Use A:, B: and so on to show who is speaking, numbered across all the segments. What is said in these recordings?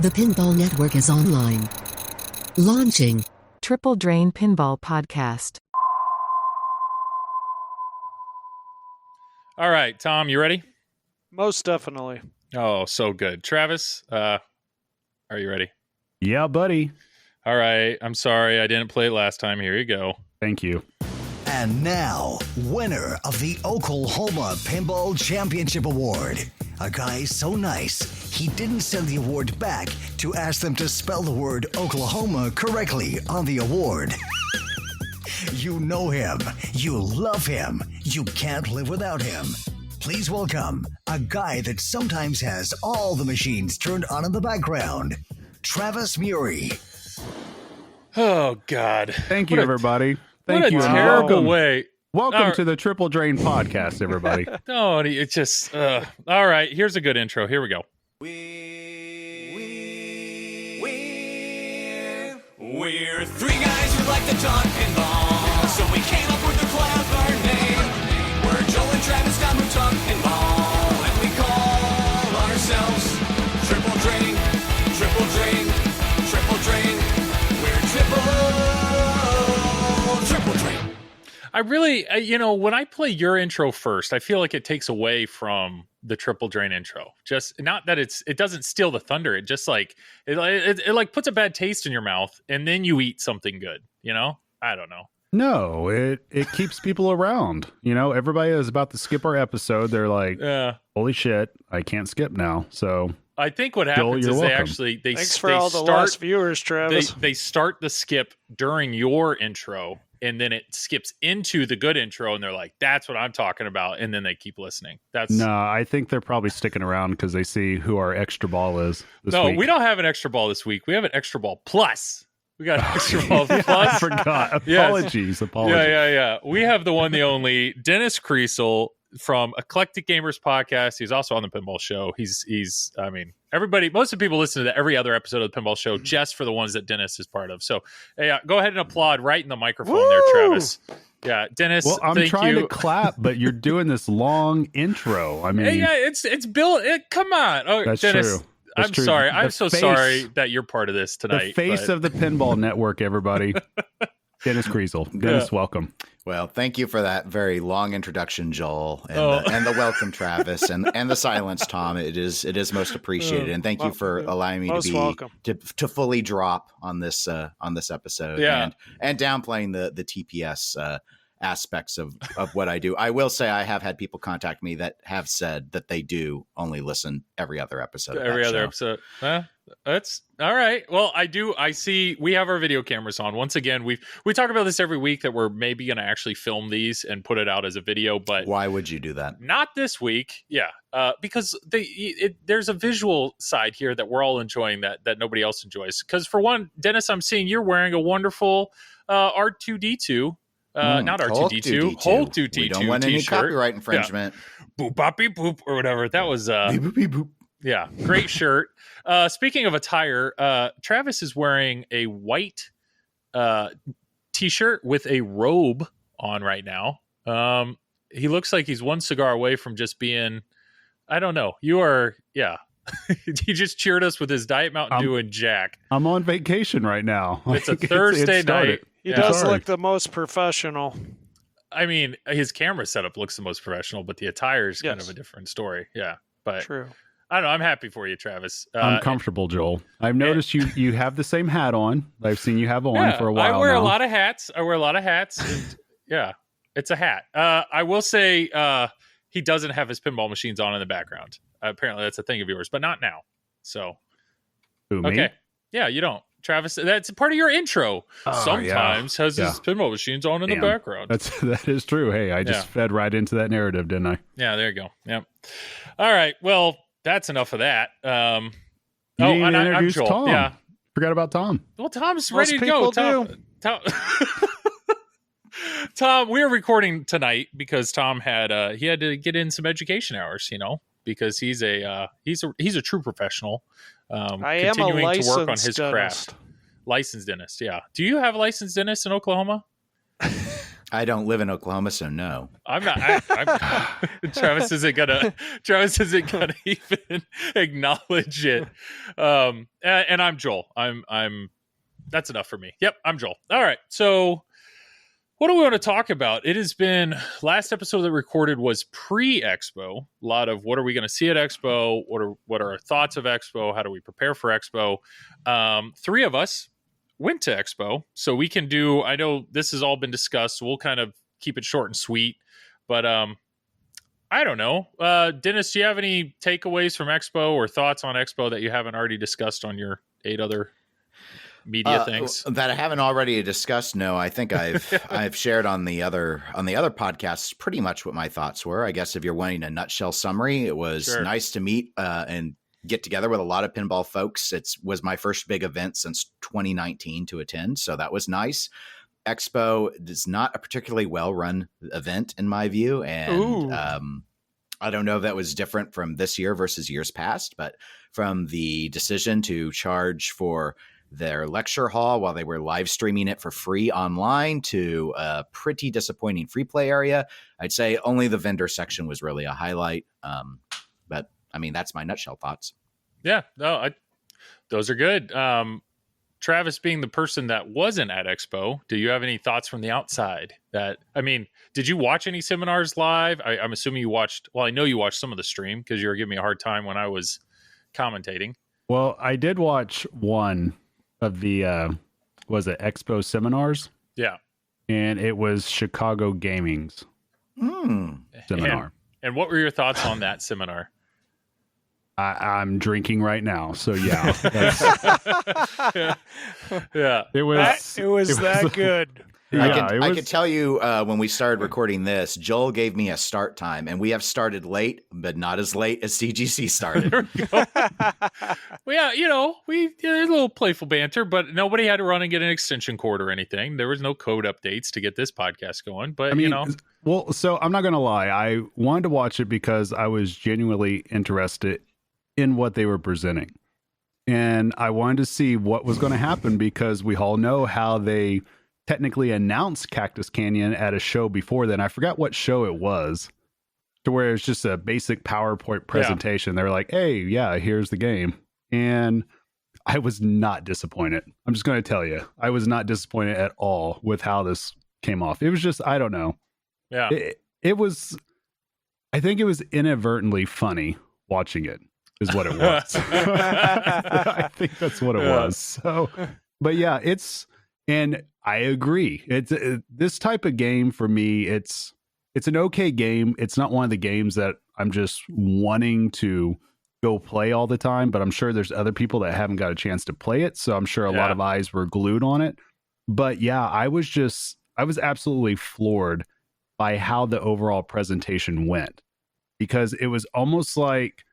A: The Pinball Network is online. Launching.
B: Triple Drain Pinball Podcast.
C: All right, Tom, you ready?
D: Most definitely.
C: Oh, so good. Travis, are you ready?
E: Yeah, buddy.
C: All right. I'm sorry I didn't play it last time. Here you go.
E: Thank you.
F: And now, winner of the Oklahoma Pinball Championship Award. A guy so nice, he didn't send the award back to ask them to spell the word Oklahoma correctly on the award. You know him. You love him. You can't live without him. Please welcome a guy that sometimes has all the machines turned on in the background, Travis Murie.
C: Oh, God.
E: Thank you, everybody. Thank
C: what
E: you.
C: a terrible way.
E: Welcome to the Triple Drain Podcast, everybody.
C: No, it's just... all right, here's a good intro. Here we go.
G: We're three guys who like to talk pinball, so we came up with a clever name. We're Joel and Travis Scott who talk pinball, and we call ourselves Triple Drain, Triple Drain, Triple Drain. We're Triple Drain.
C: I really, when I play your intro first, I feel like it takes away from the Triple Drain intro. Just not that it doesn't steal the thunder. It just like it like puts a bad taste in your mouth, and then you eat something good. I don't know.
E: No, it keeps people around. Everybody is about to skip our episode. They're like, holy shit, I can't skip now. So
C: I think what happens is
D: Thanks for all the lost viewers, Travis.
C: They start the skip during your intro, and then it skips into the good intro, and they're like, that's what I'm talking about. And then they keep listening.
E: I think they're probably sticking around because they see who our extra ball is this week.
C: We don't have an extra ball this week. We have an extra ball plus. We got an extra ball plus.
E: I forgot. Apologies.
C: Yeah. We have the one, the only Dennis Kriesel from Eclectic Gamers Podcast. He's also on the Pinball Show. He's most of the people listen to every other episode of the Pinball Show just for the ones that Dennis is part of. So, hey, go ahead and applaud right in the microphone there, Travis. Yeah, Dennis.
E: Well, I'm trying to clap, but you're doing this long intro. I mean,
C: it's built. Come on,
E: that's
C: Dennis.
E: True.
C: I'm sorry. I'm so sorry that you're part of this tonight.
E: The face of the Pinball Network, everybody. Dennis Kriesel. Dennis, welcome.
H: Well, thank you for that very long introduction, Joel, and the welcome, Travis, and the silence, Tom. It is most appreciated, and thank you for allowing me to fully drop on this episode, and downplaying the TPS aspects of what I do. I will say I have had people contact me that have said that they do only listen every other episode.
C: Episode. That's all right. Well, I see we have our video cameras on. Once again, we talk about this every week that we're maybe going to actually film these and put it out as a video, but
H: why would you do that?
C: Not this week. Yeah. Because there's a visual side here that we're all enjoying that nobody else enjoys. Because for one, Dennis, I'm seeing you're wearing a wonderful R2D2 not R2D2, Hulk 2D2
H: We don't want any copyright infringement.
C: Yeah. Boop boppy boop or whatever. That was
H: beep, boop, beep, boop.
C: Yeah, great shirt. Speaking of attire, Travis is wearing a white t-shirt with a robe on right now. He looks like he's one cigar away from just being, I don't know. You are, yeah. He just cheered us with his Diet Mountain Dew and Jack.
E: I'm on vacation right now.
C: It's a Thursday night.
D: He does look the most professional.
C: I mean, his camera setup looks the most professional, but the attire is kind of a different story. Yeah, but
D: true.
C: I don't know. I'm happy for you, Travis.
E: I'm comfortable, Joel. I've noticed you have the same hat on. I've seen you have on for a while.
C: I wear
E: now.
C: a lot of hats. And, yeah, it's a hat. I will say he doesn't have his pinball machines on in the background. Apparently, that's a thing of yours, but not now. So,
E: Who, me?
C: Okay, yeah, you don't. Travis, that's part of your intro. Sometimes has his pinball machines on in the background.
E: That is true. Hey, I just fed right into that narrative, didn't I?
C: Yeah, there you go. Yep. All right. Well, that's enough of that.
E: I'm Joel. Tom.
C: Yeah.
E: Forgot about Tom.
C: Well, Tom's ready to go. Tom, we are recording tonight because Tom had to get in some education hours, because he's a true professional.
D: I am a licensed
C: to work on his
D: dentist.
C: craft. Licensed dentist, yeah. Do you have a licensed dentist in Oklahoma?
H: I don't live in Oklahoma, so no.
C: I'm not. Travis isn't gonna even acknowledge it. And I'm Joel. I'm. That's enough for me. Yep, I'm Joel. All right. So, what do we want to talk about? It has been last episode that recorded was pre-Expo. A lot of what are we going to see at Expo? What are our thoughts of Expo? How do we prepare for Expo? 3 of us went to Expo, so we can do. I know this has all been discussed, so we'll kind of keep it short and sweet. But I don't know, Dennis, do you have any takeaways from Expo or thoughts on Expo that you haven't already discussed on your 8 other media things
H: that I haven't already discussed? No, I think I've shared on the other podcasts pretty much what my thoughts were. I guess if you're wanting a nutshell summary, it was nice to meet and get together with a lot of pinball folks. It was my first big event since 2019 to attend, so that was nice. Expo is not a particularly well-run event in my view, and I don't know if that was different from this year versus years past, but from the decision to charge for their lecture hall while they were live streaming it for free online to a pretty disappointing Freeplay area, I'd say only the vendor section was really a highlight. But I mean, that's my nutshell thoughts.
C: Yeah, no, those are good. Travis, being the person that wasn't at Expo, do you have any thoughts from the outside? Did you watch any seminars live? I'm assuming you watched. Well, I know you watched some of the stream because you were giving me a hard time when I was commentating.
E: Well, I did watch one of the was it Expo seminars?
C: Yeah,
E: and it was Chicago Gaming's seminar.
C: And what were your thoughts on that seminar?
E: I'm drinking right now, so yeah.
C: Yeah.
D: It was that good.
E: Yeah,
H: I could tell you when we started recording this, Joel gave me a start time, and we have started late, but not as late as CGC started.
C: Well, yeah, there's a little playful banter, but nobody had to run and get an extension cord or anything. There was no code updates to get this podcast going, but
E: Well, so I'm not going to lie. I wanted to watch it because I was genuinely interested in what they were presenting. And I wanted to see what was going to happen because we all know how they technically announced Cactus Canyon at a show before then. I forgot what show it was, to where it's just a basic PowerPoint presentation. They were like, hey, yeah, here's the game. And I was not disappointed. I'm just going to tell you, I was not disappointed at all with how this came off. It was just, I don't know.
C: Yeah.
E: It was, I think it was inadvertently funny watching it. Is what it was. I think that's what it was. So, but yeah, and I agree. This type of game for me, it's an okay game. It's not one of the games that I'm just wanting to go play all the time, but I'm sure there's other people that haven't got a chance to play it. So I'm sure a lot of eyes were glued on it. But yeah, I was absolutely floored by how the overall presentation went, because it was almost like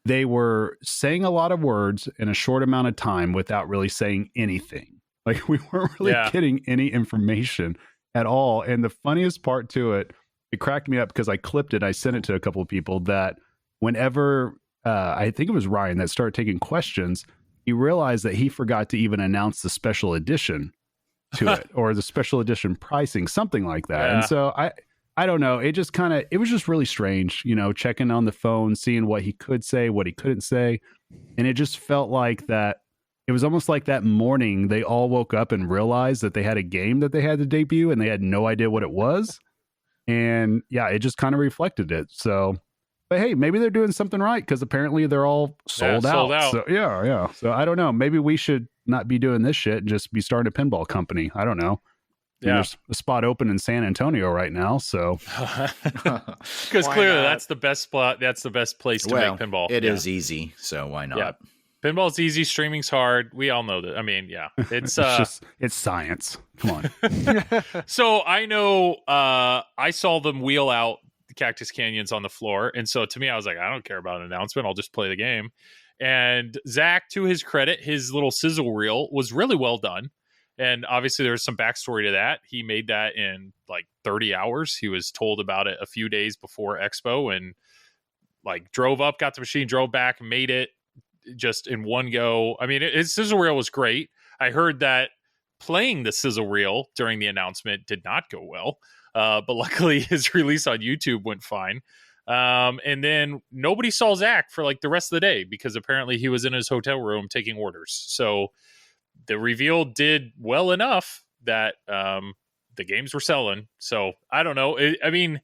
E: they were saying a lot of words in a short amount of time without really saying anything. Like, we weren't really getting any information at all. And the funniest part to it cracked me up because I clipped it. I sent it to a couple of people that whenever I think it was Ryan that started taking questions, he realized that he forgot to even announce the special edition to it or the special edition pricing, something like that. Yeah. And so I don't know. It was just really strange, checking on the phone, seeing what he could say, what he couldn't say. And it just felt like that. It was almost like that morning they all woke up and realized that they had a game that they had to debut and they had no idea what it was. And yeah, it just kind of reflected it. So, but hey, maybe they're doing something right because apparently they're all sold out. So yeah. So I don't know. Maybe we should not be doing this shit and just be starting a pinball company. I don't know. Yeah. There's a spot open in San Antonio right now, so
C: because clearly that's the best spot. That's the best place to make pinball.
H: It is easy, so why not?
C: Yeah, pinball's easy, streaming's hard. We all know that. I mean, yeah, it's
E: it's science. Come on.
C: So I know I saw them wheel out the Cactus Canyons on the floor, and so to me, I was like, I don't care about an announcement. I'll just play the game. And Zach, to his credit, his little sizzle reel was really well done. And obviously there's some backstory to that. He made that in like 30 hours. He was told about it a few days before Expo and like drove up, got the machine, drove back, made it just in one go. I mean, his sizzle reel was great. I heard that playing the sizzle reel during the announcement did not go well. But luckily his release on YouTube went fine. And then nobody saw Zach for like the rest of the day because apparently he was in his hotel room taking orders. So the reveal did well enough that the games were selling. So I don't know. I mean,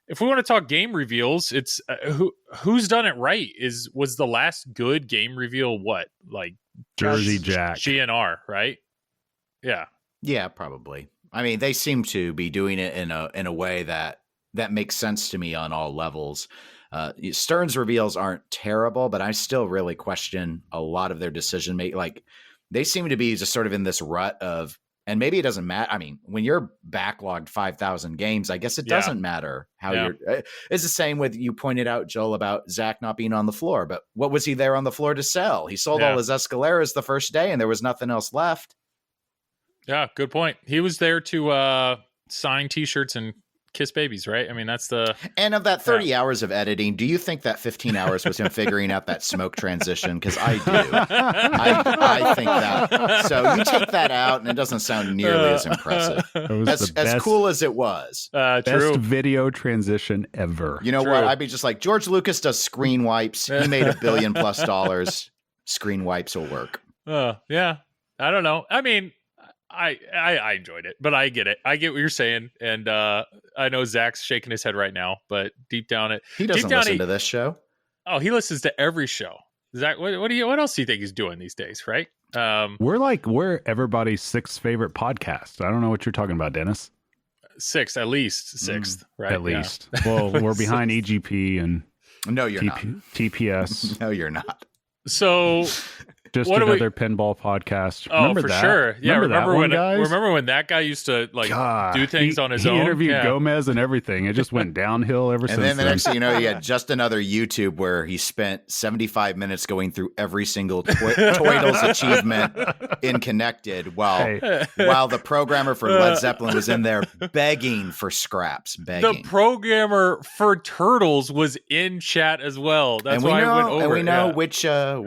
C: if we want to talk game reveals, it's who's done it right. Was the last good game reveal what, like
E: Jersey Jack
C: GNR, right? Yeah,
H: probably. I mean, they seem to be doing it in a way that makes sense to me on all levels. Stern's reveals aren't terrible, but I still really question a lot of their decision making. Like, they seem to be just sort of in this rut of, and maybe it doesn't matter. I mean, when you're backlogged 5,000 games, I guess it doesn't matter how you're. It's the same with, you pointed out, Joel, about Zach not being on the floor. But what was he there on the floor to sell? He sold all his Escaleras the first day, and there was nothing else left.
C: Yeah, good point. He was there to sign T-shirts and kiss babies, right? I mean, that's the...
H: And of that 30 hours of editing, do you think that 15 hours was him figuring out that smoke transition? Because I do. I think that. So you take that out, and it doesn't sound nearly as impressive. As cool as it was.
E: Best video transition ever.
H: You know what? I'd be just like, George Lucas does screen wipes. He made $1 billion+. Screen wipes will work.
C: Yeah. I don't know. I mean... I enjoyed it, but I get it. I get what you're saying, and I know Zach's shaking his head right now, but deep down,
H: he doesn't listen to this show.
C: Oh, he listens to every show. Zach, what else do you think he's doing these days? Right?
E: We're everybody's sixth favorite podcast. I don't know what you're talking about, Dennis.
C: Sixth, at least sixth, right?
E: At least. Well, we're behind EGP and
H: no, you're not.
E: TPS.
H: No, you're not.
C: So.
E: Just another pinball podcast.
C: Remember that? Sure. Yeah, remember when that guy used to do things on his own?
E: He interviewed Gomez and everything. It just went downhill ever since.
H: And then the next thing you know, you had just another YouTube where he spent 75 minutes going through every single Toidle's achievement in Connected while the programmer for Led Zeppelin was in there begging for scraps.
C: The programmer for Turtles was in chat as well. That's why I went over.
H: And we know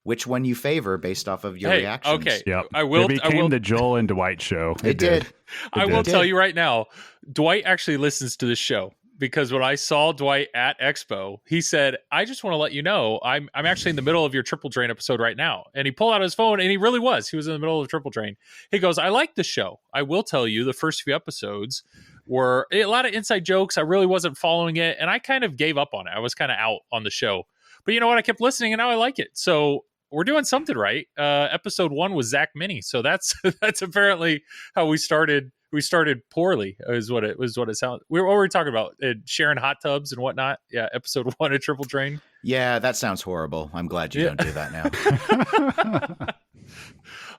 H: which one you favor based off of your reactions.
C: Okay.
E: Yep.
C: It
E: became the Joel and Dwight show.
H: It did.
C: I will tell you right now, Dwight actually listens to this show, because when I saw Dwight at Expo, he said, I just want to let you know, I'm actually in the middle of your Triple Drain episode right now. And he pulled out his phone, and he really was. He was in the middle of Triple Drain. He goes, I like the show. I will tell you, the first few episodes were a lot of inside jokes. I really wasn't following it, and I kind of gave up on it. I was kind of out on the show. But you know what? I kept listening, and now I like it. So we're doing something right. Episode 1 was Zach Mini, so that's apparently how we started. We started poorly, is what it sounded. What were we talking about? Sharing hot tubs and whatnot. Yeah, episode 1 of Triple Drain.
H: Yeah, that sounds horrible. I'm glad you don't do that now.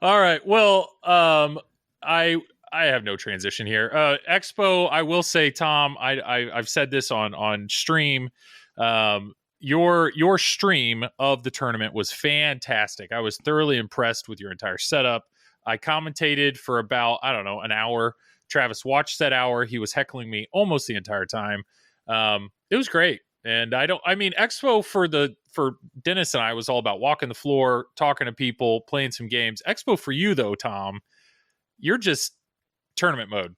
C: All right. Well, I have no transition here. Expo. I will say, Tom. I've said this on stream. Your stream of the tournament was fantastic. I was thoroughly impressed with your entire setup. I commentated for about, an hour. Travis watched that hour. He was heckling me almost the entire time. It was great. And Expo for Dennis and I was all about walking the floor, talking to people, playing some games. Expo for you though, Tom, you're just tournament mode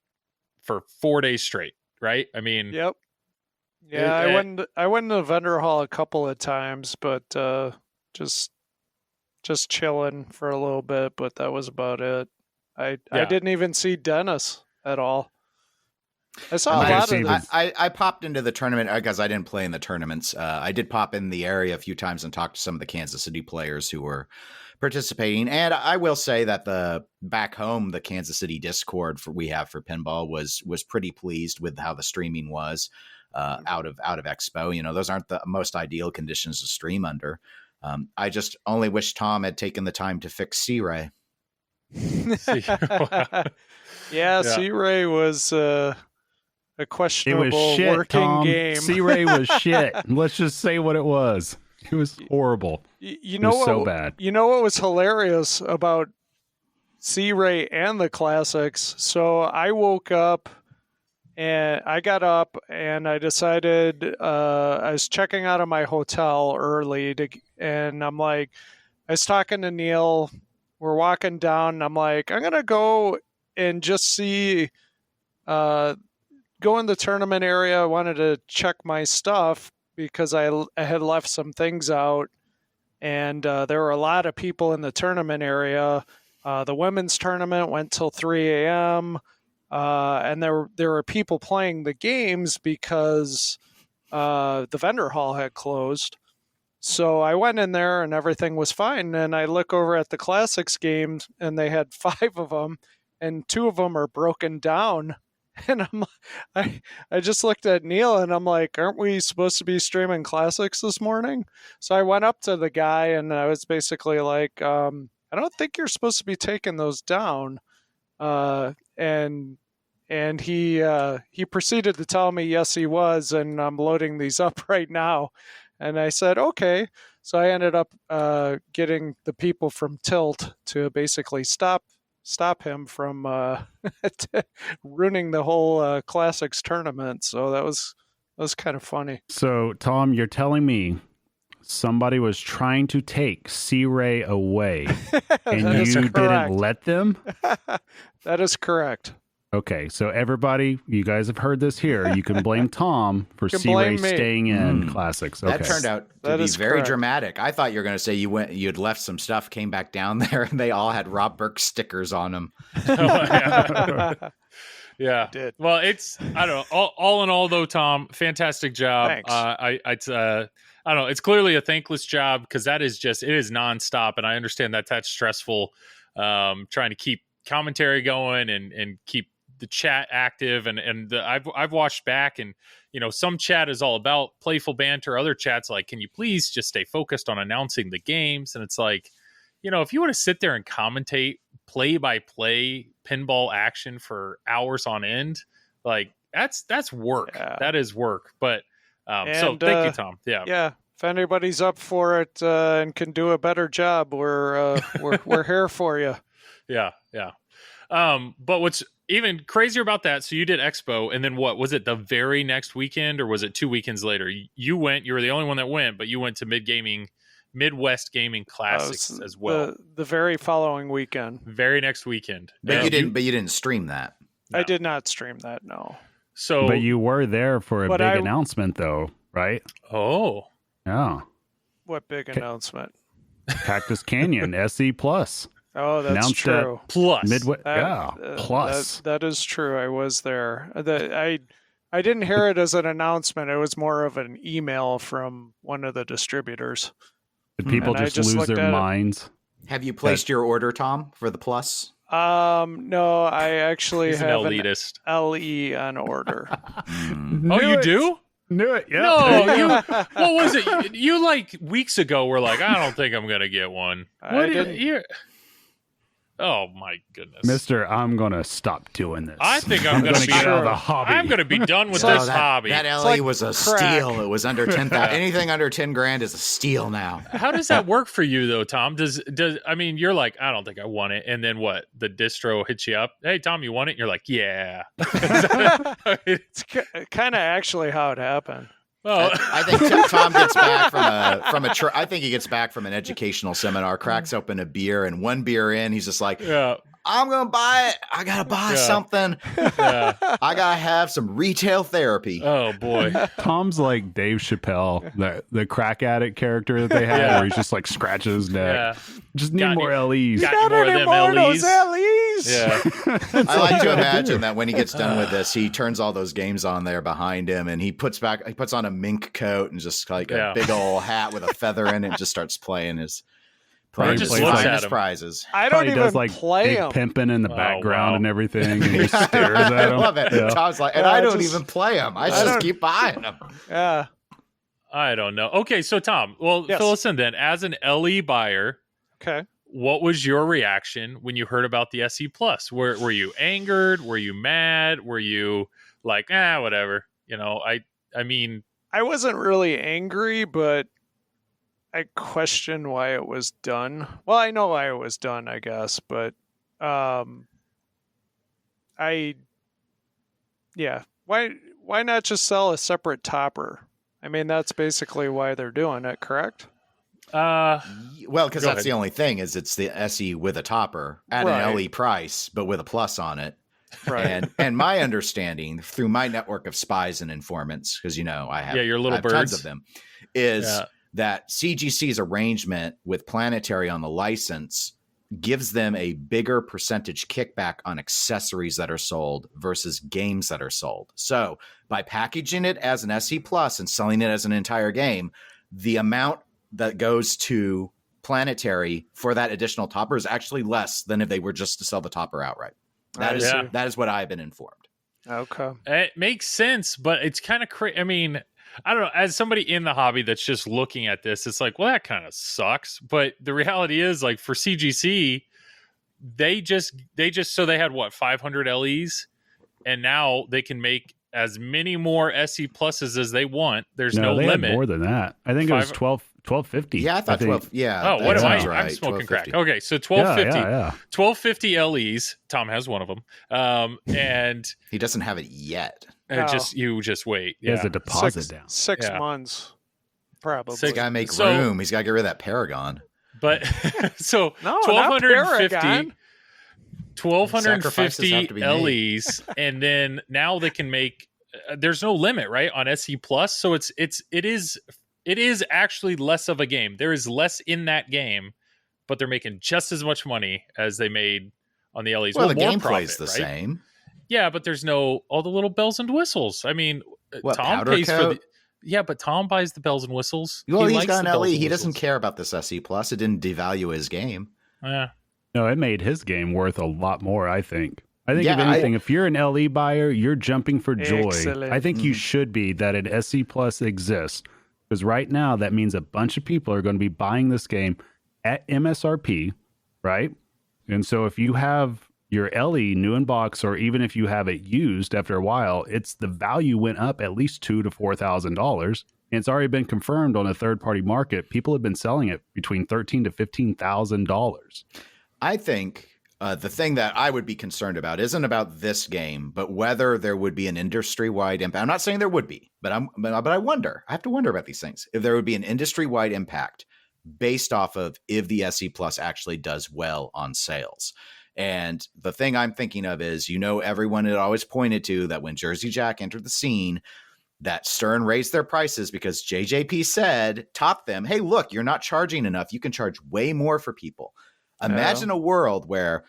C: for 4 days straight, right? I mean,
D: yep. Yeah, I went to the vendor hall a couple of times, but just chilling for a little bit, but that was about it. I didn't even see Dennis at all. I saw a lot of them.
H: I popped into the tournament because I didn't play in the tournaments. I did pop in the area a few times and talk to some of the Kansas City players who were participating. And I will say that the Kansas City Discord we have for pinball was pretty pleased with how the streaming was. Out of Expo, those aren't the most ideal conditions to stream under. I just only wish Tom had taken the time to fix C-Ray.
D: Yeah, C-Ray was a questionable working game.
E: C-Ray was shit. Let's just say what it was. It was horrible.
D: It was so bad. You know what was hilarious about C-Ray and the classics? So I woke up. And I got up and I decided I was checking out of my hotel early and I'm like, I was talking to Neil we're walking down, and I'm like, I'm gonna go and just see, go in the tournament area. I wanted to check my stuff because I had left some things out, and there were a lot of people in the tournament area. The women's tournament went till 3 a.m. And there were people playing the games because the vendor hall had closed. So I went in there and everything was fine. And I look over at the classics games and they had 5 of them, and 2 of them are broken down. And I just looked at Neil and I'm like, aren't we supposed to be streaming classics this morning? So I went up to the guy and I was basically like, I don't think you're supposed to be taking those down. And he proceeded to tell me, yes, he was, and I'm loading these up right now. And I said, okay. So I ended up getting the people from Tilt to basically stop him from ruining the whole classics tournament. So that was kind of funny.
E: So Tom, you're telling me somebody was trying to take C-Ray away and you didn't let them?
D: That is correct.
E: Okay, so everybody, you guys have heard this here. You can blame Tom for C-Ray staying in classics. Okay.
H: That turned out to be very dramatic. I thought you were going to say you'd left some stuff, came back down there, and they all had Rob Burke stickers on them.
C: Yeah.
D: Did.
C: Well, I don't know. All in all, though, Tom, fantastic job.
D: Thanks.
C: I don't know. It's clearly a thankless job because it is nonstop, and I understand that's stressful. Trying to keep commentary going and keep the chat active, and I've watched back, and some chat is all about playful banter. Other chats like, can you please just stay focused on announcing the games? And it's like, if you want to sit there and commentate play by play pinball action for hours on end, like that's work.
D: Yeah.
C: That is work. But so thank you, Tom. Yeah.
D: If anybody's up for it and can do a better job, we're here for you.
C: Yeah. But what's even crazier about that, so you did Expo, and then what was it, the very next weekend, or was it 2 weekends later? You were the only one that went, but you went to Midwest Gaming Classics as well.
D: The very following weekend.
C: Very next weekend.
H: But you didn't stream that.
D: No. I did not stream that, no.
C: So,
E: but you were there for a big announcement, though, right?
C: Oh.
E: Yeah.
D: What big announcement?
E: Cactus Canyon SE Plus.
D: Oh, that's
E: announced
D: true.
C: Plus.
E: Plus.
D: That is true. I was there. I didn't hear it as an announcement. It was more of an email from one of the distributors.
E: Did people just lose their minds?
H: Have you placed your order, Tom, for the Plus?
D: No, I actually have
C: an elitist.
D: LE on order.
C: Oh, you do?
E: Knew it. Yeah.
C: No, what was it? You like weeks ago were like, I don't think I'm gonna get one. Oh my goodness,
E: Mister! I'm gonna stop doing this.
C: I think I'm gonna be
E: get out of the hobby.
C: I'm gonna be done with this hobby.
H: That LE was a steal. It was under 10,000. Anything under 10 grand is a steal now.
C: How does that work for you though, Tom? Does I mean, you're like, I don't think I want it, and then what? The distro hits you up. Hey, Tom, you want it? And you're like, yeah.
D: It's kind of actually how it happened.
C: Oh.
H: I think Tom gets back I think he gets back from an educational seminar, cracks open a beer, and one beer in, he's just like, I'm going to buy it. I got to buy something.
C: Yeah.
H: I got to have some retail therapy.
C: Oh, boy.
E: Tom's like Dave Chappelle, the crack addict character that they had, where he's just like scratching his neck.
C: Yeah.
E: Just need more LEs.
C: Got more of them LEs. Yeah.
H: I like to imagine that when he gets done with this, he turns all those games on there behind him, and he puts on a mink coat and just like a big old hat with a feather in it and just starts playing his prizes.
D: I don't even
E: does like
D: play
E: big
D: him.
E: pimping in the background and everything, and he stares at him.
H: I love it.
E: Yeah.
H: Tom's like, and I don't even play them. I just keep buying them.
D: Yeah.
C: I don't know. Okay, so Tom, fill us in then. As an LE buyer,
D: okay,
C: what was your reaction when you heard about the SE Plus? Were you angered? Were you mad? Were you like, whatever? I mean,
D: I wasn't really angry, but I questioned why it was done. Well, I know why it was done, I guess, but why not just sell a separate topper? I mean, that's basically why they're doing it, correct?
H: Well, because that's the only thing is it's the SE with a topper at an LE price, but with a plus on it. Right. And my understanding through my network of spies and informants, because I have
C: your little birds,
H: tons of them, is that CGC's arrangement with Planetary on the license gives them a bigger percentage kickback on accessories that are sold versus games that are sold. So by packaging it as an SE Plus and selling it as an entire game, the amount that goes to Planetary for that additional topper is actually less than if they were just to sell the topper outright. That is what I've been informed.
D: Okay.
C: It makes sense, but it's kind of crazy. I mean, I don't know. As somebody in the hobby that's just looking at this, it's like, well, that kind of sucks. But the reality is, like, for CGC, they just so they had 500 LEs, and now they can make as many more SE pluses as they want. There's no
E: they
C: limit.
E: Had more than that. I think it was 1250.
H: Yeah, I thought 12. Yeah.
C: Oh, what am I?
H: Right.
C: I'm smoking crack. Okay, so 1250.
E: Yeah.
C: 1250 LEs. Tom has one of them. And
H: he doesn't have it yet.
C: You just wait.
E: He has a deposit down.
D: 6 months. Probably.
H: He's got to make room. He's got to get rid of that Paragon.
C: But so 1250 LEs, and then now they can make. There's no limit, right, on SE Plus. So it is actually less of a game. There is less in that game, but they're making just as much money as they made on the LEs.
H: Well, the gameplay's the same.
C: Yeah, but there's no all the little bells and whistles. I mean, Tom
H: powder
C: pays
H: coat?
C: for the. Yeah, but Tom buys the bells and whistles.
H: Well, he's got an LE. He doesn't care about this SE Plus. It didn't devalue his game.
C: Yeah.
E: No, it made his game worth a lot more, I think. If anything, if you're an LE buyer, you're jumping for joy.
D: Excellent.
E: I think you should be that an SE Plus exists. Because right now, that means a bunch of people are going to be buying this game at MSRP, right? And so if you have your LE new in box, or even if you have it used after a while, the value went up at least $2,000 to $4,000. And it's already been confirmed on a third-party market. People have been selling it between $13,000 to $15,000.
H: I think the thing that I would be concerned about isn't about this game, but whether there would be an industry-wide impact. I'm not saying there would be, but I wonder. I have to wonder about these things. If there would be an industry-wide impact based off of if the SE Plus actually does well on sales. And the thing I'm thinking of is, everyone had always pointed to that when Jersey Jack entered the scene, that Stern raised their prices because JJP taught them, hey, look, you're not charging enough. You can charge way more for people. Imagine a world where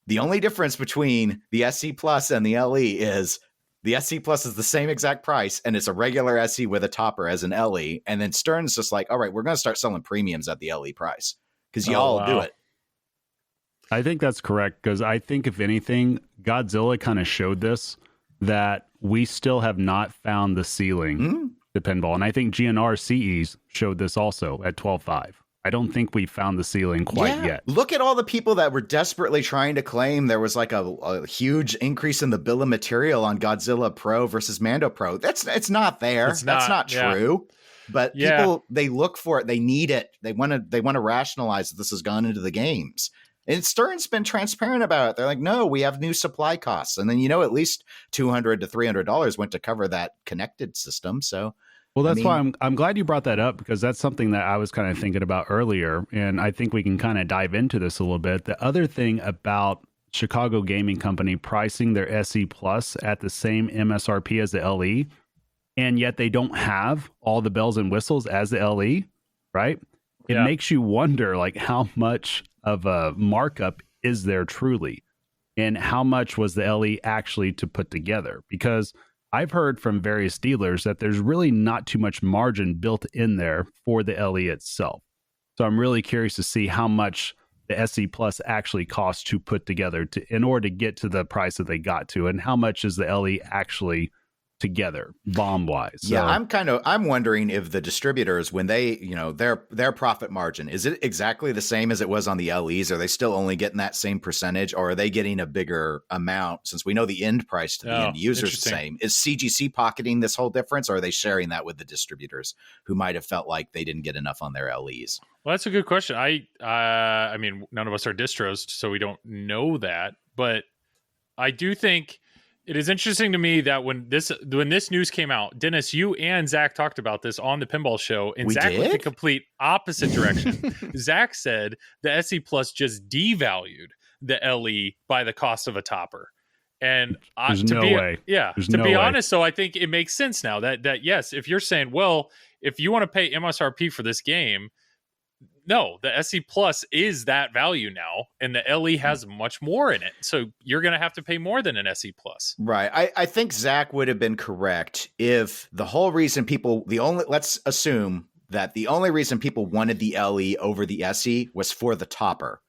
H: the only difference between the SE Plus and the LE is the SE Plus is the same exact price, and it's a regular SE with a topper as an LE. And then Stern's just like, all right, we're going to start selling premiums at the LE price because y'all do it.
E: I think that's correct, because I think, if anything, Godzilla kind of showed this, that we still have not found the ceiling to pinball. And I think GNR CEs showed this also at 12.5. I don't think we found the ceiling quite yet.
H: Look at all the people that were desperately trying to claim there was like a huge increase in the bill of material on Godzilla Pro versus Mando Pro. It's not there. That's not true. But people, they look for it. They need it. They want to rationalize that this has gone into the games. And Stern's been transparent about it. They're like, no, we have new supply costs. And then, at least $200 to $300 went to cover that connected system. So,
E: well, that's why I'm glad you brought that up, because that's something that I was kind of thinking about earlier. And I think we can kind of dive into this a little bit. The other thing about Chicago Gaming Company pricing their SE Plus at the same MSRP as the LE, and yet they don't have all the bells and whistles as the LE, right? It makes you wonder, like, how much of a markup is there truly, and how much was the LE actually to put together? Because I've heard from various dealers that there's really not too much margin built in there for the LE itself. So I'm really curious to see how much the SE Plus actually costs to put together in order to get to the price that they got to, and how much is the LE actually together bomb wise.
H: So, I'm wondering if the distributors, when they, their profit margin, is it exactly the same as it was on the LEs? Are they still only getting that same percentage, or are they getting a bigger amount, since we know the end price to the end user is the same? Is CGC pocketing this whole difference, or are they sharing that with the distributors who might have felt like they didn't get enough on their LEs?
C: Well, that's a good question. I mean, none of us are distros, so we don't know that, but I do think It is interesting to me that when this news came out, Dennis, you and Zach talked about this on the Pinball Show, and Zach went the complete opposite direction. Zach said the SE Plus just devalued the LE by the cost of a topper. And
E: there's no way.
C: Yeah.
E: There's
C: to be honest, though, I think it makes sense now that yes, if you're saying, well, if you want to pay MSRP for this game, no, the SE Plus is that value now, and the LE has much more in it. So you're going to have to pay more than an SE Plus.
H: Right. I think Zach would have been correct if the whole reason let's assume that the only reason people wanted the LE over the SE was for the topper.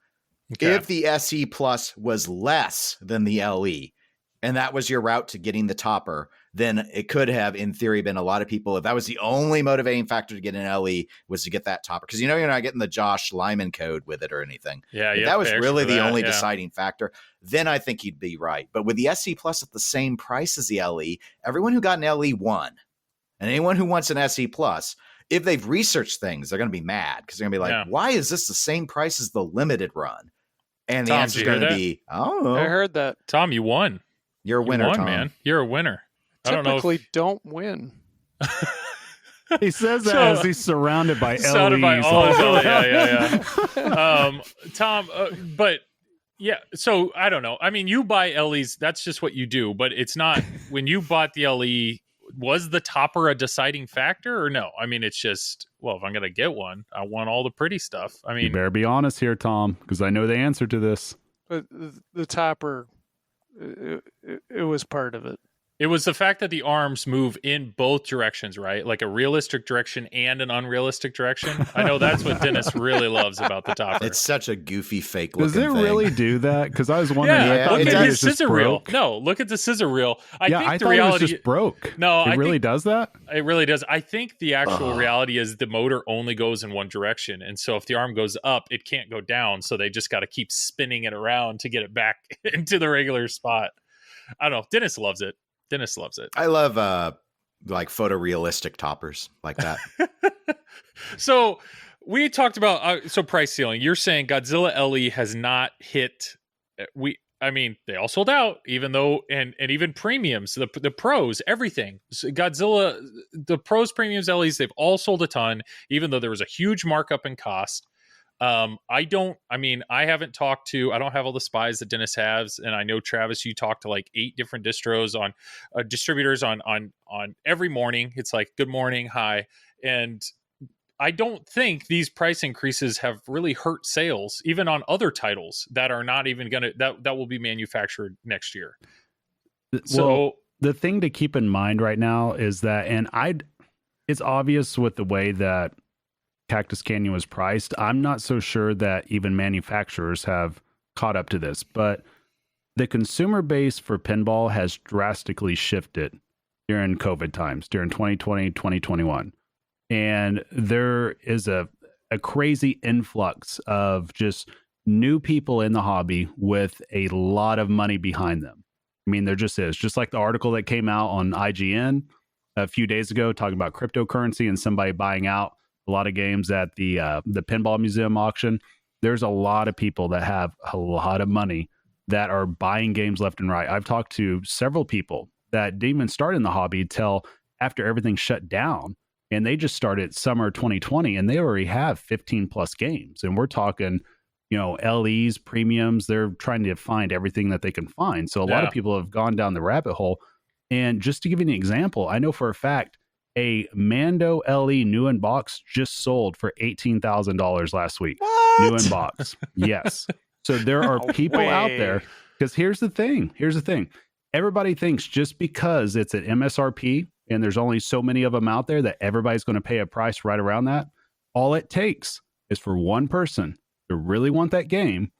H: Okay. If the SE Plus was less than the LE, and that was your route to getting the topper, then it could have, in theory, been a lot of people. If that was the only motivating factor to get an LE was to get that topper, because you're not getting the Josh Lyman code with it or anything.
C: Yeah,
H: if that was really the only deciding factor, then I think you'd be right. But with the SE Plus at the same price as the LE, everyone who got an LE won, and anyone who wants an SE Plus, if they've researched things, they're going to be mad because they're going to be like, "Why is this the same price as the limited run?" And the answer is going to be, "Oh,
D: I heard that."
C: Tom, you won.
H: You're a winner, Tom.
C: Man. You're a winner.
D: Typically, don't win.
E: He says that as he's surrounded by LEs.
C: Yeah. Tom, but yeah, so I don't know. I mean, you buy LEs, that's just what you do, but it's not, when you bought the LE, was the topper a deciding factor or no? I mean, it's just, well, if I'm going to get one, I want all the pretty stuff. I mean,
E: you better be honest here, Tom, because I know the answer to this.
D: But the topper, it was part of it.
C: It was the fact that the arms move in both directions, right? Like a realistic direction and an unrealistic direction. I know that's what Dennis really loves about the topper.
H: It's such a goofy, fake looking
E: thing. Does it really do that? Because I was wondering.
C: Yeah, look at his
E: scissor
C: reel. No, look at the scissor reel. I thought
E: it was just broke.
C: No,
E: it really does that?
C: It really does. I think the actual reality is the motor only goes in one direction. And so if the arm goes up, it can't go down. So they just got to keep spinning it around to get it back into the regular spot. I don't know. Dennis loves it. I love
H: like photorealistic toppers like that.
C: So we talked about price ceiling. You're saying Godzilla LE has not hit. They all sold out, even though and even premiums, the pros, everything. So Godzilla, the pros, premiums, LEs, they've all sold a ton, even though there was a huge markup in cost. I haven't talked to, I don't have all the spies that Dennis has. And I know, Travis, you talk to like 8 different distros on distributors on every morning. It's like, good morning. Hi. And I don't think these price increases have really hurt sales, even on other titles that are not even going to, that will be manufactured next year.
E: So the thing to keep in mind right now is that, it's obvious with the way that Cactus Canyon was priced. I'm not so sure that even manufacturers have caught up to this, but the consumer base for pinball has drastically shifted during COVID times, during 2020, 2021. And there is a crazy influx of just new people in the hobby with a lot of money behind them. I mean, there just is. Just like the article that came out on IGN a few days ago talking about cryptocurrency and somebody buying out a lot of games at the Pinball Museum auction. There's a lot of people that have a lot of money that are buying games left and right. I've talked to several people that didn't even start in the hobby till after everything shut down, and they just started summer 2020, and they already have 15 plus games. And we're talking, LEs, premiums. They're trying to find everything that they can find. So a lot of people have gone down the rabbit hole. And just to give you an example, I know for a fact a Mando LE new in box just sold for $18,000 last week.
D: What?
E: New in box. Yes. So there are people out there, because here's the thing. Everybody thinks just because it's an MSRP and there's only so many of them out there that everybody's going to pay a price right around that. All it takes is for one person to really want that game.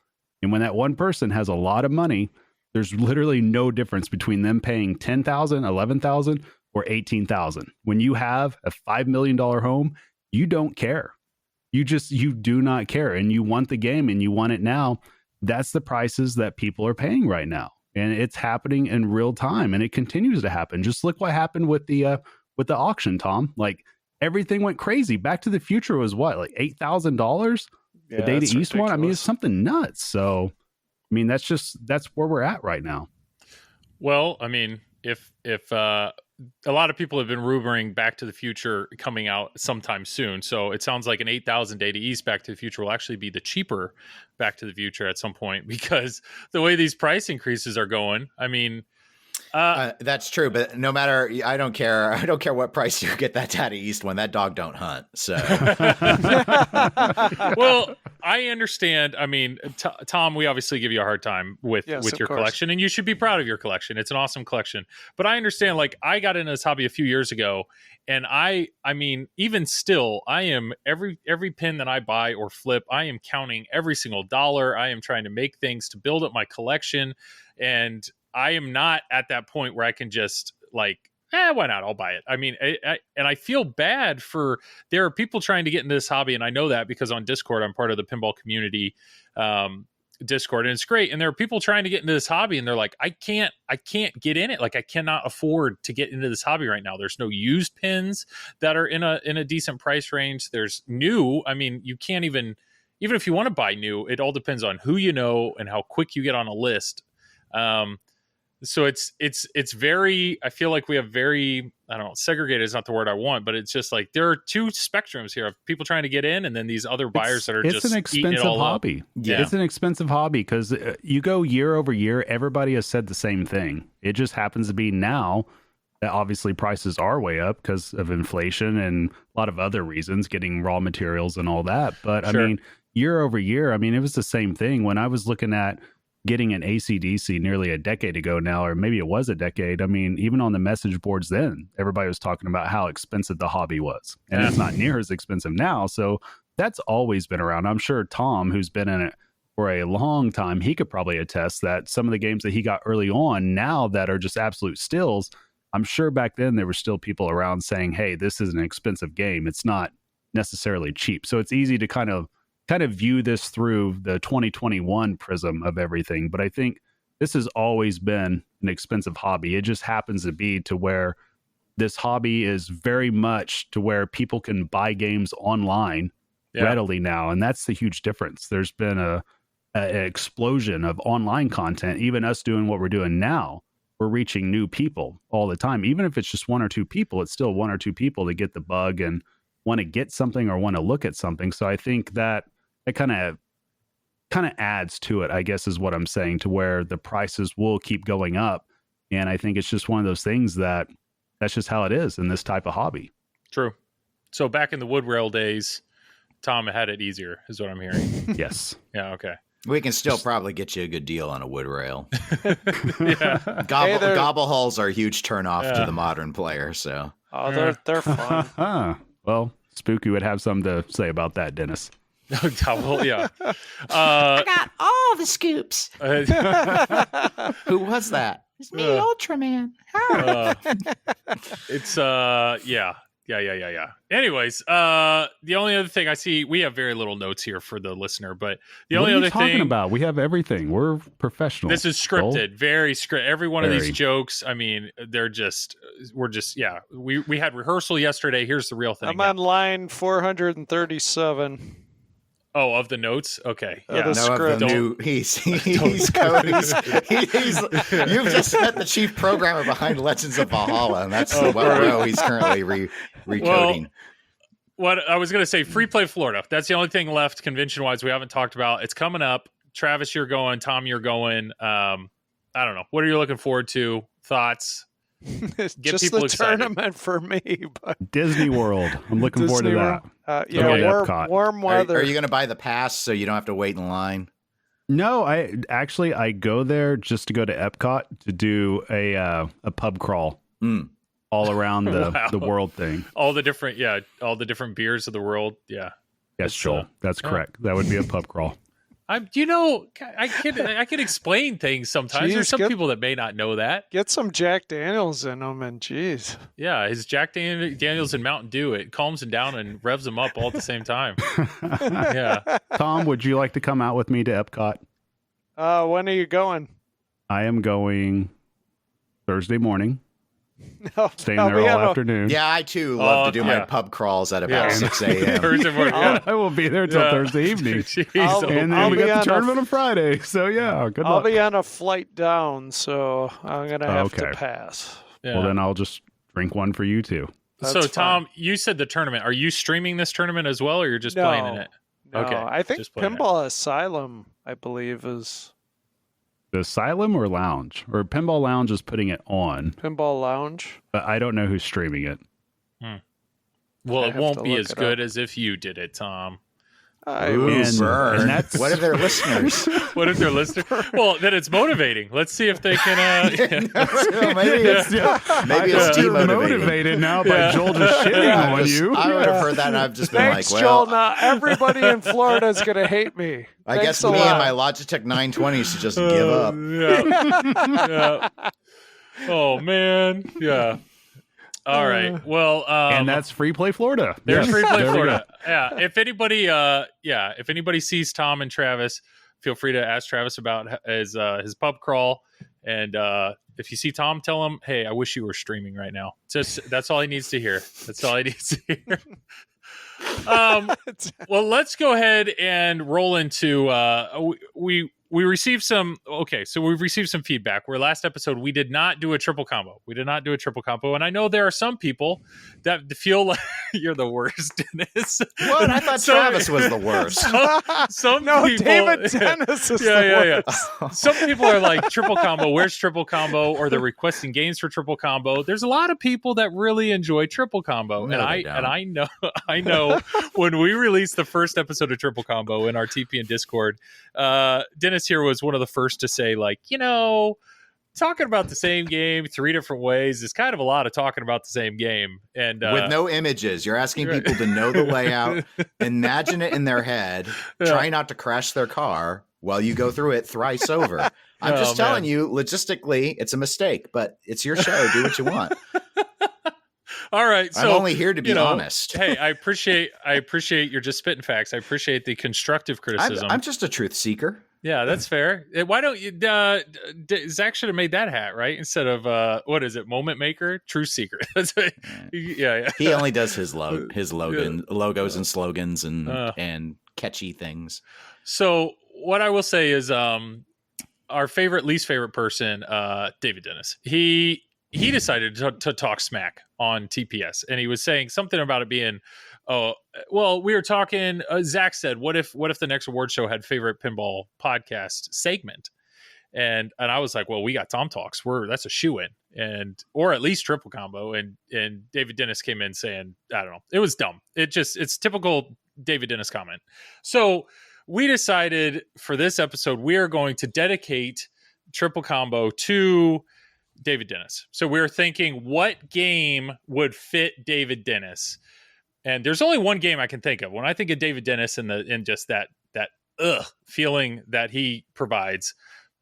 E: And when that one person has a lot of money, there's literally no difference between them paying $10,000, $11,000, or $18,000. When you have a $5 million home, you don't care. You do not care, and you want the game and you want it now. That's the prices that people are paying right now, and it's happening in real time, and it continues to happen. Just look what happened with the auction, Tom. Like, everything went crazy. Back to the Future was what, like $8,000? The Data East
D: ridiculous.
E: one. I mean, it's something nuts. So, I mean, that's where we're at right now.
C: Well, I mean, if a lot of people have been rumoring Back to the Future coming out sometime soon, so it sounds like an 8,000 Data East Back to the Future will actually be the cheaper Back to the Future at some point, because the way these price increases are going, I mean.
H: That's true, but no matter, I don't care what price you get that Data East one. That dog don't hunt. So,
C: well, I understand. I mean, Tom, we obviously give you a hard time with your collection, and you should be proud of your collection. It's an awesome collection. But I understand. Like, I got into this hobby a few years ago, and I mean, even still, I am every pin that I buy or flip, I am counting every single dollar. I am trying to make things to build up my collection, and I am not at that point where I can just like, why not? I'll buy it. I mean, and I feel bad there are people trying to get into this hobby. And I know that because on Discord, I'm part of the pinball community Discord, and it's great. And there are people trying to get into this hobby, and they're like, I can't get in it. Like, I cannot afford to get into this hobby right now. There's no used pins that are in a decent price range. There's new. I mean, you can't even if you want to buy new, it all depends on who you know and how quick you get on a list. So it's very, I feel like we have very, I don't know, segregated is not the word I want, but it's just like there are two spectrums here of people trying to get in, and then these other buyers that are just
E: an expensive hobby.
C: Yeah.
E: It's an expensive hobby because you go year over year, everybody has said the same thing. It just happens to be now that obviously prices are way up because of inflation and a lot of other reasons, getting raw materials and all that. But
C: Sure.
E: I mean, year over year, I mean, it was the same thing when I was looking at getting an AC/DC nearly a decade ago now, or maybe it was a decade. I mean, even on the message boards then, everybody was talking about how expensive the hobby was. And it's not near as expensive now. So that's always been around. I'm sure Tom, who's been in it for a long time, he could probably attest that some of the games that he got early on now that are just absolute stills, I'm sure back then there were still people around saying, hey, this is an expensive game. It's not necessarily cheap. So it's easy to kind of view this through the 2021 prism of everything. But I think this has always been an expensive hobby. It just happens to be to where this hobby is very much to where people can buy games online readily now. And that's the huge difference. There's been an explosion of online content. Even us doing what we're doing now, we're reaching new people all the time. Even if it's just one or two people, it's still one or two people that get the bug and want to get something or want to look at something. So I think that it kind of adds to it, I guess, is what I'm saying, to where the prices will keep going up. And I think it's just one of those things that's just how it is in this type of hobby.
C: True. So back in the wood rail days, Tom had it easier, is what I'm hearing.
E: Yes.
C: Yeah. Okay.
H: We can still probably get you a good deal on a wood rail.
C: Yeah.
H: Gobble hulls are a huge turnoff to the modern player. So
D: they're fun.
E: Well, Spooky would have something to say about that, Dennis.
C: Well, yeah.
H: I got all the scoops. Who was that? It's me, Ultraman.
C: It's yeah. Anyways, the only other thing I see, we have very little notes here for the listener, but the only other thing
E: talking about, we have everything. We're professional.
C: This is scripted, very scripted. Every one of these jokes, I mean, we're just we had rehearsal yesterday. Here's the real thing.
D: I'm on line 437.
C: Oh, of the notes? Okay. Yeah.
H: He's Cody's. You've just met the chief programmer behind Legends of Valhalla, and that's the row he's currently recoding.
C: Well, what I was going to say, Freeplay Florida. That's the only thing left convention-wise we haven't talked about. It's coming up. Travis, you're going. Tom, you're going. I don't know. What are you looking forward to? Thoughts?
D: Get just people the excited. Tournament for me, but
E: Disney World. I'm looking forward to that.
D: Warm weather.
H: Are you going to buy the pass so you don't have to wait in line?
E: No, I go there just to go to Epcot to do a pub crawl all around the world thing.
C: All the different beers of the world. Yeah.
E: Yes, Joel. That's correct. That would be a pub crawl.
C: I can explain things sometimes. There's some people that may not know that.
D: Get some Jack Daniels in them, and geez.
C: Yeah, his Jack Daniels and Mountain Dew, it calms him down and revs him up all at the same time. Yeah.
E: Tom, would you like to come out with me to Epcot?
D: When are you going?
E: I am going Thursday morning.
D: No,
E: Staying there all afternoon.
H: Yeah, I too love to do my pub crawls at about 6 a.m.
C: Thursday morning.
E: I will be there till Thursday evening. And then we got the tournament on Friday. So, yeah, good luck.
D: I'll be on a flight down, so I'm going to have to pass.
E: Yeah. Well, then I'll just drink one for you, too.
C: That's so, Tom, you said the tournament. Are you streaming this tournament as well, or you're just playing in it?
D: No, okay. I think Pinball Asylum, I believe, is...
E: The Asylum or Lounge? Or Pinball Lounge is putting it on.
D: Pinball Lounge?
E: But I don't know who's streaming it.
C: Well, it won't be as good as if you did it, Tom.
H: Burn. What if they're listeners?
C: What if they're listeners? Well, then it's motivating. Let's see if they can.
H: Maybe it's
E: demotivated now by Joel just shitting on you.
H: I would have heard that, and I've just been
D: Thanks,
H: like, well,
D: Joel. Now everybody in Florida is going to hate me.
H: I guess me and my Logitech 920 should just give up.
C: Yeah. Oh man. Yeah. All right. Well,
E: and that's Freeplay Florida.
C: There's Freeplay Florida. Yeah. If anybody sees Tom and Travis, feel free to ask Travis about his pub crawl. And if you see Tom, tell him, "Hey, I wish you were streaming right now." That's all he needs to hear. That's all he needs to hear. Well, let's go ahead and roll into we received some so we've received some feedback where last episode we did not do a triple combo. And I know there are some people that feel like you're the worst, Dennis.
H: What? I thought Travis was the worst.
C: Some people,
D: David Dennis is the worst.
C: Some people are like, triple combo, where's triple combo? Or they're requesting games for triple combo. There's a lot of people that really enjoy triple combo.
H: No,
C: I know when we released the first episode of triple combo in our TP and Discord, Dennis here was one of the first to say, like, talking about the same game 3 different ways is kind of a lot of talking about the same game. And
H: with no images, you're asking people to know the layout, imagine it in their head, try not to crash their car while you go through it thrice over. I'm just telling you, logistically, it's a mistake, but it's your show. Do what you want.
C: All right, so
H: I'm only here to be honest.
C: Hey, I appreciate you're just spitting facts. I appreciate the constructive criticism.
H: I'm just a truth seeker.
C: Yeah, that's fair. Why don't you? Zach should have made that hat, right? Instead of what is it? Moment maker, truth seeker. Yeah.
H: He only does his logos and slogans and catchy things.
C: So what I will say is, our least favorite person, David Dennis. He decided to talk smack on TPS, and he was saying something about it being, we were talking, Zach said, what if the next award show had favorite pinball podcast segment? And I was like, well, we got Tom Talks. That's a shoo-in, or at least triple combo. And David Dennis came in saying, I don't know. It was dumb. It's typical David Dennis comment. So we decided for this episode, we are going to dedicate triple combo to David Dennis. So we were thinking, what game would fit David Dennis? And there's only one game I can think of when I think of David Dennis and just that feeling that he provides.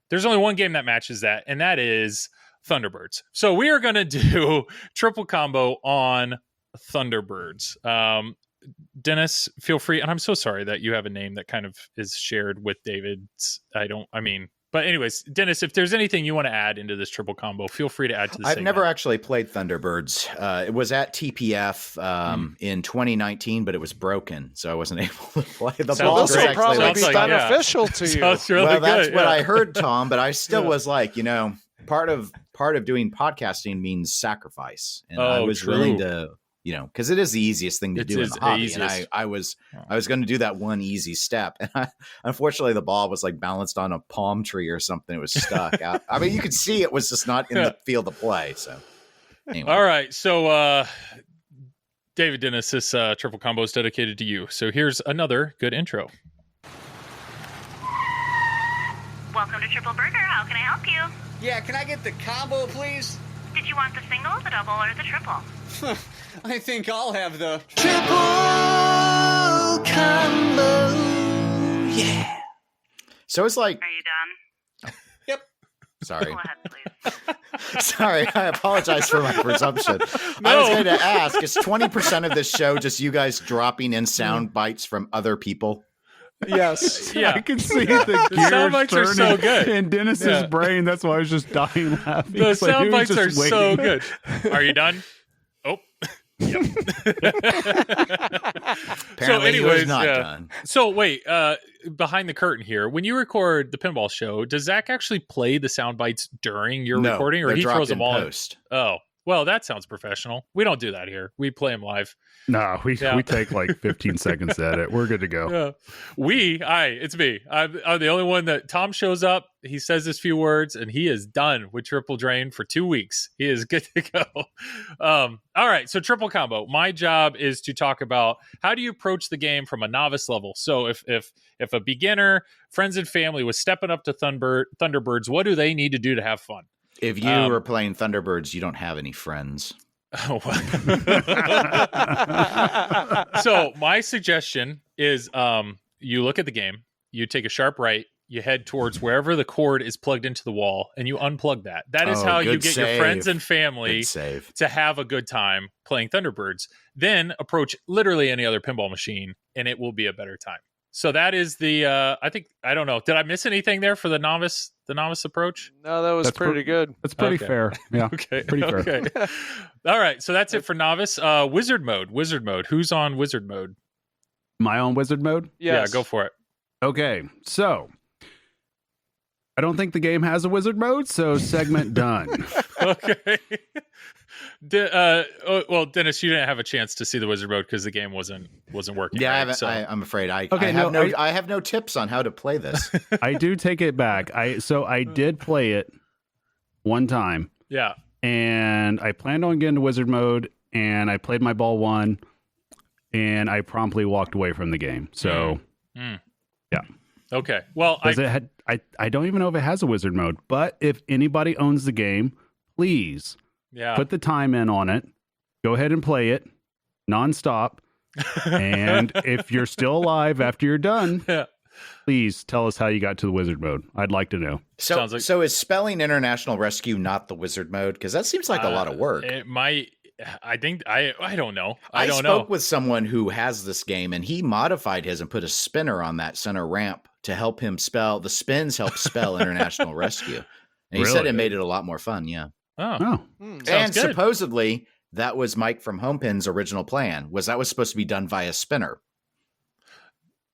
C: There's only one game that matches that, and that is Thunderbirds. So we are going to do triple combo on Thunderbirds. Dennis, feel free. And I'm so sorry that you have a name that kind of is shared with David's. But anyways, Dennis, if there's anything you want to add into this triple combo, feel free to add to the segment.
H: I've never actually played Thunderbirds. It was at TPF in 2019, but it was broken, so I wasn't able to play. The ball
D: this will probably be beneficial to you.
C: Sounds really
H: well, that's
C: good,
H: what I heard, Tom, but I still was like, part of doing podcasting means sacrifice. And I was willing to, because it is the easiest thing to do in the hobby. And I was going to do that one easy step. And unfortunately, the ball was like balanced on a palm tree or something. It was stuck out. I mean, you could see it was just not in the field of play. So anyway. All
C: right. So David Dennis, this triple combo is dedicated to you. So here's another good intro.
I: Welcome to Triple Burger. How can I help you?
J: Yeah, can I get the combo, please?
I: Did you want the single, the double, or the triple?
J: I think I'll have the
F: triple combo. Yeah.
H: So it's like.
I: Are you done?
J: Yep.
H: Sorry.
I: Go ahead, please.
H: Sorry, I apologize for my presumption. I was going to ask, is 20% of this show just you guys dropping in sound bites from other people?
D: Yes.
C: Yeah.
E: I can see the gears
C: sound bites are
E: turning
C: so good.
E: in Dennis's brain. That's why I was just dying laughing.
C: The
E: It's like
C: sound
E: he was
C: bites are
E: just
C: so
E: waiting.
C: good. Are you done? Oh. Yep.
H: Apparently he was not done.
C: So wait, behind the curtain here, when you record the pinball show, does Zach actually play the sound bites during your
H: No,
C: recording, or
H: they're
C: he
H: dropped
C: throws them
H: in
C: all
H: post.
C: Oh, well, that sounds professional. We don't do that here. We play them live.
E: No, we take like 15 seconds at it. We're good to go.
C: It's me. I'm the only one that Tom shows up. He says his few words, and he is done with Triple Drain for 2 weeks. He is good to go. All right, so Triple Combo. My job is to talk about how do you approach the game from a novice level. So if a beginner, friends and family was stepping up to Thunderbirds, what do they need to do to have fun?
H: If you are playing Thunderbirds, you don't have any friends.
C: Oh, so my suggestion is you look at the game, you take a sharp right, you head towards wherever the cord is plugged into the wall, and you unplug that. That is how you get your friends and family to have a good time playing Thunderbirds. Then approach literally any other pinball machine, and it will be a better time. So that is the I don't know. Did I miss anything there for the novice approach?
D: No, that's pretty good.
E: That's pretty fair. Yeah.
C: Okay.
E: Pretty fair.
C: Okay. All right. So that's it for novice. Wizard mode. Who's on wizard mode?
E: Am I on wizard mode?
D: Yes.
C: Yeah, go for it.
E: Okay. So I don't think the game has a wizard mode, so segment done.
C: Okay. Well, Dennis, you didn't have a chance to see the wizard mode because the game wasn't working.
H: Yeah,
C: right?
H: I'm afraid I have no tips on how to play this.
E: I do take it back. I did play it one time.
C: Yeah.
E: And I planned on getting to wizard mode, and I played my ball one, and I promptly walked away from the game. So, yeah.
C: Okay. Well,
E: I don't even know if it has a wizard mode, but if anybody owns the game, please put the time in on it. Go ahead and play it nonstop. And if you're still alive after you're done, please tell us how you got to the wizard mode. I'd like to know.
H: So is spelling International Rescue not the wizard mode? Because that seems like a lot of work.
C: It might. I think I don't know.
H: I spoke with someone who has this game, and he modified his and put a spinner on that center ramp to help him spell. The spins help spell International Rescue, and he said it made it a lot more fun. Yeah.
C: Oh.
H: And
C: good.
H: supposedly that was Mike from Homepin's original plan. Was supposed to be done via spinner?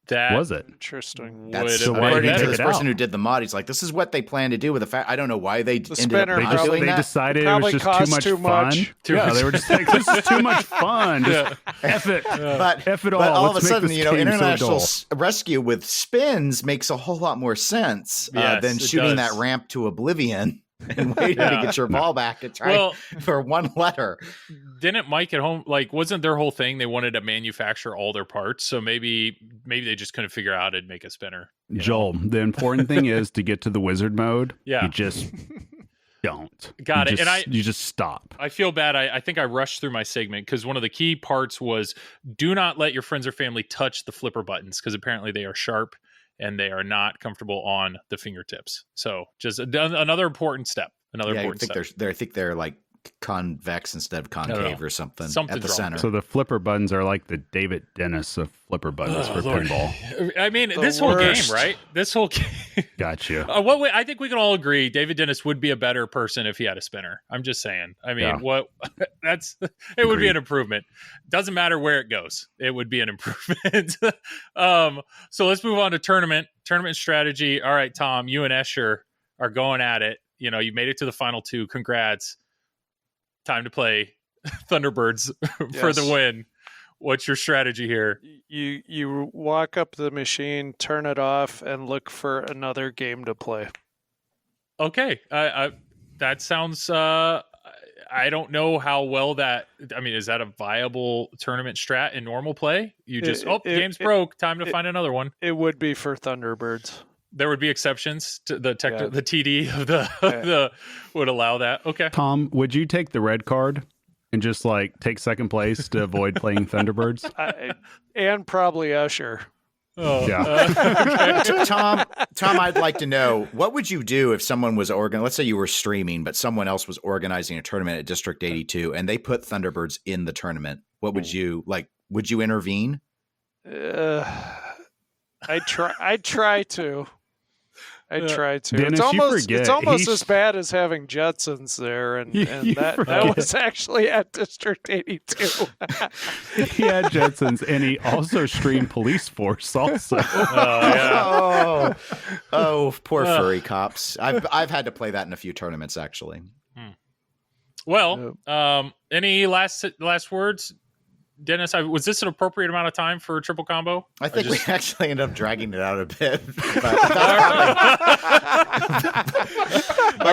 C: That
E: was it?
D: Interesting.
H: That's
E: So why did
H: according
E: he
H: to
E: take
H: this
E: it
H: person
E: out?
H: who did the mod. He's like, this is what they plan to do with the fact. I don't know why they ended up doing
E: They
H: that.
E: decided it was just too much fun. They were just like, this is too much fun. Just F it. F it all.
H: But all
E: Let's
H: of a sudden,
E: make this game
H: International
E: so dull.
H: Rescue with spins makes a whole lot more sense
C: Yes,
H: than
C: it
H: shooting
C: does.
H: that ramp to oblivion and waiting to get your ball back and try for one letter.
C: Didn't Mike at home, wasn't their whole thing they wanted to manufacture all their parts? So maybe they just couldn't figure out how to make a spinner.
E: Joel, the important thing is to get to the wizard mode.
C: Yeah.
E: You just don't.
C: Got
E: You
C: it.
E: just-
C: And
E: you just stop.
C: I feel bad. I think I rushed through my segment because one of the key parts was do not let your friends or family touch the flipper buttons because apparently they are sharp and they are not comfortable on the fingertips. So just another important step.
H: I think they're like convex instead of concave or something at the center.
E: So the flipper buttons are like the David Dennis of flipper buttons for
C: Lord.
E: pinball.
C: I mean, this whole game, right? This whole game.
E: Gotcha.
C: I think we can all agree David Dennis would be a better person if he had a spinner. I'm just saying. I mean, it would be an improvement. Doesn't matter where it goes. It would be an improvement. So let's move on to tournament strategy. All right, Tom, you and Escher are going at it. You made it to the final two. Congrats. Time to play Thunderbirds for the win. What's your strategy here?
D: You walk up the machine, turn it off, and look for another game to play.
C: Okay. That sounds... I don't know how well that... I mean, is that a viable tournament strat in normal play? You just... game's broke. Time to find another one.
D: It would be for Thunderbirds.
C: There would be exceptions to the TD of the would allow that. Okay.
E: Tom, would you take the red card and just take second place to avoid playing Thunderbirds?
D: And probably Escher.
C: Oh,
E: yeah.
H: Tom, I'd like to know, what would you do if someone was let's say you were streaming, but someone else was organizing a tournament at District 82 and they put Thunderbirds in the tournament? What would you would you intervene?
D: I try to.
E: Dennis,
D: it's almost as bad as having Jetsons there, and that was actually at District 82.
E: He had Jetsons, and he also streamed Police Force. Also,
H: poor furry cops. I've had to play that in a few tournaments actually.
C: Well, any last words? Dennis, was this an appropriate amount of time for a triple combo?
H: I think we actually ended up dragging it out a bit. But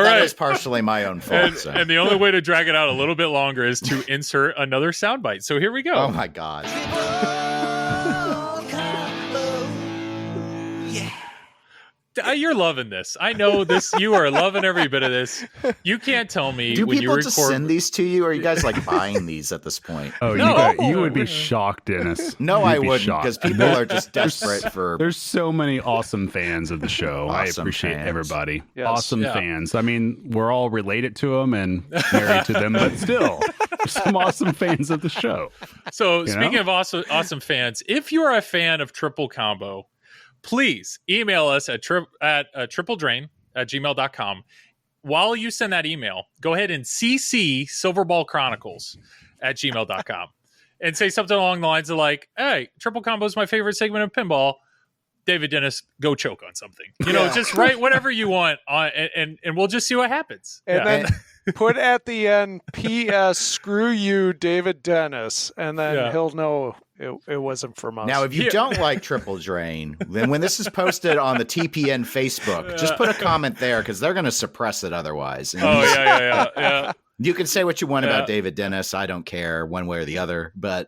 H: that is partially my own fault.
C: And the only way to drag it out a little bit longer is to insert another soundbite. So here we go.
H: Oh my God.
C: You're loving this. I know this. You are loving every bit of this. You can't tell me.
H: Do
C: when
H: people
C: you record...
H: just send these to you, or are you guys like buying these at this point?
E: Oh,
C: no.
E: you would be shocked, Dennis.
H: No, I wouldn't, because people are just desperate for.
E: There's so many awesome fans of the show. I appreciate everybody. Yes. Awesome fans. I mean, we're all related to them and married to them, but still, there's some awesome fans of the show.
C: So speaking of awesome fans, if you're a fan of Triple Combo, please email us at tripledrain@gmail.com. While you send that email, go ahead and CC silverballchronicles@gmail.com and say something along the lines of like, hey, Triple Combo is my favorite segment of pinball. David Dennis, go choke on something. Just write whatever you want on, and we'll just see what happens.
D: And then put at the end, P.S. Screw you, David Dennis, and then he'll know it wasn't from us.
H: Now, if you don't like Triple Drain, then when this is posted on the TPN Facebook, just put a comment there because they're going to suppress it otherwise. And
C: yeah.
H: You can say what you want about David Dennis. I don't care one way or the other, but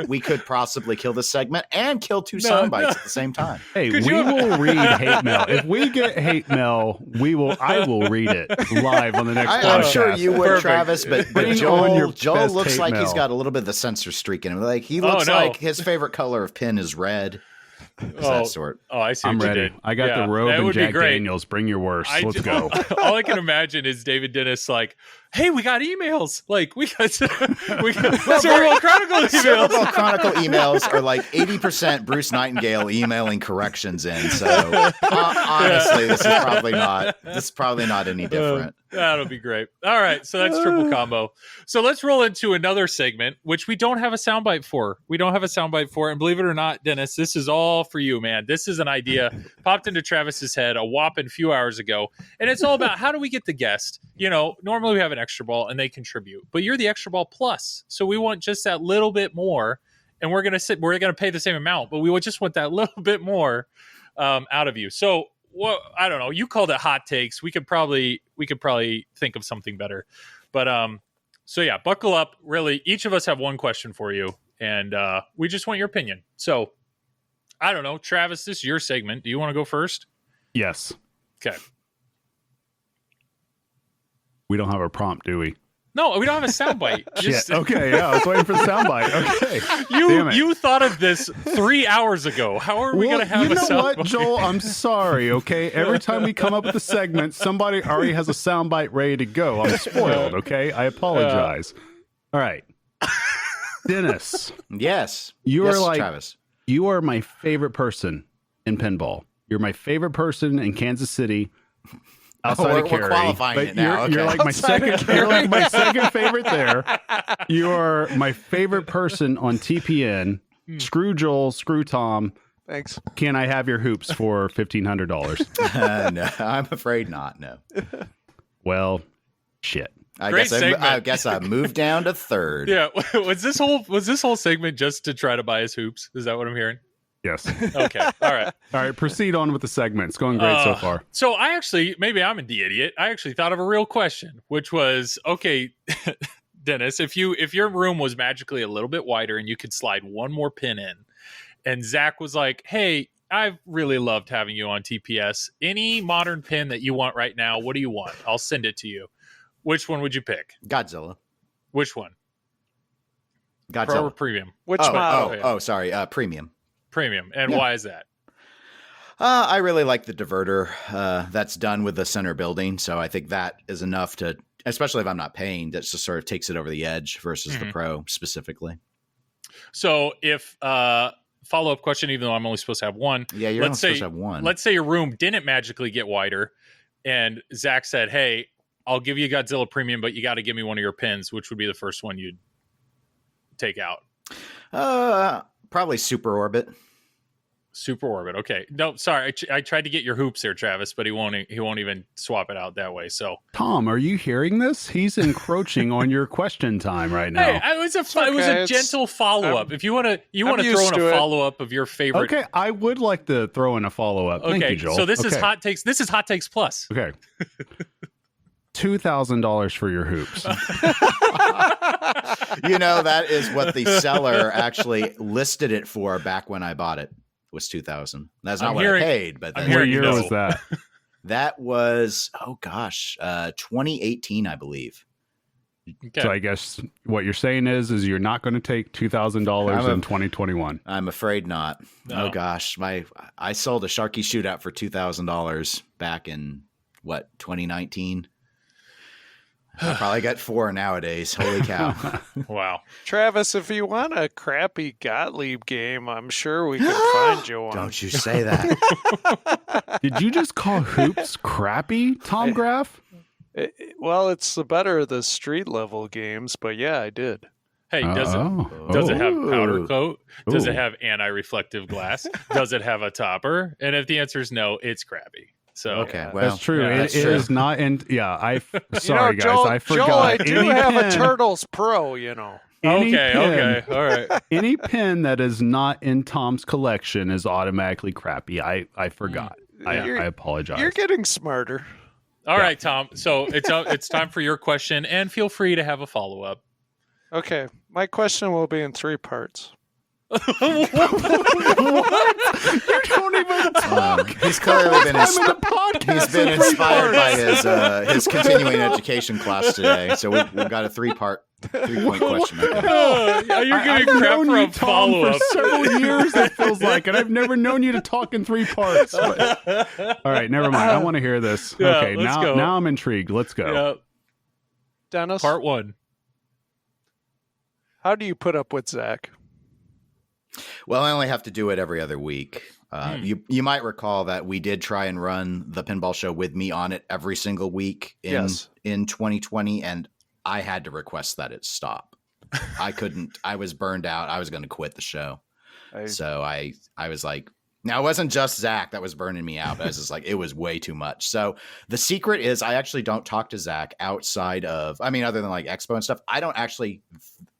H: we could possibly kill this segment and kill two sound bites at the same time.
E: Hey, we will read hate mail. If we get hate mail, I will read it live on the next podcast.
H: I'm sure you would,
C: Perfect.
H: Travis, but Joel looks like he's got a little bit of the censor streak in him. Like he looks like his favorite color of pin is red. That sort.
C: Oh, I see.
E: I'm ready.
C: You did.
E: I got the robe and Jack Daniels. Bring your worst. Let's go.
C: All I can imagine is David Dennis like, hey, we got emails. Like we got Silverball Chronicle emails.
H: Silverball Chronicle emails are like 80% Bruce Nightingale emailing corrections in. So honestly, this is probably not any different.
C: That'll be great. All right, so that's Triple Combo. So let's roll into another segment, which we don't have a soundbite for. And believe it or not, Dennis, this is all for you, man. This is an idea popped into Travis's head a whopping few hours ago, and it's all about how do we get the guest. Normally we have an extra ball and they contribute, but you're the extra ball plus, so we want just that little bit more, and we're gonna pay the same amount, but we just want that little bit more out of you. So. Well, I don't know. You called it hot takes. We could probably think of something better. But so yeah, buckle up. Really, each of us have one question for you, and we just want your opinion. So I don't know, Travis, this is your segment. Do you want to go first?
E: Yes.
C: Okay.
E: We don't have a prompt, do we?
C: No, we don't have a soundbite.
E: Shit. Okay, yeah, I was waiting for the soundbite. Okay.
C: You thought of this 3 hours ago. How are we going to have a soundbite?
E: You know what, Joel? I'm sorry, okay? Every time we come up with a segment, somebody already has a soundbite ready to go. I'm spoiled, okay? I apologize. All right. Dennis.
H: Yes.
E: Travis. You are my favorite person in pinball. You're my favorite person in Kansas City. Outside of Carrie,
H: we're qualifying it now.
E: You're like my second. You're like my second favorite there. You are my favorite person on TPN. Screw Joel. Screw Tom.
D: Thanks.
E: Can I have your hoops for $1,500?
H: No, I'm afraid not. No.
E: Well, shit.
H: I guess I moved down to third.
C: Yeah. Was this whole segment just to try to buy his hoops? Is that what I'm hearing?
E: Yes.
C: Okay. All right.
E: Proceed on with the segment. It's going great so far.
C: So maybe I'm the idiot. I actually thought of a real question, which was, okay, Dennis, if your room was magically a little bit wider and you could slide one more pin in, and Zach was like, hey, I've really loved having you on TPS. Any modern pin that you want right now, what do you want? I'll send it to you. Which one would you pick?
H: Godzilla.
C: Which one?
H: Godzilla.
C: Pro or premium?
D: Which model?
H: Sorry. Premium.
C: Premium. And why is that?
H: I really like the diverter that's done with the center building. So I think that is enough to, especially if I'm not paying, that just sort of takes it over the edge versus the Pro specifically.
C: So if follow-up question, even though I'm only supposed to have one.
H: Yeah, you're only supposed to have one.
C: Let's say your room didn't magically get wider, and Zach said, "Hey, I'll give you Godzilla Premium, but you got to give me one of your pins." Which would be the first one you'd take out?
H: Probably Super Orbit.
C: Super Orbit. Okay. No, sorry. I tried to get your hoops there, Travis, but he won't even swap it out that way. So,
E: Tom, are you hearing this? He's encroaching on your question time right now.
C: Hey, it was a gentle follow-up. If you want to throw in a follow-up of your favorite.
E: Okay, I would like to throw in a follow-up.
C: Okay.
E: Thank you, Joel.
C: So this is Hot Takes. This is Hot Takes Plus.
E: Okay. $2,000 for your hoops.
H: That is what the seller actually listed it for back when I bought it. Was $2,000. That's not what I paid, but
E: what year was that?
H: That was 2018, I believe.
E: Okay. So I guess what you're saying is you're not going to take $2,000 in 2021.
H: I'm afraid not.
C: No.
H: Oh gosh, I sold a Sharky Shootout for $2,000 back in 2019. I probably got 4 nowadays. Holy cow.
C: Wow.
D: Travis, if you want a crappy Gottlieb game, I'm sure we can find you one.
H: Don't you say that.
E: Did you just call hoops crappy, Tom Graf?
D: Well, it's the better of the street level games, but yeah, I did.
C: Hey, does it have powder coat? Does it have anti-reflective glass? Does it have a topper? And if the answer is no, it's crappy. So
H: okay, well,
E: that's true.
H: Yeah,
E: it is not. And sorry,
D: Joel,
E: guys, I forgot.
D: Joel, I do have a Turtles Pro.
C: Okay, all right.
E: Any pin that is not in Tom's collection is automatically crappy. I forgot. I apologize.
D: You're getting smarter.
C: All right, Tom. So it's time for your question, and feel free to have a follow up.
D: Okay, my question will be in 3 parts.
E: What? You don't even talk.
H: He's clearly been inspired by his continuing education class today. So we've got a 3-point question. Okay.
C: You're getting crap for a follow up
E: for several years. It feels like, and I've never known you to talk in 3 parts. But, all right, never mind. I want to hear this.
C: Yeah,
E: okay, now I'm intrigued. Let's go.
C: Yeah.
D: Dennis,
C: Part 1.
D: How do you put up with Zach?
H: Well, I only have to do it every other week. You might recall that we did try and run the pinball show with me on it every single week in 2020, and I had to request that it stop. I couldn't. I was burned out. I was going to quit the show. So I was like, now it wasn't just Zach that was burning me out, but I was just like, it was way too much. So the secret is I actually don't talk to Zach outside of, other than like Expo and stuff. I don't actually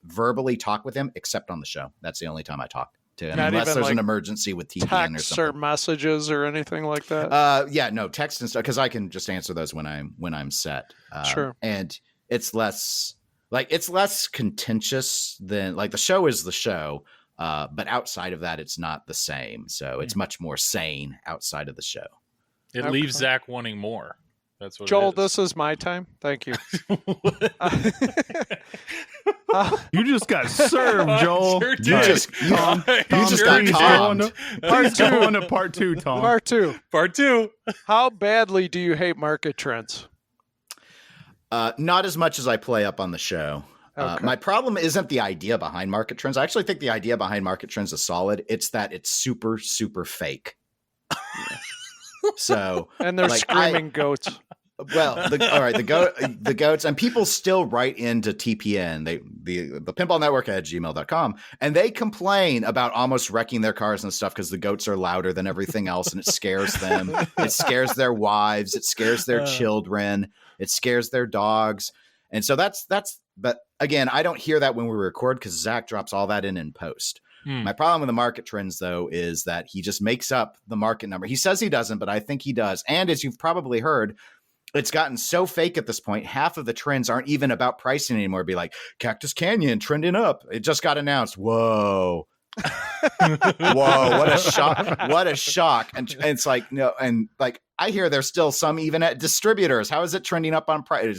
H: verbally talk with him except on the show. That's the only time I talk to him, unless there's an emergency with TPN or something.
D: Texts or messages or anything like that.
H: No, text and stuff, because I can just answer those when I'm set.
D: Sure.
H: And it's less contentious than like the show is the show. But outside of that, it's not the same. So it's much more sane outside of the show.
C: It leaves Zach wanting more. That's what
D: Joel,
C: it is.
D: this is my time. Thank you.
E: You just got served, Joel.
C: Sure
H: You just got calmed.
E: Go on to part 2, Tom.
D: Part 2.
C: Part 2.
D: How badly do you hate market trends?
H: Not as much as I play up on the show.
D: Okay.
H: My problem isn't the idea behind market trends. I actually think the idea behind market trends is solid. It's that it's super, super fake. So,
D: and they're screaming goats.
H: Well, the goats, and people still write into TPN, the Pinball Network at gmail.com, and they complain about almost wrecking their cars and stuff because the goats are louder than everything else, and it scares them. It scares their wives. It scares their children. It scares their dogs. And so that's. But again, I don't hear that when we record because Zach drops all that in post. My problem with the market trends, though, is that he just makes up the market number. He says he doesn't, but I think he does. And as you've probably heard, it's gotten so fake at this point. Half of the trends aren't even about pricing anymore. It'd be like Cactus Canyon trending up. It just got announced. Whoa. Whoa, what a shock. What a shock. And it's like, no, and like I hear there's still some even at distributors. How is it trending up on price? It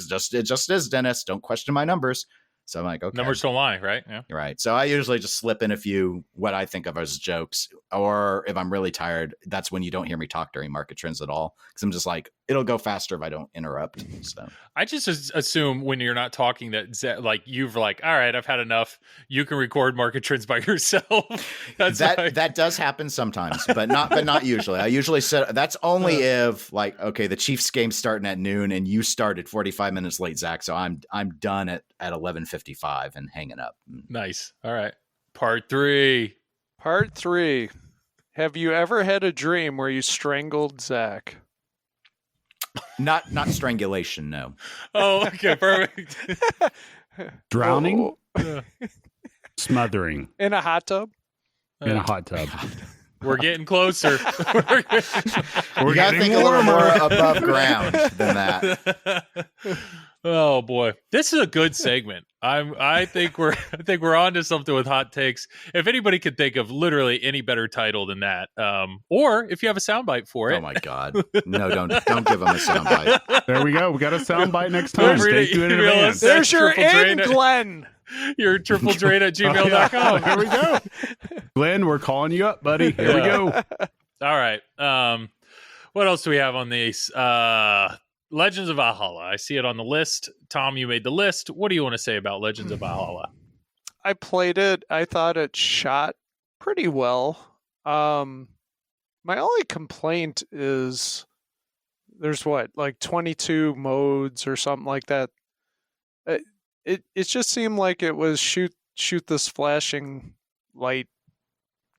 H: just is, Dennis. Don't question my numbers. So I'm like, okay.
C: Numbers don't lie, right? Yeah.
H: Right. So I usually just slip in a few what I think of as jokes, or if I'm really tired, that's when you don't hear me talk during market trends at all. Because I'm just like, it'll go faster if I don't interrupt. So
C: I just assume when you're not talking that like you've like, all right, I've had enough. You can record market trends by yourself.
H: That does happen sometimes, but not usually. I usually set that's only if like, okay, the Chiefs game's starting at noon and you started 45 minutes late, Zach. So I'm done at 11:55 and hanging up.
C: Nice. All right. Part 3.
D: Have you ever had a dream where you strangled Zach?
H: Not strangulation, no.
C: Oh, okay, perfect.
E: Drowning? Smothering.
D: In a hot tub?
E: In a hot tub.
C: We're getting closer.
H: We're getting a little more above ground than that.
C: Oh boy, this is a good segment. I think we're on to something with hot takes. If anybody could think of literally any better title than that, or if you have a soundbite for it.
H: Oh my God, no! Don't give them a soundbite.
E: There we go. We got a soundbite next time. Stay tuned in advance.
D: There's your in, Glenn.
C: Your triple drain at gmail.com.
E: Here we go. Glenn, we're calling you up, buddy. Here we go.
C: All right. What else do we have on these? Legends of Valhalla. I see it on the list. Tom, you made the list. What do you want to say about Legends of Valhalla?
D: I played it. I thought it shot pretty well. My only complaint is there's like 22 modes or something like that. It just seemed like it was shoot this flashing light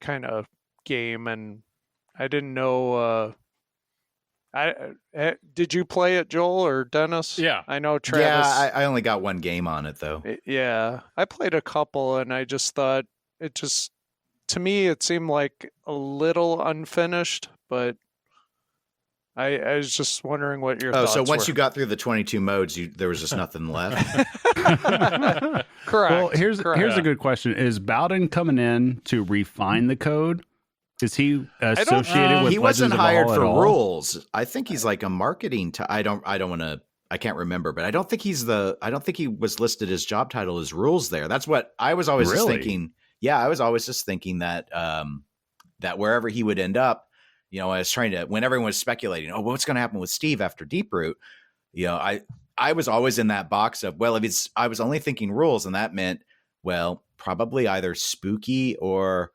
D: kind of game, and I didn't know. Did you play it, Joel or Dennis?
C: Yeah,
D: I know Travis.
H: Yeah, I only got one game on it though.
D: Yeah, I played a couple, and I just thought to me it seemed like a little unfinished, but I was just wondering what your thoughts
H: were. So once
D: were.
H: you got through the 22 modes, there was just nothing left.
D: Correct.
E: Well, here's a good question: is Bowden coming in to refine the code? Is he associated with?
H: He wasn't hired for
E: all?
H: rules. I think he's like a marketing. I don't want to. I can't remember, but I don't think I don't think he was listed his job title as rules there. That's what I was always just thinking. Yeah, I was always just thinking that that wherever he would end up, I was trying to, when everyone was speculating, oh, what's going to happen with Steve after Deep Root? I was always in that box of, well, I was only thinking rules, and that meant, well, probably either Spooky or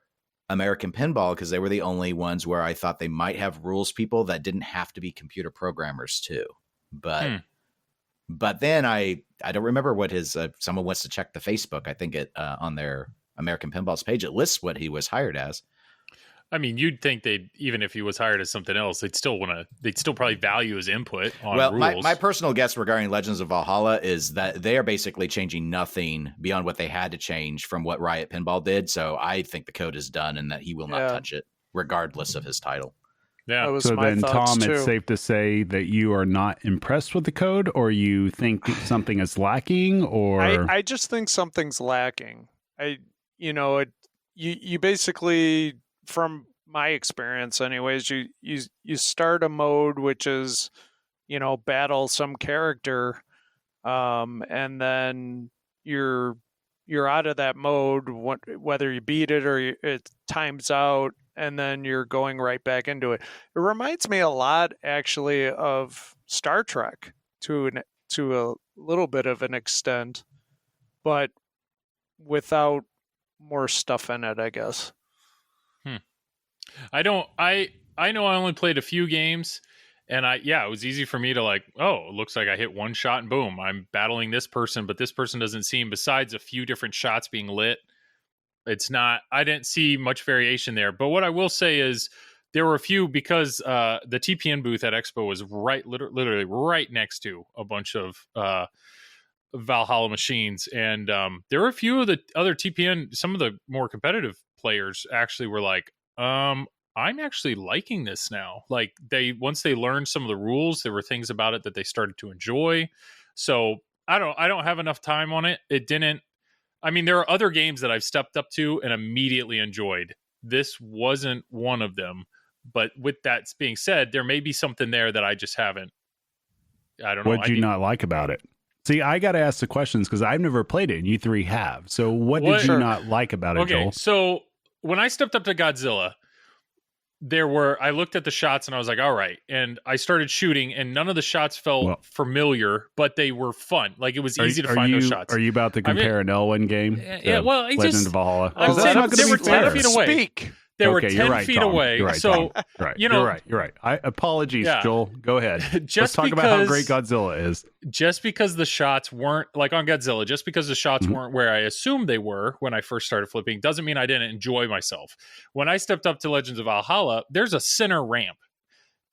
H: American Pinball, because they were the only ones where I thought they might have rules people that didn't have to be computer programmers too. But then I don't remember what his someone wants to check the Facebook. I think it on their American Pinball's page, it lists what he was hired as.
C: I mean, you'd think even if he was hired as something else, they'd still probably value his input on rules.
H: Well, my personal guess regarding Legends of Valhalla is that they are basically changing nothing beyond what they had to change from what Riot Pinball did. So I think the code is done and that he will not touch it, regardless of his title.
C: Yeah.
E: So then, Tom, it's safe to say that you are not impressed with the code, or you think something is lacking, or
D: I just think something's lacking. You basically, from my experience anyways, you start a mode which is, battle some character, and then you're out of that mode, whether you beat it or it times out, and then you're going right back into it. It reminds me a lot, actually, of Star Trek to a little bit of an extent, but without more stuff in it, I guess.
C: I know I only played a few games, and it was easy for me to like, oh, it looks like I hit one shot and boom, I'm battling this person, but this person doesn't seem, besides a few different shots being lit, I didn't see much variation there. But what I will say is there were a few, because the TPN booth at Expo was literally right next to a bunch of Valhalla machines, and there were a few of the other TPN, some of the more competitive players actually were like, I'm actually liking this now. Like once they learned some of the rules, there were things about it that they started to enjoy. So I don't have enough time on it. There are other games that I've stepped up to and immediately enjoyed. This wasn't one of them. But with that being said, there may be something there that I just haven't. I don't know.
E: What did you not like about it? See, I got to ask the questions because I've never played it and you three have. So what did you not like about it, Joel?
C: So when I stepped up to Godzilla, I looked at the shots and I was like, all right. And I started shooting and none of the shots felt familiar, but they were fun. Like it was easy to find those shots.
E: Are you about to compare an Elwyn game?
C: Yeah, well,
E: Legend of Valhalla.
C: I'm saying they were 10 feet away.
D: Speak.
C: They were 10 feet away.
E: You're right,
C: so,
E: Tom.
C: you're
E: right. Apologies, Joel. Go ahead. Let's talk about how great Godzilla is.
C: Just because the shots weren't, like on Godzilla, just because the shots weren't where I assumed they were when I first started flipping, doesn't mean I didn't enjoy myself. When I stepped up to Legends of Valhalla, there's a center ramp.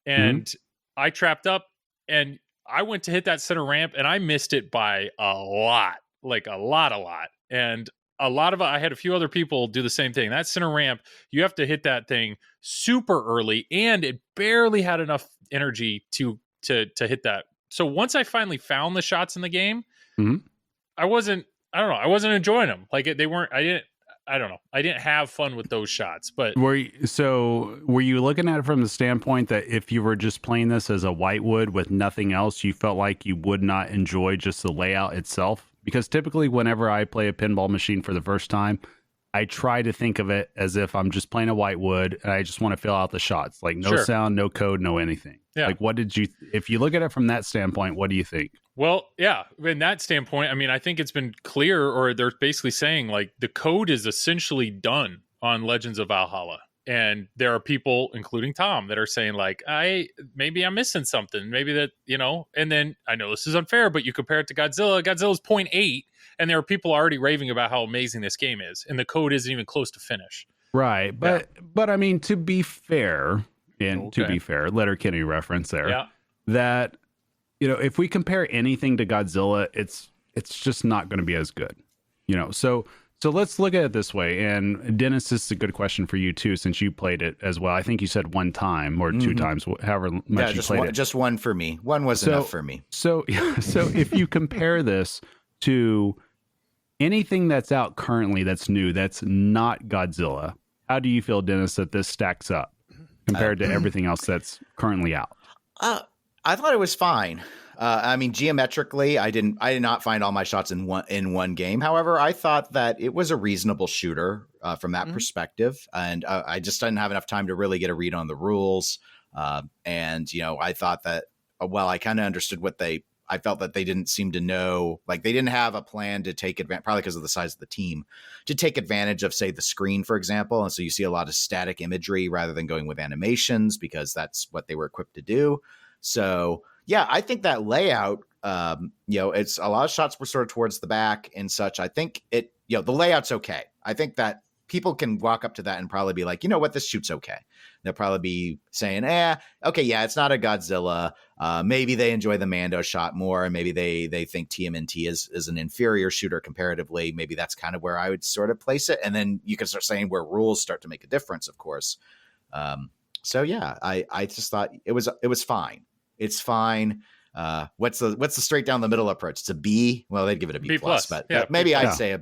C: And I trapped up and I went to hit that center ramp and I missed it by a lot. Like a lot. And I had a few other people do the same thing. That center ramp, you have to hit that thing super early, and it barely had enough energy to hit that. So once I finally found the shots in the game, I wasn't enjoying them. Like they weren't. I didn't have fun with those shots. But
E: were you looking at it from the standpoint that if you were just playing this as a whitewood with nothing else, you felt like you would not enjoy just the layout itself? Because typically whenever I play a pinball machine for the first time, I try to think of it as if I'm just playing a whitewood and I just want to fill out the shots. Like no sound, no code, no anything.
C: Yeah.
E: Like if you look at it from that standpoint, what do you think?
C: Well, yeah, in that standpoint, I mean, I think it's been clear, or they're basically saying like the code is essentially done on Legends of Valhalla. And there are people, including Tom, that are saying like, maybe I'm missing something. Maybe that, and then I know this is unfair, but you compare it to Godzilla. Godzilla's 0.8, and there are people already raving about how amazing this game is. And the code isn't even close to finish.
E: Right. But I mean, to be fair, Letterkenny reference there, that, if we compare anything to Godzilla, it's just not going to be as good, So let's look at it this way. And Dennis, this is a good question for you too, since you played it as well. I think you said one time or two times, however much you played it.
H: Just one for me. One was enough for me.
E: So if you compare this to anything that's out currently that's new, that's not Godzilla, how do you feel, Dennis, that this stacks up compared to everything else that's currently out?
H: I thought it was fine. I mean, geometrically, I did not find all my shots in one game. However, I thought that it was a reasonable shooter from that perspective, and I just didn't have enough time to really get a read on the rules. And I thought that I kind of understood I felt that they didn't seem to know, like they didn't have a plan to take advantage, probably because of the size of the team, to take advantage of, say, the screen, for example. And so you see a lot of static imagery rather than going with animations because that's what they were equipped to do. So yeah, I think that layout, it's a lot of shots were sort of towards the back and such. I think the layout's okay. I think that people can walk up to that and probably be like, you know what, this shoot's okay. They'll probably be saying, okay, yeah, it's not a Godzilla. Maybe they enjoy the Mando shot more, and maybe they think TMNT is an inferior shooter comparatively. Maybe that's kind of where I would sort of place it. And then you can start saying where rules start to make a difference, of course. So yeah, I just thought it was fine. It's fine. What's the straight down the middle approach? It's a B. Well, they'd give it a B plus, but maybe I'd say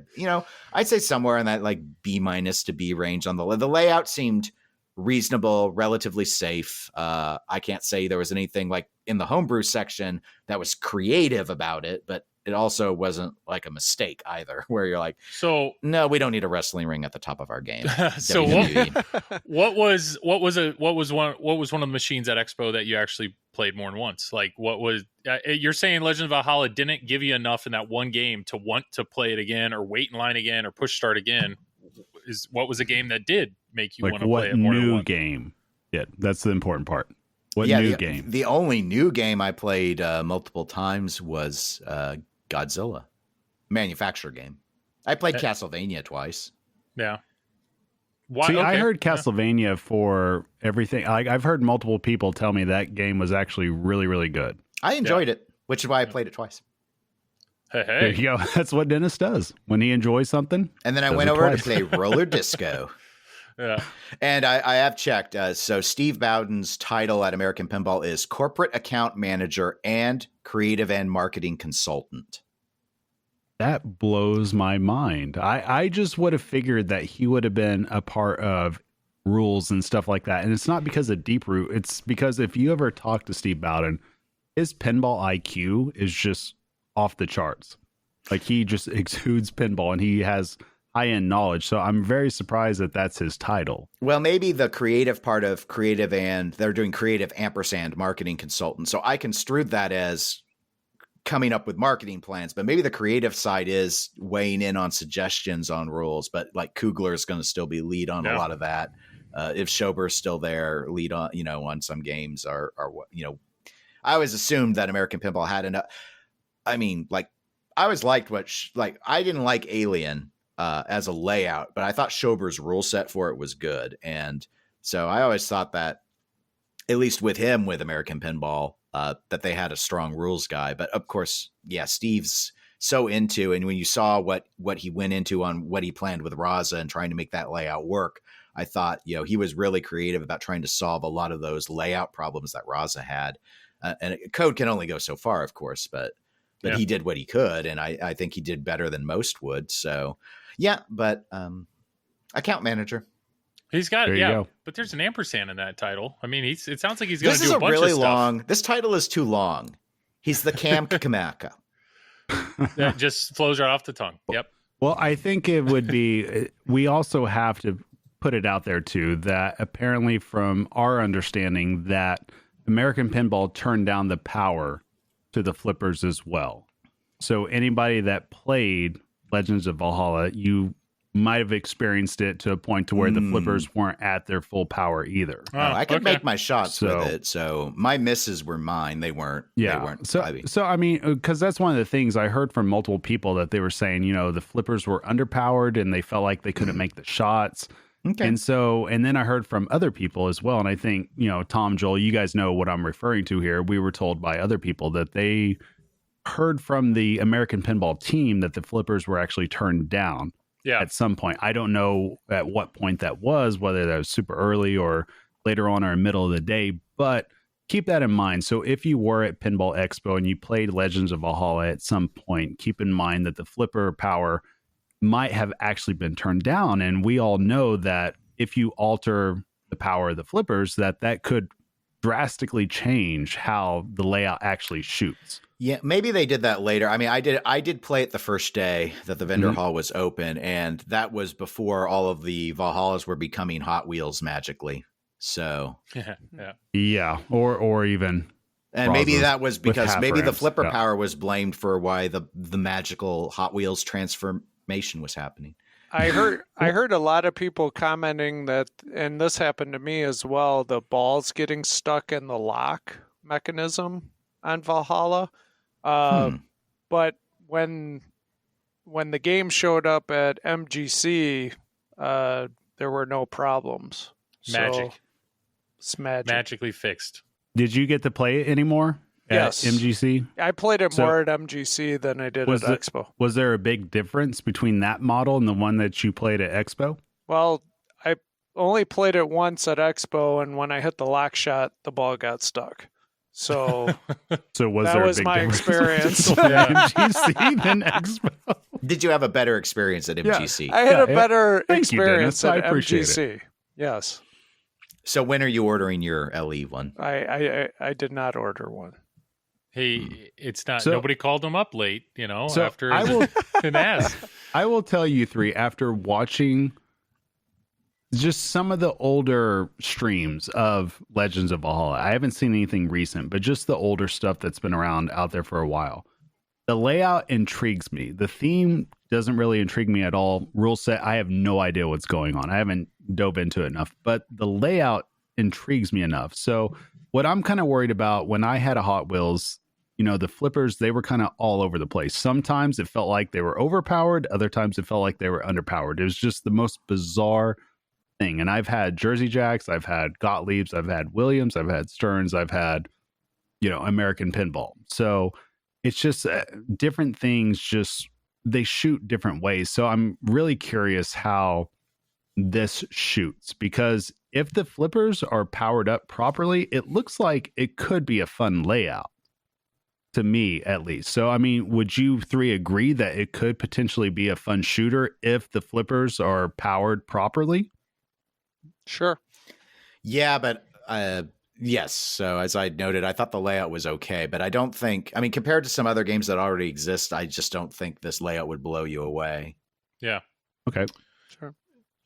H: I'd say somewhere in that like B- to B range on the layout seemed reasonable, relatively safe. I can't say there was anything like in the homebrew section that was creative about it, but it also wasn't like a mistake either, where you're like, so no, we don't need a wrestling ring at the top of our game.
C: So what was one of the machines at Expo that you actually played more than once? Like what was you're saying Legend of Valhalla didn't give you enough in that one game to want to play it again or wait in line again or push start again? What was a game that did make you want to play it more than once? What new
E: game? Yeah, that's the important part. What new game?
H: The only new game I played multiple times was Godzilla, manufacturer game. I played Castlevania twice.
C: Yeah.
E: I heard Castlevania for everything. I've heard multiple people tell me that game was actually really, really good.
H: I enjoyed it, which is why I played it twice.
C: Hey.
E: There you go. That's what Dennis does when he enjoys something.
H: And then I went over to play roller disco.
C: Yeah.
H: And I have checked. So Steve Bowden's title at American Pinball is Corporate Account Manager and Creative and Marketing Consultant.
E: That blows my mind. I just would have figured that he would have been a part of rules and stuff like that. And it's not because of Deep Root. It's because if you ever talk to Steve Bowden, his pinball IQ is just off the charts. Like he just exudes pinball, and he has high-end knowledge. So I'm very surprised that that's his title.
H: Well, maybe the creative part of creative, and they're doing creative ampersand marketing consultant. So I construed that as coming up with marketing plans, but maybe the creative side is weighing in on suggestions on rules. But like Kugler is going to still be lead on a lot of that. If Schober's still there, lead on, on some games are I always assumed that American Pinball had enough. I mean, like, I always liked I didn't like Alien as a layout, but I thought Schober's rule set for it was good. And so I always thought that, at least with him, with American Pinball, that they had a strong rules guy. But of course, Steve's so into, and when you saw what he went into on what he planned with Raza and trying to make that layout work, I thought, he was really creative about trying to solve a lot of those layout problems that Raza had. And code can only go so far, of course, but he did what he could, and I think he did better than most would. So, but account manager.
C: He's got
E: go.
C: But there's an ampersand in that title. I mean, it sounds like he's going to do
H: This is
C: a bunch
H: really
C: of stuff.
H: long. This title is too long. He's the Cam Kamaka.
C: That just flows right off the tongue. Yep.
E: Well, I think it would be, we also have to put it out there too, that apparently from our understanding that American Pinball turned down the power to the flippers as well. So anybody that played Legends of Valhalla, you might have experienced it to a point to where the flippers weren't at their full power either.
H: I could make my shots with it. So my misses were mine. They weren't.
E: Yeah.
H: They weren't
E: So I mean, because that's one of the things I heard from multiple people that they were saying, the flippers were underpowered and they felt like they couldn't make the shots.
H: Okay.
E: And then I heard from other people as well. And I think, Tom, Joel, you guys know what I'm referring to here. We were told by other people that they heard from the American Pinball team that the flippers were actually turned down at some point. I don't know at what point that was, whether that was super early or later on or middle of the day, but keep that in mind. So if you were at Pinball Expo and you played Legends of Valhalla at some point, keep in mind that the flipper power might have actually been turned down. And we all know that if you alter the power of the flippers, that could drastically change how the layout actually shoots.
H: Yeah, maybe they did that later. I mean, I did play it the first day that the vendor hall was open, and that was before all of the Valhallas were becoming Hot Wheels magically. So
E: yeah, or even.
H: And maybe that was because maybe the flipper power was blamed for why the magical Hot Wheels transformation was happening.
D: I heard a lot of people commenting that, and this happened to me as well, the balls getting stuck in the lock mechanism on Valhalla. But when the game showed up at MGC, there were no problems.
C: Magic.
D: So, it's magic.
C: Magically fixed.
E: Did you get to play it anymore?
D: Yes.
E: At MGC?
D: I played it more at MGC than I did at Expo.
E: Was there a big difference between that model and the one that you played at Expo?
D: Well, I only played it once at Expo, and when I hit the lock shot, the ball got stuck. So,
E: that
D: was my experience.
E: MGC than Expo.
H: Did you have a better experience at MGC?
D: I had a better experience
E: at
D: MGC. Yes.
H: So when are you ordering your LE one?
D: I did not order one.
C: Hey, it's not. Nobody called him up late, after
E: I will
C: an ask.
E: I will tell you three, after watching just some of the older streams of Legends of Valhalla. I haven't seen anything recent, but just the older stuff that's been around out there for a while. The layout intrigues me. The theme doesn't really intrigue me at all. Rule set, I have no idea what's going on. I haven't dove into it enough, but the layout intrigues me enough. So what I'm kind of worried about when I had a Hot Wheels, the flippers, they were kind of all over the place. Sometimes it felt like they were overpowered. Other times it felt like they were underpowered. It was just the most bizarre thing. And I've had Jersey Jacks, I've had Gottliebs, I've had Williams, I've had Stearns, I've had, American Pinball. So it's just different things, just they shoot different ways. So I'm really curious how this shoots, because if the flippers are powered up properly, it looks like it could be a fun layout to me, at least. So, I mean, would you three agree that it could potentially be a fun shooter if the flippers are powered properly?
D: Sure.
H: Yeah, but yes. So as I noted, I thought the layout was okay, but I don't think, compared to some other games that already exist, I just don't think this layout would blow you away.
C: Yeah.
E: Okay.
D: Sure.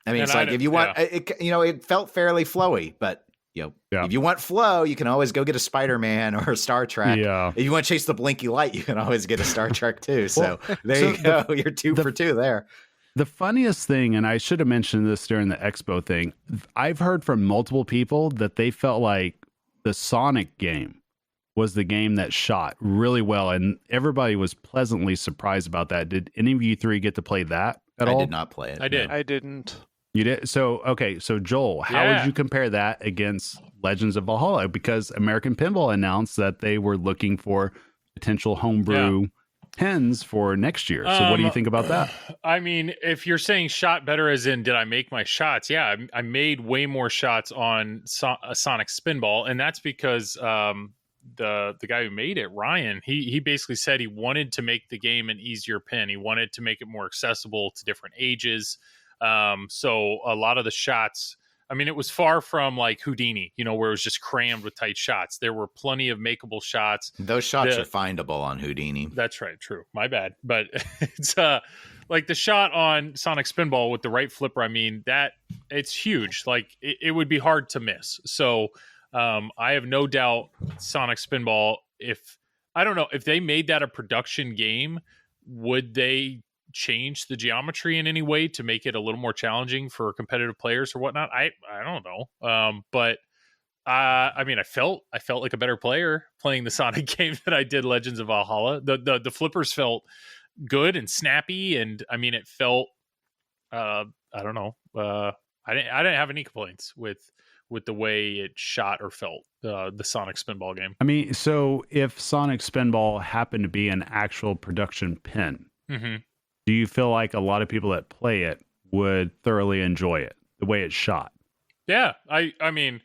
H: I mean, it's like if you want, it felt fairly flowy, but if you want flow, you can always go get a Spider-Man or a Star Trek.
E: Yeah.
H: If you want to chase the blinky light, you can always get a Star Trek too. So you go. You're two for two there.
E: The funniest thing, and I should have mentioned this during the Expo thing, I've heard from multiple people that they felt like the Sonic game was the game that shot really well, and everybody was pleasantly surprised about that. Did any of you three get to play that at all?
H: I did not play it.
C: I did.
D: I didn't.
E: You did? So, okay. So, Joel, how would you compare that against Legends of Valhalla? Because American Pinball announced that they were looking for potential homebrew pins for next year. So what do you think about that?
C: I mean, if you're saying shot better as in did I make my shots? Yeah, I made way more shots on a Sonic Spinball, and that's because the guy who made it, Ryan, he basically said he wanted to make the game an easier pin. He wanted to make it more accessible to different ages. So a lot of the shots, I mean, it was far from like Houdini, where it was just crammed with tight shots. There were plenty of makeable shots.
H: Those shots are findable on Houdini.
C: That's right. True. My bad. But it's like the shot on Sonic Spinball with the right flipper. I mean, that it's huge. Like it would be hard to miss. So I have no doubt Sonic Spinball, I don't know if they made that a production game, would they change the geometry in any way to make it a little more challenging for competitive players or whatnot? I don't know. But I mean, I felt like a better player playing the Sonic game than I did Legends of Valhalla. The flippers felt good and snappy, and I mean, it felt I don't know. I didn't have any complaints with the way it shot or felt, the Sonic Spinball game.
E: I mean, so if Sonic Spinball happened to be an actual production pin, do you feel like a lot of people that play it would thoroughly enjoy it, the way it's shot?
C: Yeah, I mean, I'll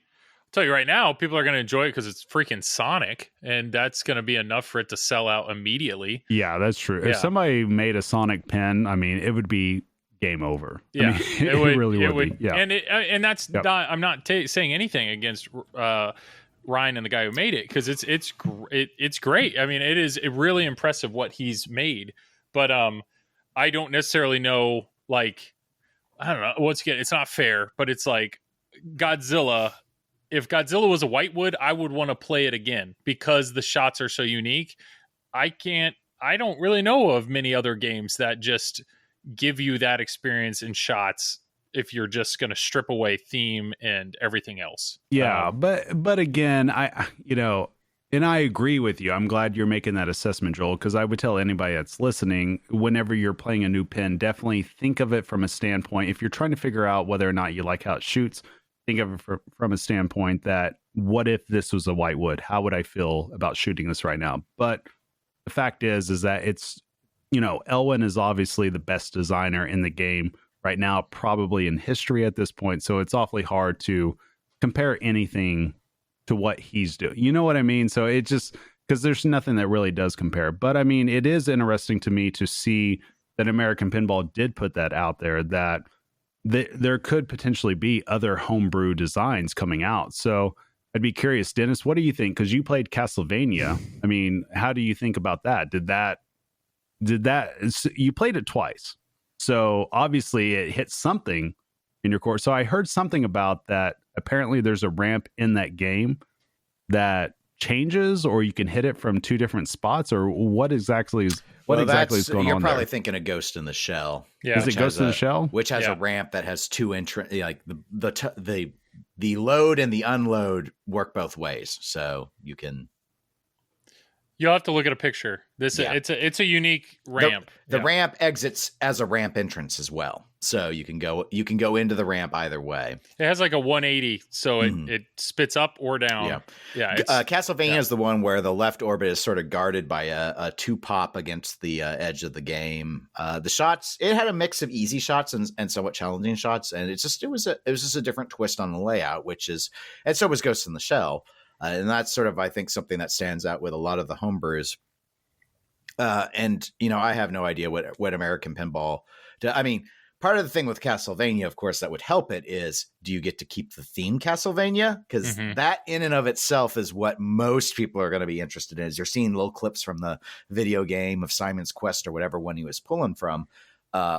C: tell you right now, people are going to enjoy it because it's freaking Sonic, and that's going to be enough for it to sell out immediately.
E: Yeah, that's true.
C: Yeah.
E: If somebody made a Sonic pin, I mean, it would be game over.
C: Yeah,
E: I mean, it really would be. Yeah,
C: and that's not. I'm not saying anything against Ryan and the guy who made it, because it's great. I mean, it really impressive what he's made, but I don't necessarily know, like, I don't know. Once again, it's not fair, but it's like Godzilla. If Godzilla was a whitewood, I would want to play it again because the shots are so unique. I don't really know of many other games that just give you that experience in shots if you're just going to strip away theme and everything else.
E: Yeah, but again, and I agree with you. I'm glad you're making that assessment, Joel, because I would tell anybody that's listening, whenever you're playing a new pin, definitely think of it from a standpoint. If you're trying to figure out whether or not you like how it shoots, think of it from a standpoint that, what if this was a whitewood? How would I feel about shooting this right now? But the fact is that it's, Elwin is obviously the best designer in the game right now, probably in history at this point. So it's awfully hard to compare anything to what he's doing. You know what I mean? So it just, because there's nothing that really does compare. But I mean, it is interesting to me to see that American Pinball did put that out there, that there could potentially be other homebrew designs coming out. So I'd be curious, Dennis, what do you think? Because you played Castlevania. I mean, how do you think about that? Did that you played it twice, so obviously it hit something in your core. So I heard something about that. Apparently there's a ramp in that game that changes, or you can hit it from two different spots, or what exactly is going on there?
H: You're probably thinking of Ghost in the Shell.
C: Yeah,
E: is it Ghost in the Shell,
H: which has a ramp that has two entrance, like the load and the unload work both ways, so you can.
C: You'll have to look at a picture. It's a unique ramp.
H: The ramp exits as a ramp entrance as well, so you can go into the ramp either way.
C: It has like a 180, so it spits up or down. Yeah.
H: Castlevania is the one where the left orbit is sort of guarded by a 2-pop against the edge of the game. The shots, it had a mix of easy shots and somewhat challenging shots, and it was just a different twist on the layout, and so was Ghost in the Shell. And that's sort of, I think, something that stands out with a lot of the homebrews. And, I have no idea what American Pinball does. I mean, part of the thing with Castlevania, of course, that would help it is, do you get to keep the theme Castlevania? Because that in and of itself is what most people are going to be interested in. Is you're seeing little clips from the video game of Simon's Quest or whatever one he was pulling from.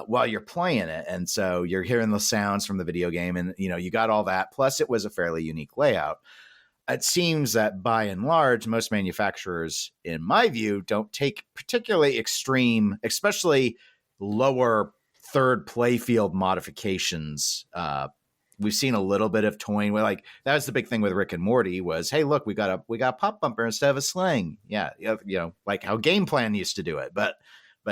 H: while you're playing it. And so you're hearing the sounds from the video game, and, you got all that. Plus it was a fairly unique layout. It seems that by and large, most manufacturers, in my view, don't take particularly extreme, especially lower third playfield modifications. We've seen a little bit of toying with, like, that was the big thing with Rick and Morty was, hey, look, we got a pop bumper instead of a sling. Yeah. Like how Game Plan used to do it. But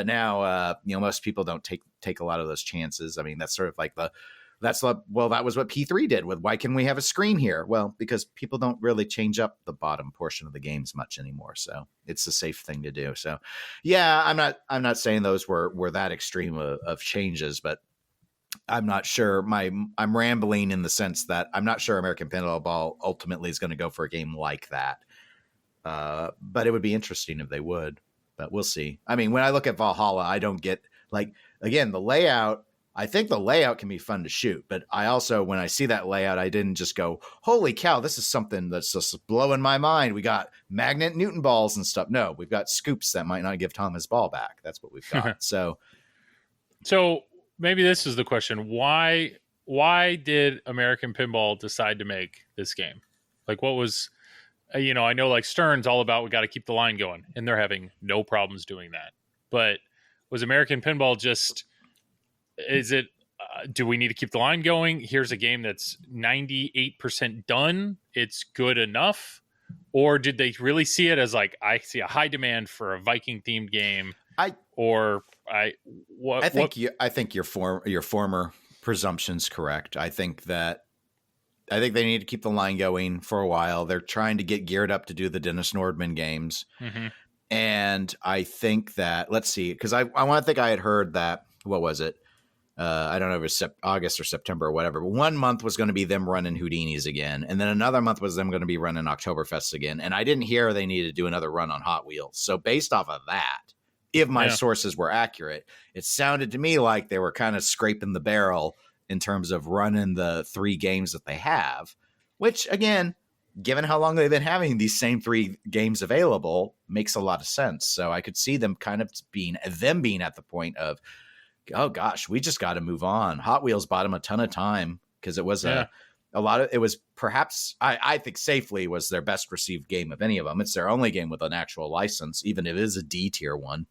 H: now, most people don't take a lot of those chances. I mean, that's sort of like that was what P3 did with, why can we have a screen here? Well, because people don't really change up the bottom portion of the games much anymore. So it's a safe thing to do. So yeah, I'm not saying those were that extreme of changes, but I'm not sure I'm rambling in the sense that I'm not sure American Pinball ultimately is going to go for a game like that. But it would be interesting if they would, but we'll see. I mean, when I look at Valhalla, I don't get, like, again, the layout. I think the layout can be fun to shoot, but I also, when I see that layout, I didn't just go, holy cow, this is something that's just blowing my mind. We got magnet Newton balls and stuff. No, we've got scoops that might not give Tom his ball back. That's what we've got. So maybe this is the question. Why did American Pinball decide to make this game? Like, what was, I know, like, Stern's all about, we got to keep the line going, and they're having no problems doing that. But was American Pinball just, is it, do we need to keep the line going? Here's a game that's 98% done. It's good enough. Or did they really see it as, like, I see a high demand for a Viking themed game? I think your former presumption's correct. I think they need to keep the line going for a while. They're trying to get geared up to do the Dennis Nordman games. Mm-hmm. And I think that, let's see, because I want to think I had heard that, what was it? I don't know if it was August or September or whatever, but 1 month was going to be them running Houdinis again. And then another month was them going to be running Oktoberfest again. And I didn't hear they needed to do another run on Hot Wheels. So based off of that, if my sources were accurate, it sounded to me like they were kind of scraping the barrel in terms of running the 3 games that they have, which, again, given how long they've been having these same 3 games available, makes a lot of sense. So I could see them kind of being at the point of, oh gosh, we just got to move on. Hot Wheels bought them a ton of time because it was a lot of, it was perhaps, I think safely was their best received game of any of them. It's their only game with an actual license, even if it is a D tier one.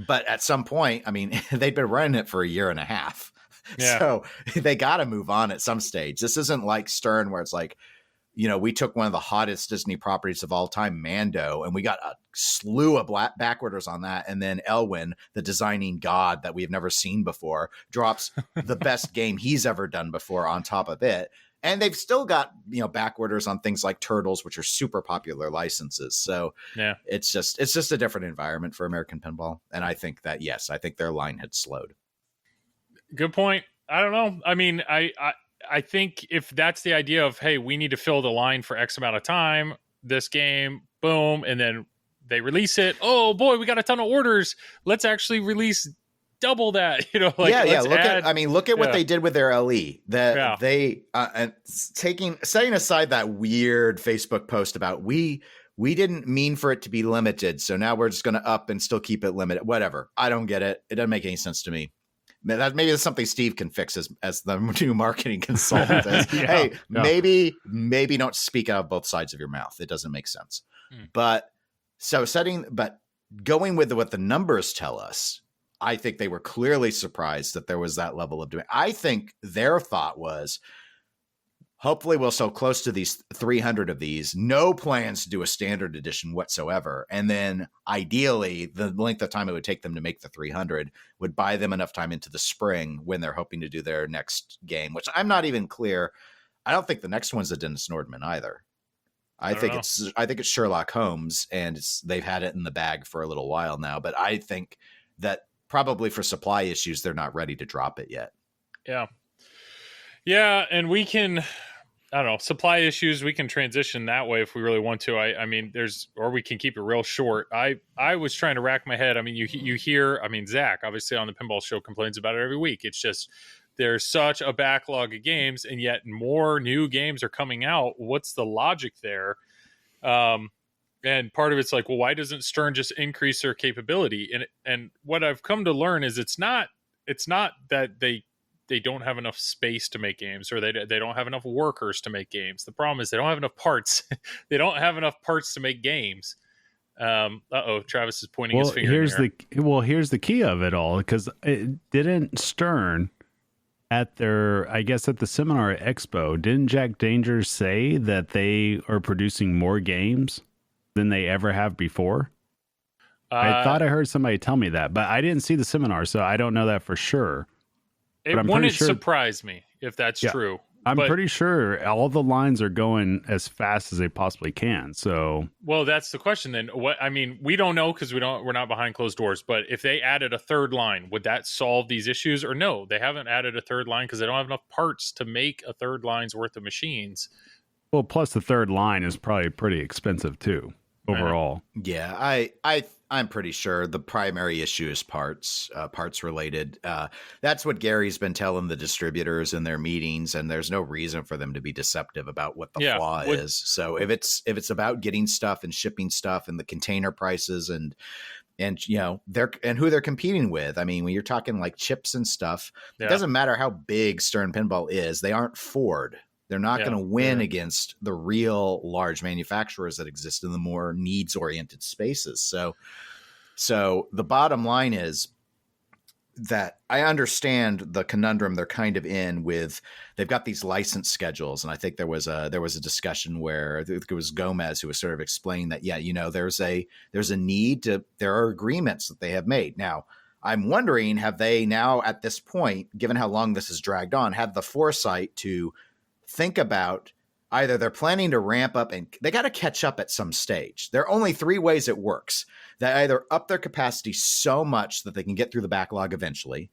H: But at some point, I mean, they'd been running it for a year and a half. Yeah. So they got to move on at some stage. This isn't like Stern where it's like, we took one of the hottest Disney properties of all time, Mando, and we got a slew of backwarders on that. And then Elwin, the designing god that we have never seen before, drops the best game he's ever done before on top of it. And they've still got, backwarders on things like Turtles, which are super popular licenses. So it's just a different environment for American Pinball. And I think that, yes, I think their line had slowed.
C: Good point. I don't know. I mean, I think if that's the idea of, hey, we need to fill the line for X amount of time, this game, boom, and then they release it. Oh boy, we got a ton of orders. Let's actually release double that. Look at what they did with their LE. They setting aside that weird Facebook post about we didn't mean for it to be limited, so now we're just going to up and still keep it limited. Whatever. I don't get it. It doesn't make any sense to me. Maybe that's something Steve can fix as the new marketing consultant. Maybe don't speak out of both sides of your mouth. It doesn't make sense. But going with what the numbers tell us, I think they were clearly surprised that there was that level of demand. I think their thought was, hopefully we'll sell close to these 300 of these. No plans to do a standard edition whatsoever. And then ideally, the length of time it would take them to make the 300 would buy them enough time into the spring when they're hoping to do their next game, which I'm not even clear. I don't think the next one's a Dennis Nordman either. I think it's Sherlock Holmes, and they've had it in the bag for a little while now. But I think that probably for supply issues, they're not ready to drop it yet. Yeah. Yeah, and we can, I don't know, supply issues, we can transition that way if we really want to. I mean, or we can keep it real short. I was trying to rack my head. I mean, you hear, I mean, Zach, obviously on the Pinball Show, complains about it every week. It's just, there's such a backlog of games, and yet more new games are coming out. What's the logic there? And And part of it's like, well, why doesn't Stern just increase their capability? And what I've come to learn is it's not that they don't have enough space to make games, or they don't have enough workers to make games. The problem is they don't have enough parts. They don't have enough parts to make games. Travis is pointing his finger.
E: Here's the key of it all, because it didn't Stern at the seminar at Expo, didn't Jack Dangers say that they are producing more games than they ever have before? I thought I heard somebody tell me that, but I didn't see the seminar, so I don't know that for sure.
C: It wouldn't surprise me if that's true.
E: I'm pretty sure all the lines are going as fast as they possibly can. So,
C: well, that's the question then. We don't know because we're not behind closed doors. But if they added a third line, would that solve these issues? Or no, they haven't added a third line because they don't have enough parts to make a third line's worth of machines.
E: Well, plus the third line is probably pretty expensive too overall.
H: Yeah, I'm pretty sure the primary issue is parts related. That's what Gary's been telling the distributors in their meetings, and there's no reason for them to be deceptive about what the flaw is. So if it's about getting stuff and shipping stuff and the container prices and who they're competing with. I mean, when you're talking like chips and stuff, it doesn't matter how big Stern Pinball is. They aren't Ford. They're not going to win against the real large manufacturers that exist in the more needs-oriented spaces. So the bottom line is that I understand the conundrum they're kind of in with. They've got these license schedules, and I think there was a discussion where it was Gomez who was sort of explaining that there's a need to. There are agreements that they have made now. I'm wondering, have they now at this point, given how long this has dragged on, had the foresight to think about either they're planning to ramp up and they got to catch up at some stage. There are only three ways it works. They either up their capacity so much that they can get through the backlog eventually.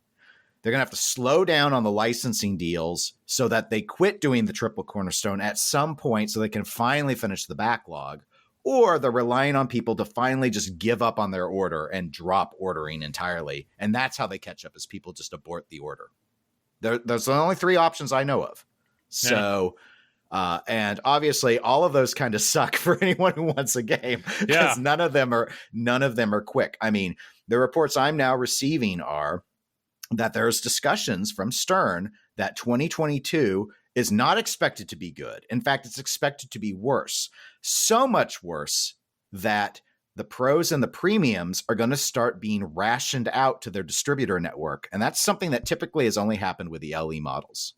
H: They're going to have to slow down on the licensing deals so that they quit doing the triple cornerstone at some point so they can finally finish the backlog. Or they're relying on people to finally just give up on their order and drop ordering entirely. And that's how they catch up, is people just abort the order. There's the only three options I know of. So, and obviously all of those kind of suck for anyone who wants a game, because none of them are quick. I mean, the reports I'm now receiving are that there's discussions from Stern that 2022 is not expected to be good. In fact, it's expected to be worse. So much worse that the pros and the premiums are going to start being rationed out to their distributor network. And that's something that typically has only happened with the LE models.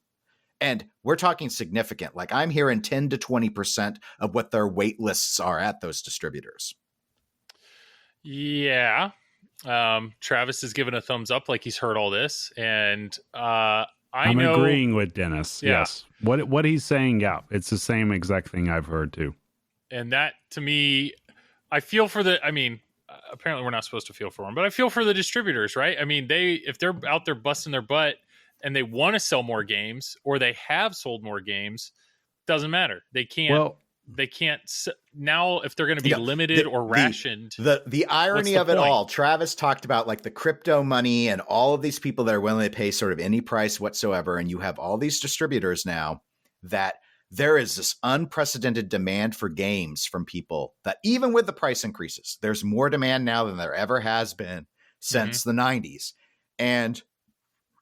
H: And we're talking significant. Like, I'm hearing 10 to 20% of what their wait lists are at those distributors.
C: Yeah. Travis is giving a thumbs up like he's heard all this. And I'm
E: agreeing with Dennis. Yeah. Yes. What he's saying, it's the same exact thing I've heard too.
C: And that, to me, I feel for apparently we're not supposed to feel for them, but I feel for the distributors, right? I mean, if they're out there busting their butt, and they want to sell more games, or they have sold more games, doesn't matter. They can't now, if they're going to be limited or rationed.
H: The irony of it all, Travis talked about like the crypto money and all of these people that are willing to pay sort of any price whatsoever. And you have all these distributors now that there is this unprecedented demand for games from people that even with the price increases, there's more demand now than there ever has been since the 90s. And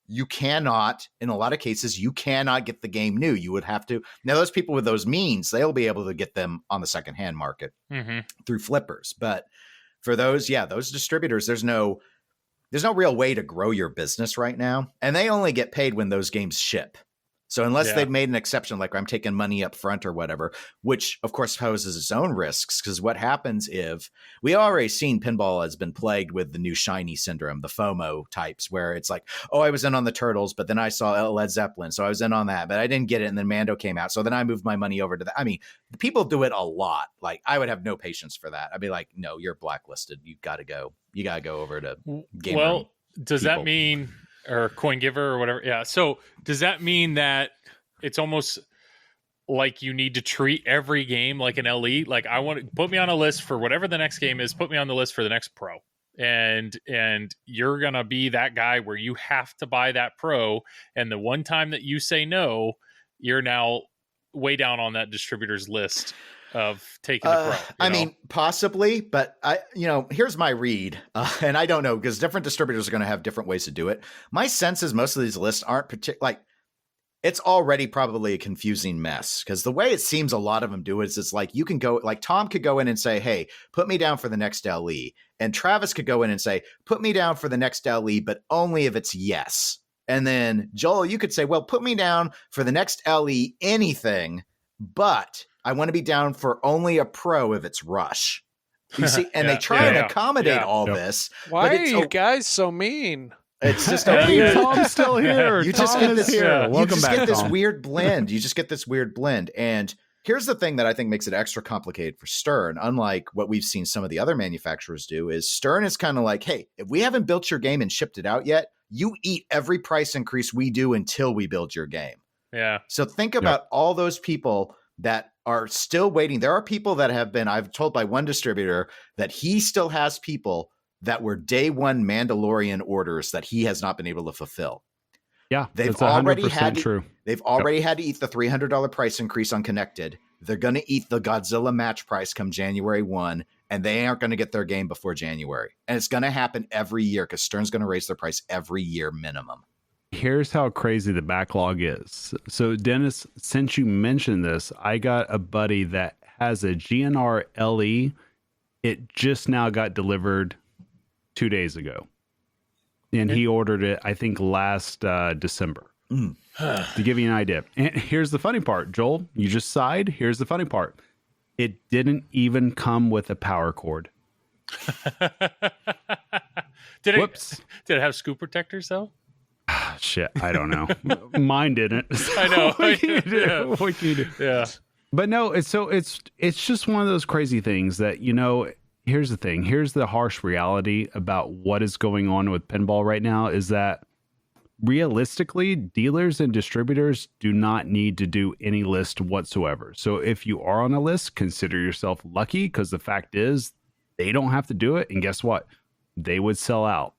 H: you cannot, in a lot of cases, you cannot get the game new. You would have to. Now, those people with those means, they'll be able to get them on the secondhand market through flippers. But for those distributors, there's no real way to grow your business right now. And they only get paid when those games ship. So unless they've made an exception, like I'm taking money up front or whatever, which of course poses its own risks, because what happens if we already seen pinball has been plagued with the new shiny syndrome, the FOMO types, where it's like, oh, I was in on the Turtles, but then I saw Led Zeppelin, so I was in on that, but I didn't get it, and then Mando came out, so then I moved my money over to that. I mean, people do it a lot. Like, I would have no patience for that. I'd be like, no, you're blacklisted. You got to go over to Game Room.
C: Does that mean, or Coin Giver or whatever? Yeah. So does that mean that it's almost like you need to treat every game like an LE? Like, I want to put me on a list for whatever the next game is, put me on the list for the next pro. And you're going to be that guy where you have to buy that pro. And the one time that you say no, you're now way down on that distributor's list. of taking the pro.
H: I mean, possibly, but here's my read, and I don't know because different distributors are going to have different ways to do it. My sense is most of these lists aren't it's already probably a confusing mess because the way it seems a lot of them do it is it's like you can go, like Tom could go in and say, hey, put me down for the next LE. And Travis could go in and say, put me down for the next LE, but only if it's yes. And then Joel, you could say, well, put me down for the next LE anything, but I want to be down for only a pro if it's rush. You see, and they try and accommodate all this.
D: Why are you guys so mean?
H: It's just
E: Tom's still here.
H: You just get this weird blend. You just get this weird blend. And here's the thing that I think makes it extra complicated for Stern, unlike what we've seen some of the other manufacturers do, is Stern is kind of like, hey, if we haven't built your game and shipped it out yet, you eat every price increase we do until we build your game.
C: Yeah.
H: So think about all those people that are still waiting. There are people that have been, I've told by one distributor that he still has people that were day one Mandalorian orders that he has not been able to fulfill.
E: Yeah,
H: they've already had to, they've already had to eat the $300 price increase on Connected. They're going to eat the Godzilla match price come January 1, and they aren't going to get their game before January. And it's going to happen every year because Stern's going to raise their price every year minimum.
E: Here's how crazy the backlog is. So, Dennis, since you mentioned this, I got a buddy that has a GNR LE. It just now got delivered 2 days ago. And he ordered it, I think, last December. To give you an idea. And here's the funny part, Joel. You just sighed. Here's the funny part. It didn't even come with a power cord.
C: Did it have scoop protectors, though?
E: Shit, I don't know. Mine didn't.
C: I know.
E: What can you do? What can you do?
C: Yeah.
E: But no, it's just one of those crazy things that, here's the thing. Here's the harsh reality about what is going on with pinball right now is that realistically, dealers and distributors do not need to do any list whatsoever. So if you are on a list, consider yourself lucky because the fact is they don't have to do it. And guess what? They would sell out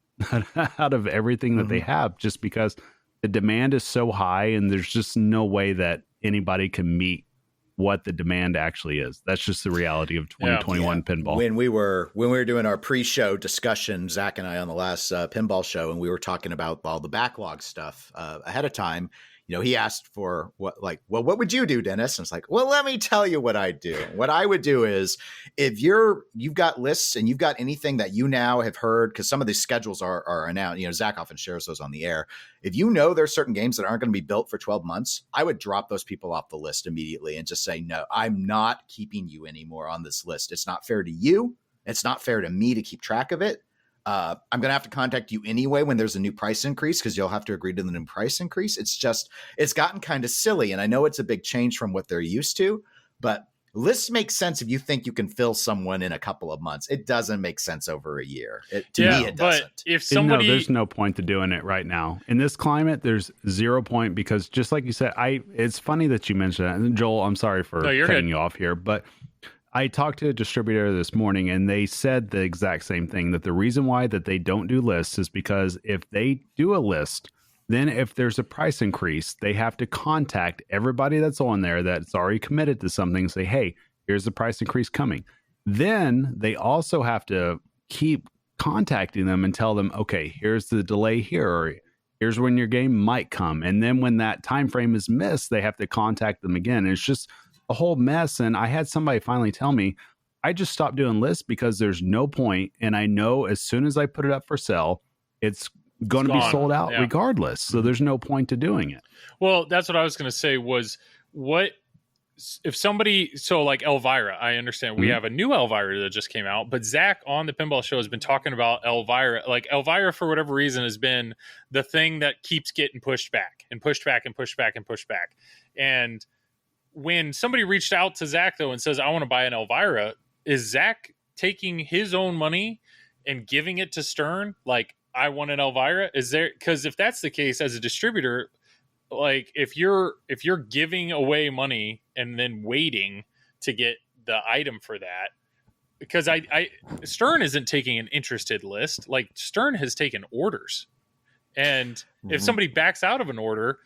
E: of everything that they have just because the demand is so high and there's just no way that anybody can meet what the demand actually is. That's just the reality of 2021 pinball.
H: When we were doing our pre-show discussion, Zach and I on the last pinball show, and we were talking about all the backlog stuff ahead of time. He asked for what would you do, Dennis? And it's like, well, let me tell you what I do. What I would do is if you've got lists and you've got anything that you now have heard, because some of these schedules are announced, Zach often shares those on the air. If there's certain games that aren't going to be built for 12 months, I would drop those people off the list immediately and just say, no, I'm not keeping you anymore on this list. It's not fair to you. It's not fair to me to keep track of it. I'm going to have to contact you anyway when there's a new price increase because you'll have to agree to the new price increase. It's gotten kind of silly. And I know it's a big change from what they're used to, but lists make sense if you think you can fill someone in a couple of months. It doesn't make sense over a year. To me, it doesn't.
C: But if somebody...
E: there's no point to doing it right now. In this climate, there's 0 point because just like you said, it's funny that you mentioned that. And Joel, I'm sorry for cutting you off here, but I talked to a distributor this morning and they said the exact same thing, that the reason why that they don't do lists is because if they do a list, then if there's a price increase, they have to contact everybody that's on there that's already committed to something and say, hey, here's the price increase coming. Then they also have to keep contacting them and tell them, okay, here's the delay here, or here's when your game might come. And then when that time frame is missed, they have to contact them again. And it's just a whole mess. And I had somebody finally tell me, I just stopped doing lists because there's no point. And I know as soon as I put it up for sale, it's going to be sold out regardless. So there's no point to doing it.
C: Well, that's what I was going to say was what if somebody, so like Elvira, I understand we have a new Elvira that just came out, but Zach on the Pinball Show has been talking about Elvira. Like Elvira, for whatever reason, has been the thing that keeps getting pushed back and pushed back and pushed back and pushed back. And when somebody reached out to Zach, though, and says, I want to buy an Elvira, is Zach taking his own money and giving it to Stern? Like, I want an Elvira? Is there, because if that's the case as a distributor, like if you're giving away money and then waiting to get the item for that, because I Stern isn't taking an interested list. Like Stern has taken orders. And if somebody backs out of an order,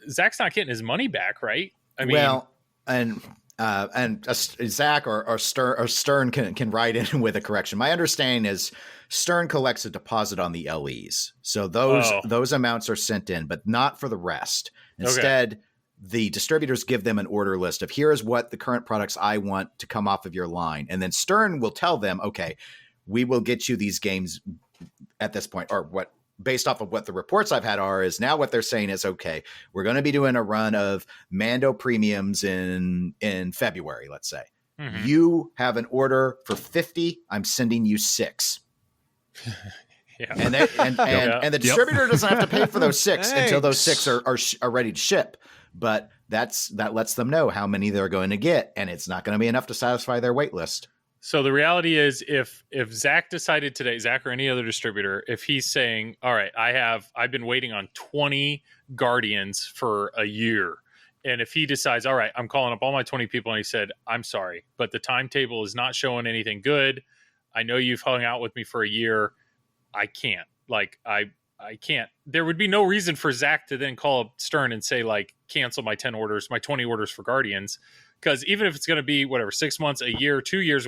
C: Zach's not getting his money back, right? I mean,
H: well, and Zach or Stern can write in with a correction. My understanding is Stern collects a deposit on the LEs, so those amounts are sent in, but not for the rest. Instead, the distributors give them an order list of here is what the current products I want to come off of your line, and then Stern will tell them, okay, we will get you these games at this point, or what. Based off of what the reports I've had is now what they're saying is, okay, we're going to be doing a run of Mando premiums in February, let's say. Mm-hmm. You have an order for 50. I'm sending you 6.
C: Yeah.
H: And the distributor doesn't have to pay for those 6 until those 6 are ready to ship. But that lets them know how many they're going to get, and it's not going to be enough to satisfy their wait list.
C: So the reality is, if Zach decided today, Zach or any other distributor, if he's saying, all right, I've been waiting on 20 Guardians for a year. And if he decides, all right, I'm calling up all my 20 people, and he said, I'm sorry, but the timetable is not showing anything good. I know you've hung out with me for a year. I can't. I can't. There would be no reason for Zach to then call up Stern and say, cancel my 20 orders for Guardians. Because even if it's going to be 6 months, a year, 2 years,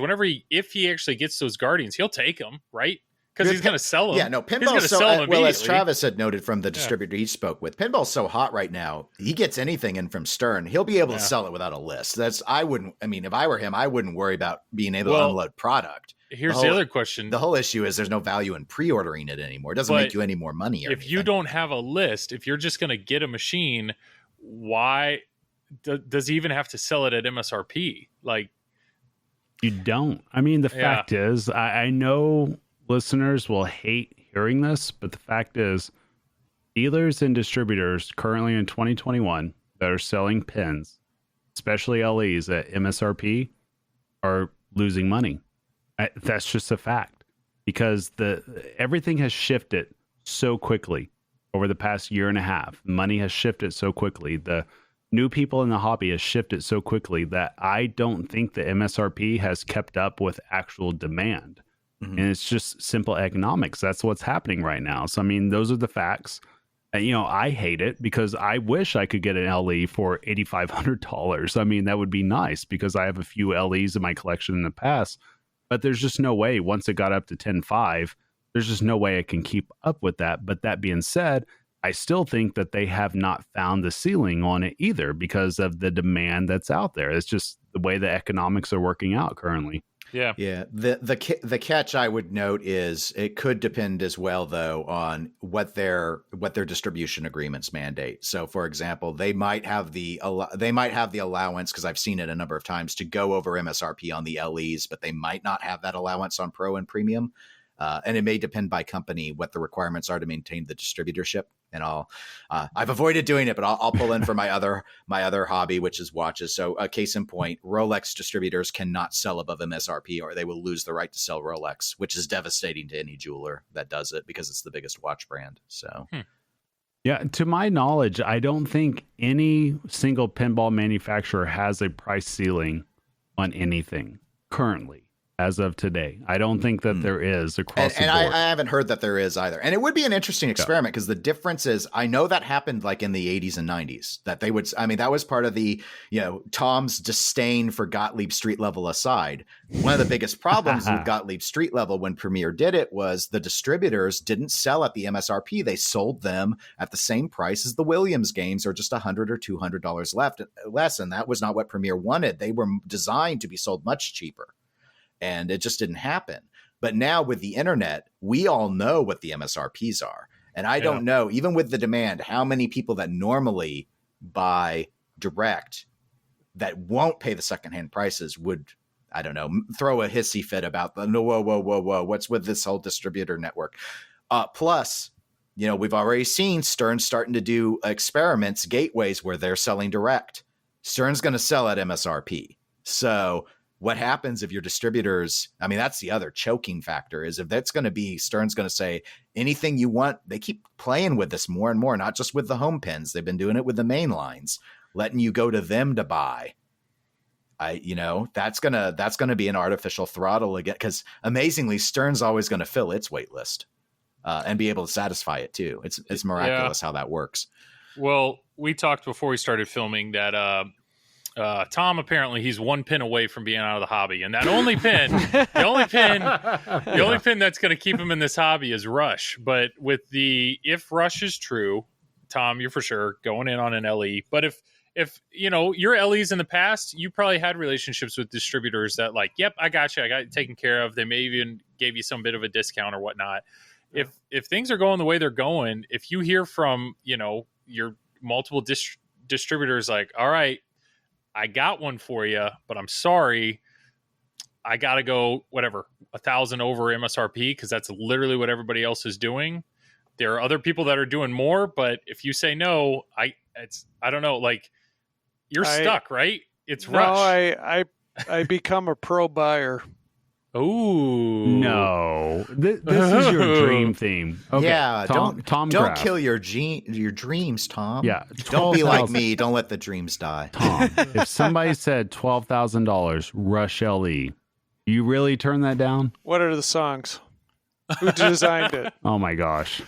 C: if he actually gets those Guardians, he'll take them, right? Because he's going to sell them.
H: Yeah, no, Pinball's as Travis had noted from the distributor he spoke with, Pinball's so hot right now. He gets anything in from Stern, he'll be able to sell it without a list. If I were him, I wouldn't worry about being able to unload product.
C: Here's the other question.
H: The whole issue is there's no value in pre-ordering it anymore. It doesn't make you any more money. If
C: you don't have a list, if you're just going to get a machine, why does he even have to sell it at MSRP?
E: You don't. I mean, the fact is, I know listeners will hate hearing this, but the fact is, dealers and distributors currently in 2021 that are selling pins, especially LEs at MSRP, are losing money. That's just a fact, because everything has shifted so quickly over the past year and a half. Money has shifted so quickly. The new people in the hobby has shifted so quickly that I don't think the MSRP has kept up with actual demand. Mm-hmm. And it's just simple economics. That's what's happening right now. So, I mean, those are the facts. And, I hate it because I wish I could get an LE for $8,500. I mean, that would be nice because I have a few LEs in my collection in the past, but there's just no way once it got up to 10.5, there's just no way I can keep up with that. But that being said, I still think that they have not found the ceiling on it either because of the demand that's out there. It's just the way the economics are working out currently.
C: Yeah.
H: Yeah. The catch I would note is it could depend as well, though, on what their distribution agreements mandate. So, for example, they might have the allowance, because I've seen it a number of times, to go over MSRP on the LEs, but they might not have that allowance on Pro and Premium. And it may depend by company what the requirements are to maintain the distributorship. And I've avoided doing it, but I'll pull in for my other hobby, which is watches. So case in point, Rolex distributors cannot sell above MSRP or they will lose the right to sell Rolex, which is devastating to any jeweler that does it because it's the biggest watch brand. So.
E: Yeah, to my knowledge, I don't think any single pinball manufacturer has a price ceiling on anything currently. As of today, I don't think that there is across the board.
H: And I haven't heard that there is either. And it would be an interesting experiment because the difference is, I know that happened in the 80s and 90s, that they would, that was part of the, Tom's disdain for Gottlieb Street Level aside. One of the biggest problems with Gottlieb Street Level when Premier did it was the distributors didn't sell at the MSRP. They sold them at the same price as the Williams games, or just $100 or $200 less. And that was not what Premier wanted. They were designed to be sold much cheaper. And it just didn't happen. But now with the internet, we all know what the MSRPs are. And I don't know, even with the demand, how many people that normally buy direct that won't pay the secondhand prices would, I don't know, throw a hissy fit about whoa, what's with this whole distributor network? Plus, we've already seen Stern starting to do experiments, gateways where they're selling direct. Stern's going to sell at MSRP. So what happens if your distributors, that's the other choking factor, is if that's going to be, Stern's going to say anything you want. They keep playing with this more and more, not just with the home pins. They've been doing it with the main lines, letting you go to them to buy. That's going to be an artificial throttle again, because amazingly, Stern's always going to fill its wait list and be able to satisfy it too. It's miraculous how that works.
C: Well, we talked before we started filming that, Tom, apparently he's one pin away from being out of the hobby, and that only pin, the only pin that's going to keep him in this hobby is Rush. But if Rush is true, Tom, you're for sure going in on an LE. But if your LEs in the past, you probably had relationships with distributors that like, yep, I got you, I got it taken care of. They may even gave you some bit of a discount or whatnot. Yeah. If things are going the way they're going, if you hear from your multiple distributors like, all right, I got one for you, but I'm sorry, I got to go whatever 1,000 over MSRP because that's literally what everybody else is doing. There are other people that are doing more, but if you say no, I don't know, like you're stuck, right? It's Rush.
D: I become a pro buyer.
C: Oh
E: no! This is your dream theme. Okay.
H: Yeah,
E: Tom
H: don't
E: Graf.
H: kill your dreams, Tom.
E: Yeah,
H: don't be like me. Don't let the dreams die.
E: Tom, if somebody said $12,000 Rush LE, you really turn that down?
D: What are the songs? Who designed it?
E: Oh my gosh!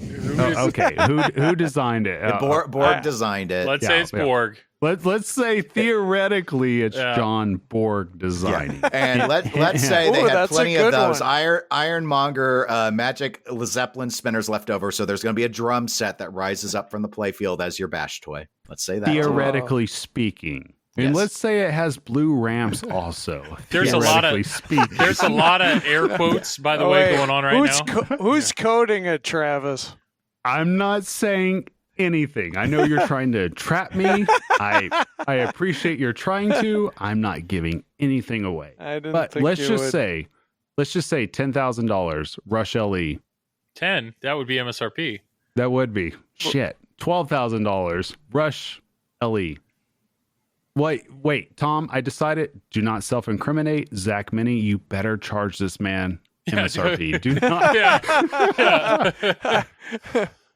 E: Okay, who designed it?
H: Borg designed it.
C: Let's say it's Borg.
E: Let's say theoretically it's John Borg designing.
H: And let's say they had plenty of those Ironmonger magic Zeppelin spinners left over, so there's going to be a drum set that rises up from the playfield as your bash toy. Let's say that.
E: Theoretically speaking. And let's say it has blue ramps also.
C: There's a lot of air quotes, by the way, going on right now.
D: Who's coding it, Travis?
E: I'm not saying anything. I know you're trying to trap me. I appreciate you're trying to. I'm not giving anything away. But let's just say $10,000 Rush LE.
C: 10. That would be MSRP.
E: That would be shit. $12,000 Rush LE. Wait, Tom, I decided do not self-incriminate. Zach Mini, you better charge this man MSRP. Do not. Yeah.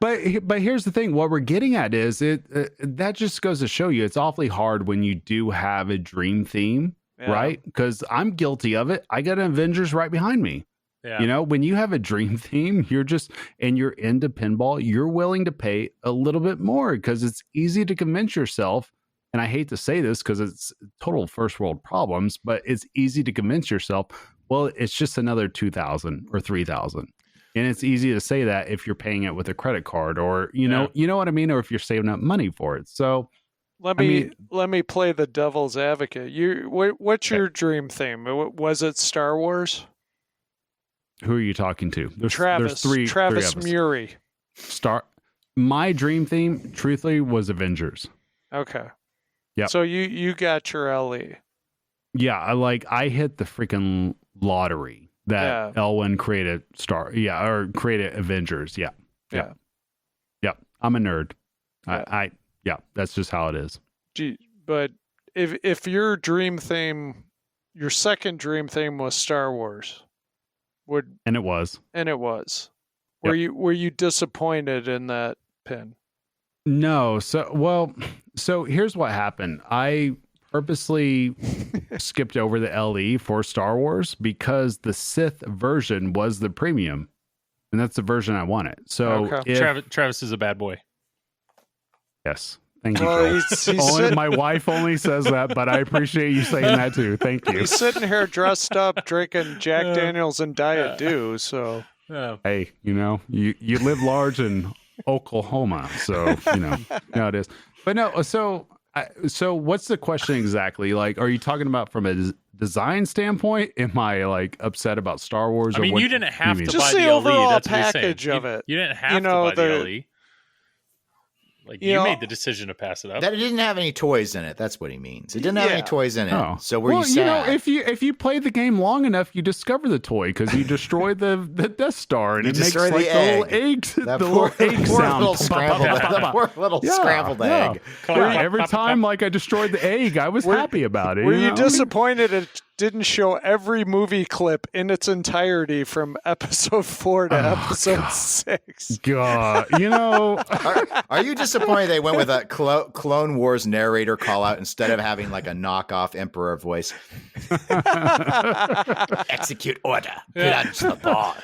E: But here's the thing. What we're getting at is that just goes to show you it's awfully hard when you do have a dream theme, right? Because I'm guilty of it. I got an Avengers right behind me. Yeah. When you have a dream theme, you're into pinball, you're willing to pay a little bit more because it's easy to convince yourself. And I hate to say this because it's total first world problems, but it's easy to convince yourself, well, it's just another 2,000 or 3,000. And it's easy to say that if you're paying it with a credit card or, you know what I mean? Or if you're saving up money for it. So
D: let me play the devil's advocate. What's your dream theme? Was it Star Wars?
E: Who are you talking to?
D: Travis.
E: There's
D: Travis
E: three
D: Murie.
E: My dream theme, truthfully, was Avengers.
D: Okay.
E: Yeah.
D: So you got your LE.
E: Yeah, I hit the freaking lottery that Elwin created created Avengers. Yeah. I'm a nerd. Yeah. That's just how it is.
D: But if your dream theme, your second dream theme was Star Wars,
E: and it was.
D: Were you disappointed in that pin?
E: No. So here's what happened. I purposely skipped over the LE for Star Wars because the Sith version was the premium, and that's the version I wanted. So
C: Travis is a bad boy.
E: Yes. Thank you. My wife only says that, but I appreciate you saying that too. Thank you.
D: He's sitting here dressed up, drinking Jack Daniels and Diet Dew. So
E: hey, you live large in Oklahoma, so how it is. But no, so what's the question exactly? Like, are you talking about from a design standpoint? Am I like upset about Star Wars?
C: I mean, you didn't have to
D: just
C: buy
D: the
C: LE.
D: overall
C: That's
D: package of it.
C: You didn't have to buy the LE. Like you made the decision to pass it up.
H: That it didn't have any toys in it. That's what he means. It didn't have any toys in it. Oh. So were you sad?
E: If you play the game long enough, you discover the toy because you destroy the Death Star and it makes like the little eggs, the little egg sound.
H: Poor little scrambled egg.
E: Every time I destroyed the egg, I was happy about it.
D: Were you disappointed it didn't show every movie clip in its entirety from episode 4 to episode 6?
E: God,
H: Are you disappointed they went with a Clone Wars narrator call out instead of having like a knockoff Emperor voice? Execute order. Plunge the ball.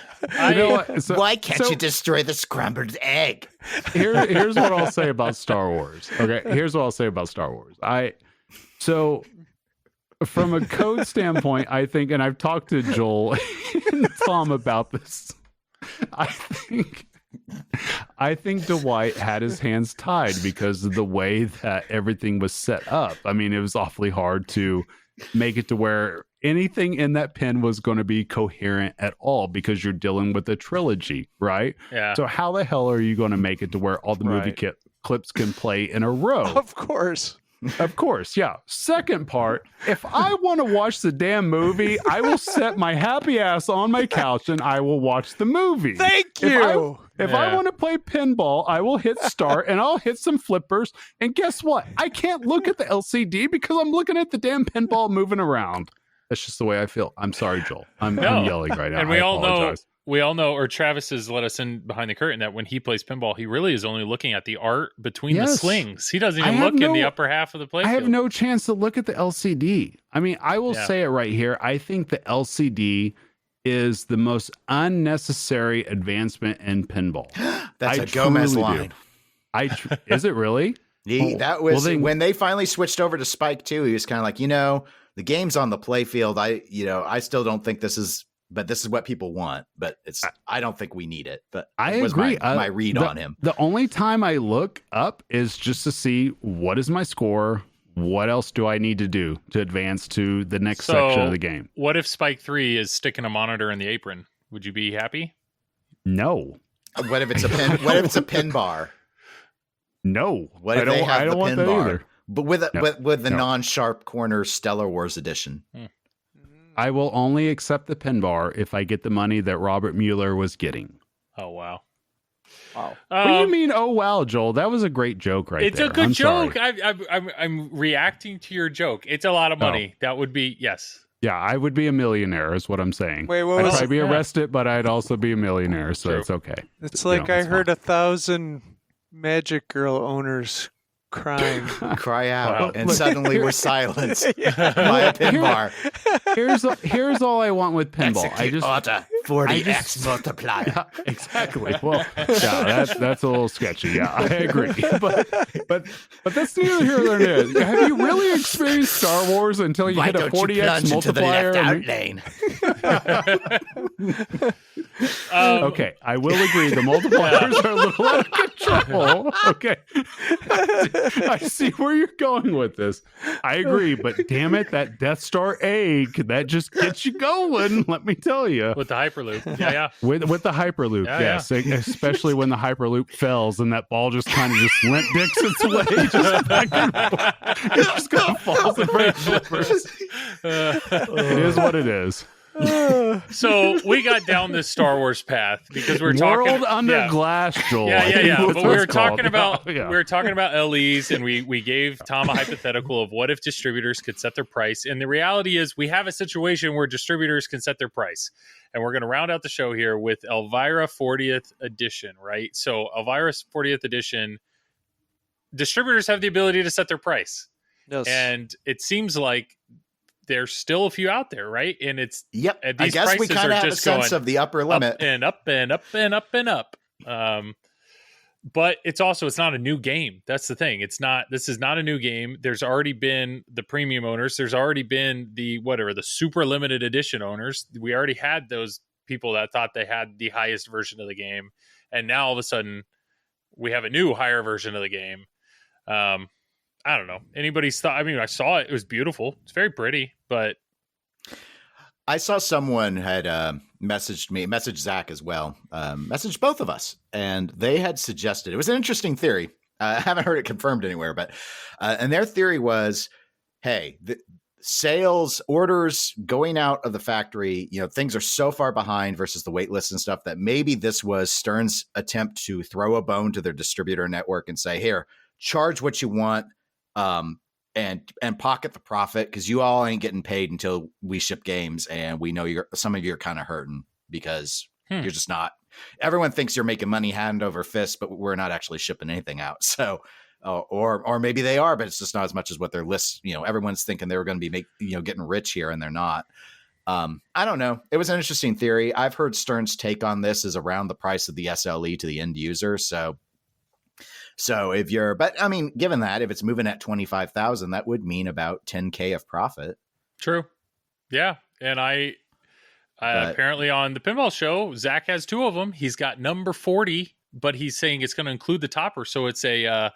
H: Why can't you destroy the scrambled egg?
E: Here's what I'll say about Star Wars. Okay, here's what I'll say about Star Wars. So from a code standpoint, I think, and I've talked to Joel and Tom about this, I think Dwight had his hands tied because of the way that everything was set up. I mean, it was awfully hard to make it to where anything in that pin was going to be coherent at all because you're dealing with a trilogy, right?
C: Yeah.
E: So how the hell are you going to make it to where all the movie clips can play in a row?
D: Of course.
E: Of course, yeah. Second part, if I want to watch the damn movie, I will set my happy ass on my couch and I will watch the movie.
D: Thank you.
E: If I want to play pinball, I will hit start and I'll hit some flippers. And guess what? I can't look at the LCD because I'm looking at the damn pinball moving around. That's just the way I feel. I'm sorry, Joel. I'm yelling right now.
C: And we all know, or Travis has let us in behind the curtain that when he plays pinball, he really is only looking at the art between the slings. He doesn't even look in the upper half of the playfield.
E: I have no chance to look at the LCD. I mean, I will say it right here. I think the LCD is the most unnecessary advancement in pinball.
H: That's a Gomez line.
E: Is it really?
H: That was when they finally switched over to Spike 2. He was kind of like, the game's on the playfield. I still don't think this is, but this is what people want. But I don't think we need it. But
E: I agree.
H: My read on him.
E: The only time I look up is just to see what is my score. What else do I need to do to advance to the next section of the game?
C: What if Spike 3 is sticking a monitor in the apron? Would you be happy?
E: No.
H: What if it's a pin? What if it's a pin bar?
E: No.
H: What if they have the
E: want
H: pin
E: that
H: bar?
E: Either.
H: But with the non-sharp corner Stellar Wars edition.
E: I will only accept the pin bar if I get the money that Robert Mueller was getting.
C: Oh, wow.
D: Wow.
E: What do you mean, oh, wow, Joel? That was a great joke right there.
C: It's a good joke. I'm reacting to your joke. It's a lot of money. That would be, yes.
E: Yeah, I would be a millionaire is what I'm saying.
D: Wait, what
E: I'd
D: was
E: probably be arrested, but I'd also be a millionaire, so it's okay.
D: It's like I heard 1,000 Magic Girl owners crying.
H: Cry out, and suddenly we're silenced by a pin bar.
E: Here's all I want with pinball.
H: Execute order 40x multiplier.
E: Yeah, exactly. Well, yeah, that's a little sketchy. Yeah, I agree. But that's neither here nor there. Have you really experienced Star Wars until you hit a 40x multiplier? Okay, I will agree. The multipliers are a little out of control. Okay. I see where you're going with this. I agree, but damn it, that Death Star egg, that just gets you going, let me tell you.
C: With the Hyperloop. Yeah.
E: With the Hyperloop, yes. Yeah. Especially when the Hyperloop fails and that ball just kind of just limp dicks its way just back and forth. It just kind of falls in front of flippers. It is what it is.
C: So we got down this Star Wars path because we're talking
E: World Under Glass, Joel.
C: Yeah. But we were talking about LEs, and we gave Tom a hypothetical of what if distributors could set their price. And the reality is, we have a situation where distributors can set their price, and we're going to round out the show here with Elvira 40th Edition, right? So Elvira 40th Edition, distributors have the ability to set their price, and it seems like there's still a few out there, right? And it's
H: these I guess we kind of have a sense of the upper limit,
C: up and up and up and up and up. But it's not a new game. That's the thing. This is not a new game. There's already been the premium owners. There's already been the super limited edition owners. We already had those people that thought they had the highest version of the game, and now all of a sudden we have a new higher version of the game. I don't know. Anybody's thought? I mean, I saw it. It was beautiful. It's very pretty, but
H: I saw someone had messaged Zach as well, messaged both of us, and they had suggested, it was an interesting theory. I haven't heard it confirmed anywhere, but and their theory was, hey, the sales orders going out of the factory, things are so far behind versus the wait list and stuff that maybe this was Stern's attempt to throw a bone to their distributor network and say, here, charge what you want. And pocket the profit, because you all ain't getting paid until we ship games, and we know some of you are kind of hurting because you're just not. Everyone thinks you're making money hand over fist, but we're not actually shipping anything out. So, or maybe they are, but it's just not as much as what their list. Everyone's thinking they were going to be getting rich here, and they're not. I don't know. It was an interesting theory. I've heard Stern's take on this is around the price of the SLE to the end user. So So but I mean, given that, if it's moving at 25,000, that would mean about 10K of profit.
C: True. Yeah. And apparently on the Pinball Show, Zach has 2 of them. He's got number 40, but he's saying it's going to include the topper. So it's a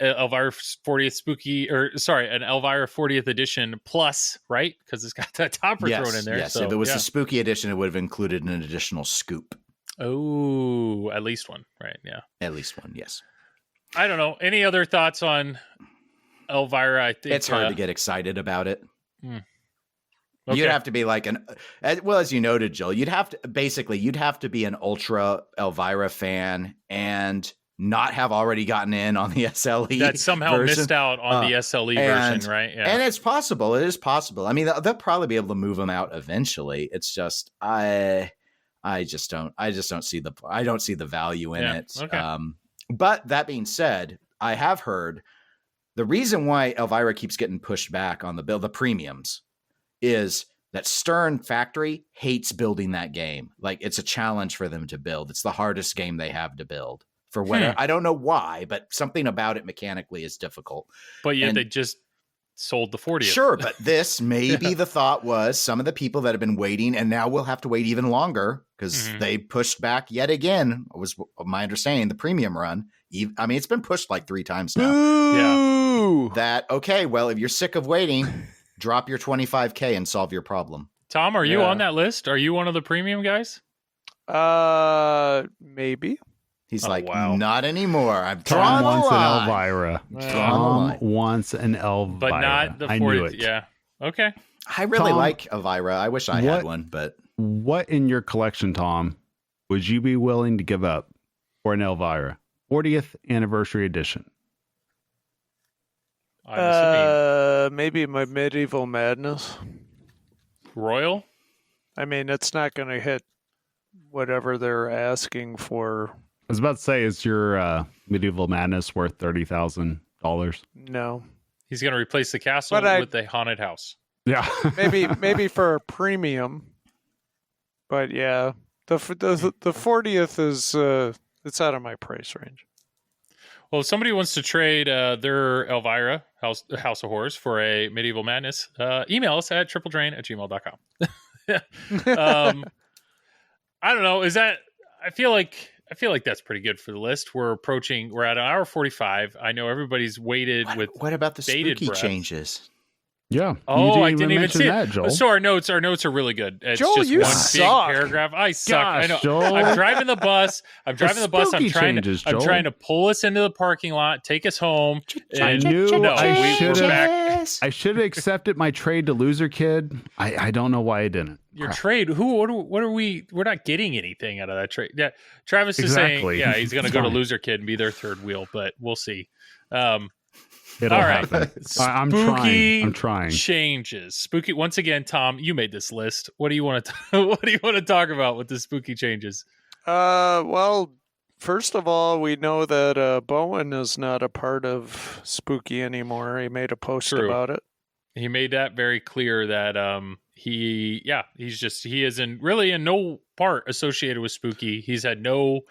C: Elvira 40th an Elvira 40th edition plus, right? Because it's got that topper thrown in there.
H: Yes,
C: so,
H: if it was a spooky edition, it would have included an additional scoop.
C: Oh, at least one, right? Yeah.
H: At least one, yes.
C: I don't know. Any other thoughts on Elvira? I think
H: it's hard to get excited about it.
C: Okay.
H: You'd have to be like as you noted, Joel, you'd have to be an ultra Elvira fan and not have already gotten in on the SLE
C: that somehow
H: version.
C: Missed out on the SLE version, right? Yeah.
H: And it's possible. It is possible. I mean, they'll probably be able to move them out eventually. It's just I don't see the value in it.
C: Okay.
H: But that being said, I have heard the reason why Elvira keeps getting pushed back on the premiums is that Stern Factory hates building that game. Like, it's a challenge for them to build. It's the hardest game they have to build. For whatever, I don't know why, but something about it mechanically is difficult.
C: But yet they just sold the 40th.
H: Sure, but this maybe the thought was some of the people that have been waiting, and now we'll have to wait even longer because they pushed back yet again, was my understanding, the premium run. I mean, it's been pushed like 3 times now.
D: Ooh.
H: Yeah. Okay, well, if you're sick of waiting, drop your 25K and solve your problem.
C: Tom, are you on that list? Are you one of the premium guys?
D: Maybe.
H: He's not anymore.
E: Tom wants an Elvira. Tom wants an Elvira.
C: But not the 40th.
E: I knew it.
C: Yeah. Okay.
H: I really like Elvira. I wish I had one, but...
E: What in your collection, Tom, would you be willing to give up for an Elvira? 40th anniversary edition.
D: Maybe my Medieval Madness.
C: Royal?
D: I mean, it's not going to hit whatever they're asking for.
E: I was about to say, is your Medieval Madness worth $30,000?
D: No.
C: He's going to replace the castle with a haunted house.
E: Yeah.
D: maybe for a premium. But yeah, the 40th is it's out of my price range.
C: Well, if somebody wants to trade their Elvira House of Horrors for a Medieval Madness, email us at tripledrain@gmail.com. I don't know. I feel like that's pretty good for the list. We're at an hour 45. I know everybody's waited with.
H: What about the spooky
C: breath.
H: changes?
E: Yeah.
C: Oh, I didn't even see
E: that,
C: it.
E: Joel.
C: So our notes are really good. It's
D: Joel,
C: just
D: you
C: one
D: suck.
C: big paragraph. I suck.
E: Gosh,
C: I know.
E: Joel.
C: I'm driving the bus. I'm
E: spooky changes,
C: I'm
E: Joel.
C: trying to pull us into the parking lot, take us home.
E: I knew
C: I
E: should have accepted my trade to Loser Kid. I don't know why I didn't.
C: Your trade? What are we? We're not getting anything out of that trade. Yeah, Travis is saying, he's going to go to Loser Kid and be their third wheel, but we'll see.
E: It'll
C: all right.
E: happen. I'm trying.
C: Changes. Spooky. Once again, Tom, you made this list. What do you want to talk about with the spooky changes?
D: Well, first of all, we know that Bowen is not a part of Spooky anymore. He made a post about it.
C: He made that very clear that he is in no part associated with Spooky. He's had no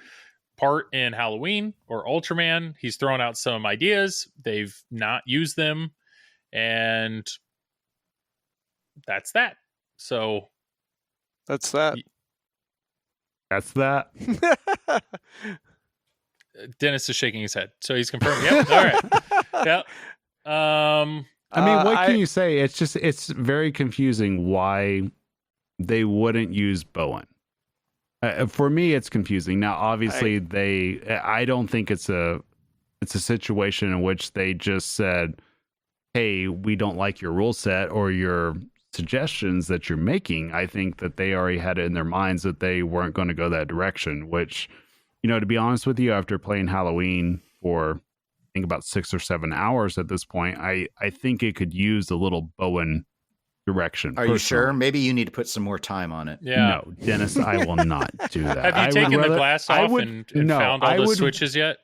C: part in Halloween or Ultraman. He's thrown out some ideas. They've not used them, and that's that. So
D: that's that.
C: Dennis is shaking his head, so he's confirming. Yep. All right. Yep.
E: I mean, what can you say? It's very confusing why they wouldn't use Bowen. For me, it's confusing. Now, obviously, I don't think it's a situation in which they just said, "Hey, we don't like your rule set or your suggestions that you're making." I think that they already had it in their minds that they weren't going to go that direction. Which, to be honest with you, after playing Halloween for I think about 6 or 7 hours at this point, I think it could use a little Bowen direction.
H: Are you sure? Maybe you need to put some more time on it.
C: Yeah.
E: No, Dennis, I will not do that.
C: Have you taken the glass off and found all the switches yet?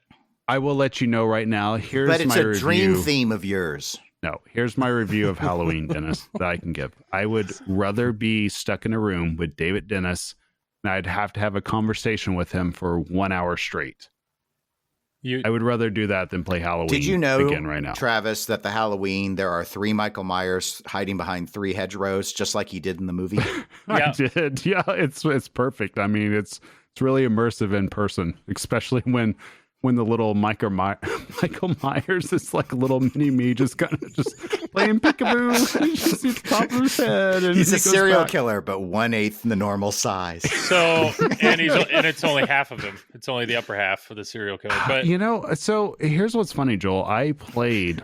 E: I will let you know right now.
H: But it's a dream theme of yours.
E: No, here's my review of Halloween, Dennis, that I can give. I would rather be stuck in a room with David Dennis, and I'd have to have a conversation with him for 1 hour straight. I would rather do that than play Halloween.
H: Did you know,
E: again right now,
H: Travis, that the Halloween there are 3 Michael Myers hiding behind 3 hedgerows, just like he did in the movie?
E: I did. Yeah, it's perfect. I mean, it's really immersive in person, especially when the little Michael Myers is like a little mini me, just kind of just playing peekaboo. You just see the top of his head, and
H: he's a serial
E: back.
H: killer, but 1/8 the normal size.
C: So, and it's only half of him. It's only the upper half of the serial killer. But
E: so here's what's funny, Joel. I played,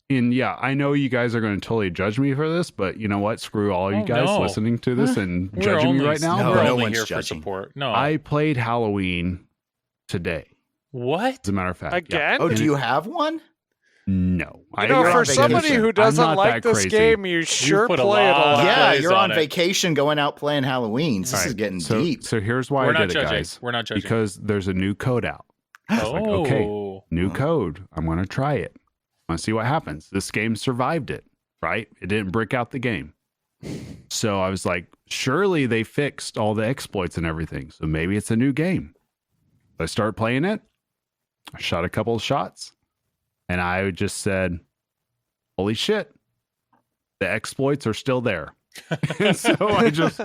E: and I know you guys are going to totally judge me for this, but you know what? Screw all you guys listening to this and judging me right now.
C: We're
H: no
C: only
H: one's
C: here
H: judging.
C: for support. No,
E: I played Halloween today.
C: What?
E: As a matter of fact,
D: again?
H: Oh, do you have one?
E: No.
D: For somebody who doesn't like this game, you sure play it a lot.
H: Yeah, you're on vacation going out playing Halloween. This is getting deep.
E: So here's why
C: We're
E: I
C: not
E: did it,
C: judging.
E: guys.
C: We're not judging.
E: Because there's a new code out.
C: Oh.
E: Like, okay, new code. I'm going to try it. I want to see what happens. This game survived it, right? It didn't brick out the game. So I was like, surely they fixed all the exploits and everything. So maybe it's a new game. I started playing it. I shot a couple of shots. And I just said, holy shit, the exploits are still there. And so I just,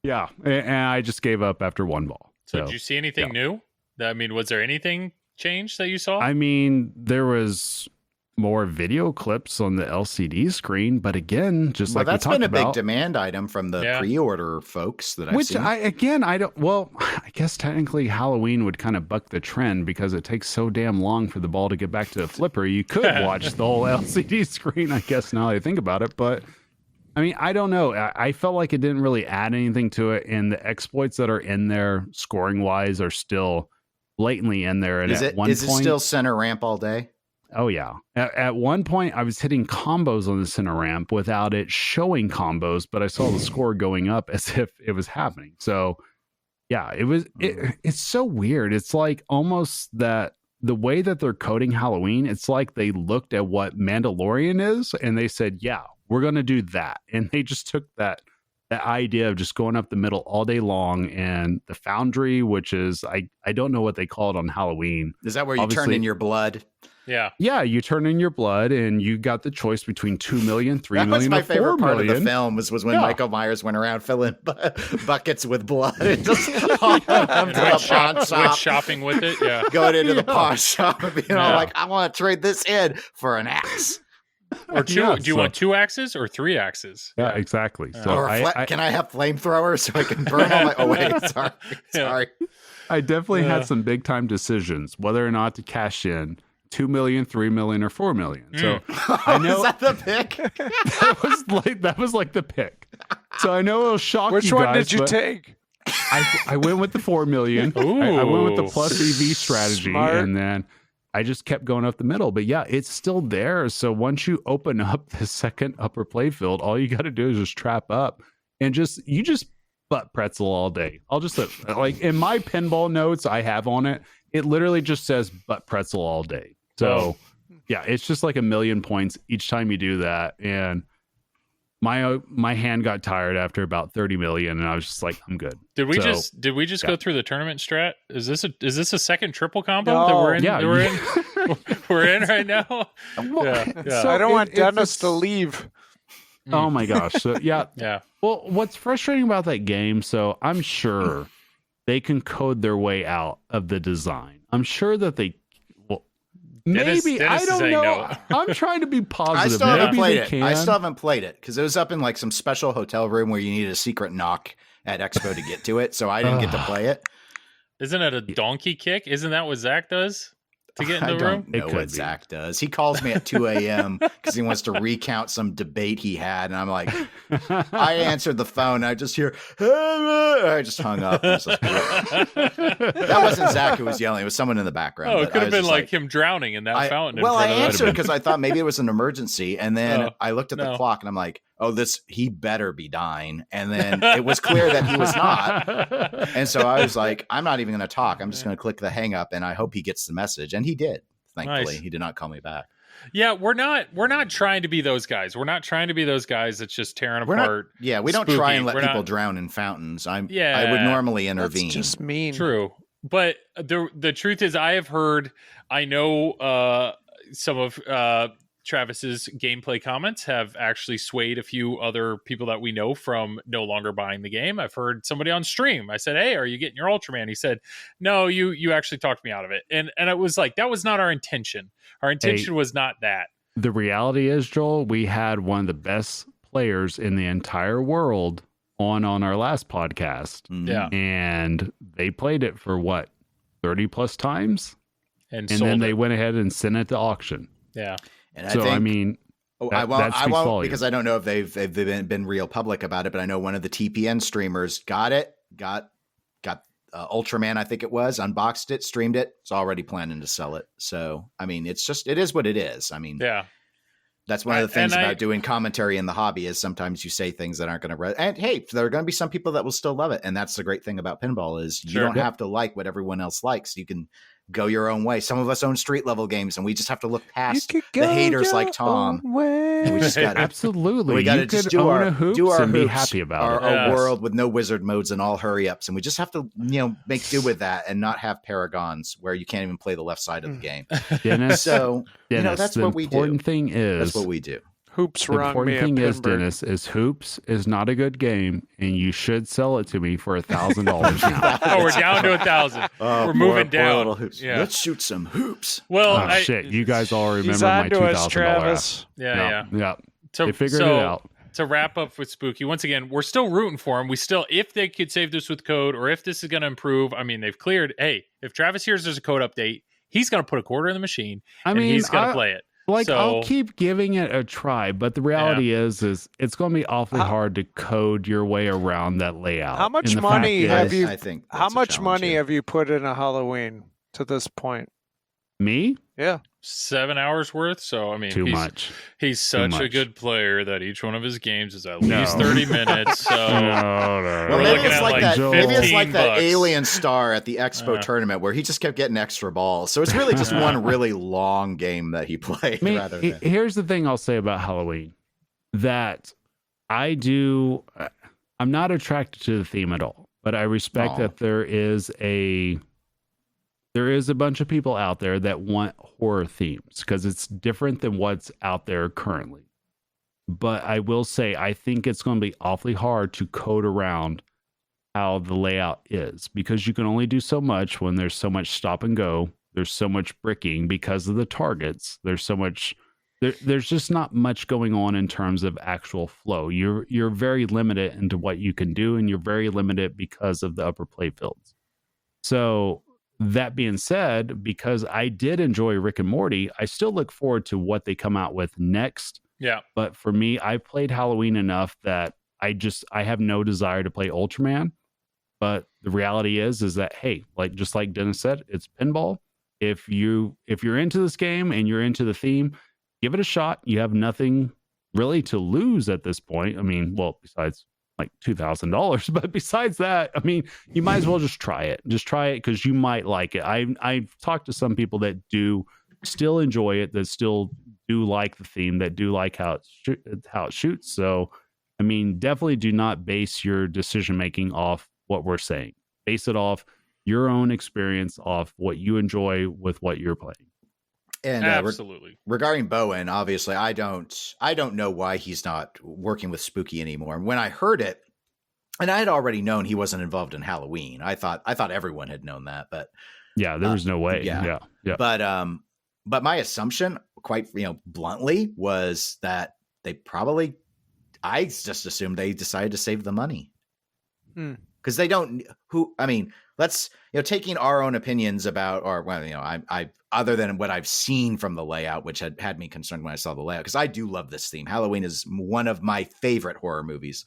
E: and I just gave up after one ball.
C: So did you see anything new? I mean, was there anything changed that you saw?
E: I mean, there was more video clips on the LCD screen, but again, just like
H: that's
E: we talked
H: been a
E: about,
H: big demand item from the pre-order folks that I've seen.
E: I guess technically Halloween would kind of buck the trend because it takes so damn long for the ball to get back to the flipper. You could watch the whole LCD screen, I guess, now that I think about it, but I mean, I don't know. I felt like it didn't really add anything to it, and the exploits that are in there scoring wise are still blatantly in there. And
H: is it still center ramp all day?
E: Oh, yeah. At one point, I was hitting combos on the center ramp without it showing combos, but I saw the score going up as if it was happening. So, yeah, it's so weird. It's like almost that the way that they're coding Halloween, it's like they looked at what Mandalorian is and they said, yeah, we're going to do that. And they just took that idea of just going up the middle all day long, and the Foundry, which is, I don't know what they call it on Halloween.
H: Is that where you turn in your blood?
E: Yeah, you turn in your blood, and you got the choice between 2 million, 3 million,
H: that was my
E: or 4
H: favorite part
E: million.
H: of the film was when Michael Myers went around filling buckets with blood and just hauling them to the pawn shop.
C: Went shopping with it,
H: going into the pawn shop and being all like, I want to trade this in for an axe.
C: Or two? Do you want 2 axes or 3 axes?
E: Yeah, exactly. So
H: can I have flamethrowers so I can burn all my? Oh wait, sorry.
E: I definitely had some big time decisions whether or not to cash in 2 million, 3 million, or 4 million. So I know
H: is that the pick?
E: that was like the pick. So I know it'll shock you guys.
D: Which one did you take?
E: I went with the 4 million. I went with the plus EV strategy, and then I just kept going up the middle. But yeah, it's still there. So once you open up the second upper playfield, all you got to do is just trap up and you just butt pretzel all day. I'll just like in my pinball notes I have on it, it literally just says butt pretzel all day. So yeah, it's just like 1,000,000 points each time you do that. And my hand got tired after about 30 million, and I was just like, I'm good.
C: Did we just go through the tournament strat? Is this a second triple combo that we're in? Yeah, we're in right now.
D: So I don't want Dennis to leave.
E: Oh my gosh. So yeah. Well, what's frustrating about that game? So I'm sure they can code their way out of the design. I'm sure that they.
C: Dennis
E: I don't know.
C: No.
E: I'm trying to be positive.
H: I still haven't played it. I still haven't played it because it was up in like some special hotel room where you needed a secret knock at Expo to get to it. So I didn't get to play it.
C: Isn't it a donkey kick? Isn't that what Zach does to get in the room?
H: I don't know what Zach does. He calls me at 2 a.m. because he wants to recount some debate he had. And I'm like, I answered the phone. I just hear, I just hung up. That wasn't Zach who was yelling. It was someone in the background.
C: Oh, it could have been like him drowning in that fountain.
H: Well, I answered because I thought maybe it was an emergency. And then I looked at the clock and I'm like, he better be dying. And then it was clear that he was not. And so I was like, I'm not even going to talk. I'm just going to click the hang up and I hope he gets the message. And he did. Thankfully, he did not call me back.
C: Yeah, we're not trying to be those guys. We're not trying to be those guys that's just tearing apart.
H: We don't try and let people drown in fountains. I would normally intervene.
D: That's just mean.
C: True. But the truth is, I know some of Travis's gameplay comments have actually swayed a few other people that we know from no longer buying the game. I've heard somebody on stream. I said, "Hey, are you getting your Ultraman?" He said, "No, you actually talked me out of it." And it was like, that was not our intention. Our intention was not that.
E: The reality is, Joel, we had one of the best players in the entire world on our last podcast.
C: Yeah.
E: And they played it for what, 30 plus times? And
C: sold
E: then
C: it.
E: they went ahead and sent it to auction.
C: Yeah.
H: And
E: so, I mean,
H: I won't because I don't know if they've been real public about it, but I know one of the TPN streamers got Ultraman, I think it was, unboxed it, streamed it. It's already planning to sell it. So, I mean, it is what it is. I mean,
C: yeah,
H: that's one of the things about doing commentary in the hobby is sometimes you say things that aren't going to and hey, there are going to be some people that will still love it. And that's the great thing about pinball is you don't have to like what everyone else likes. You can go your own way. Some of us own street level games and we just have to look past the haters like Tom. We just got
E: absolutely.
H: We got to just do our hoops
E: and be happy about it.
H: Our world with no wizard modes and all hurry ups, and we just have to make do with that and not have paragons where you can't even play the left side of the game.
E: Dennis,
H: so
E: Dennis,
H: that's
E: the
H: what we do.
E: Important thing is
H: that's what we do.
D: Hoops
E: the
D: wrong
E: important
D: me
E: thing
D: at
E: is,
D: Pinball.
E: Dennis, is Hoops is not a good game, and you should sell it to me for $1,000 now.
C: Oh, we're down to 1,000. We're moving down.
H: Little hoops.
C: Yeah.
H: Let's shoot some hoops.
C: Well,
E: shit, you guys all
D: He's
E: remember my
D: onto us,
E: $2,000
D: Travis.
C: Yeah.
E: They figured it out.
C: To wrap up with Spooky, once again, we're still rooting for him. We still, if they could save this with code, or if this is going to improve, I mean, they've cleared. Hey, if Travis hears there's a code update, he's going to put a quarter in the machine. And he's going to play it.
E: Like, I'll keep giving it a try, but the reality is it's going to be awfully hard to code your way around that layout.
D: How much money have you? How much money have you put in a Halloween to this point?
E: Me?
D: Yeah.
C: 7 hours worth. So, I mean,
E: Too much.
C: He's such a good player that each one of his games is at least 30 minutes. So,
H: well, maybe it's like that. Maybe it's like that alien star at the Expo tournament where he just kept getting extra balls. So it's really just one really long game that he played.
E: Here's the thing I'll say about Halloween that I'm not attracted to the theme at all, but I respect that there is a bunch of people out there that want horror themes because it's different than what's out there currently. But I will say, I think it's going to be awfully hard to code around how the layout is because you can only do so much when there's so much stop and go. There's so much bricking because of the targets. There's so much, there's just not much going on in terms of actual flow. You're very limited into what you can do, and you're very limited because of the upper play fields. So, that being said, because I did enjoy Rick and Morty, I still look forward to what they come out with next.
C: Yeah.
E: But for me, I played Halloween enough that I have no desire to play Ultraman. But the reality is that, hey, just like Dennis said, it's pinball. If you're into this game and you're into the theme, give it a shot. You have nothing really to lose at this point. I mean, well, besides like $2,000, but besides that, I mean, you might as well just try it because you might like it. I've talked to some people that do still enjoy it, that still do like the theme, that do like how it shoots. So, I mean, definitely do not base your decision making off what we're saying. Base it off your own experience, off what you enjoy with what you're playing.
H: And
C: absolutely.
H: Regarding Bowen, obviously, I don't know why he's not working with Spooky anymore. When I heard it, and I had already known he wasn't involved in Halloween. I thought everyone had known that, but
E: yeah, there was no way. Yeah.
H: But my assumption, quite bluntly, was that I just assumed they decided to save the money because they don't. Let's taking our own opinions about, I other than what I've seen from the layout, which had me concerned when I saw the layout, because I do love this theme. Halloween is one of my favorite horror movies.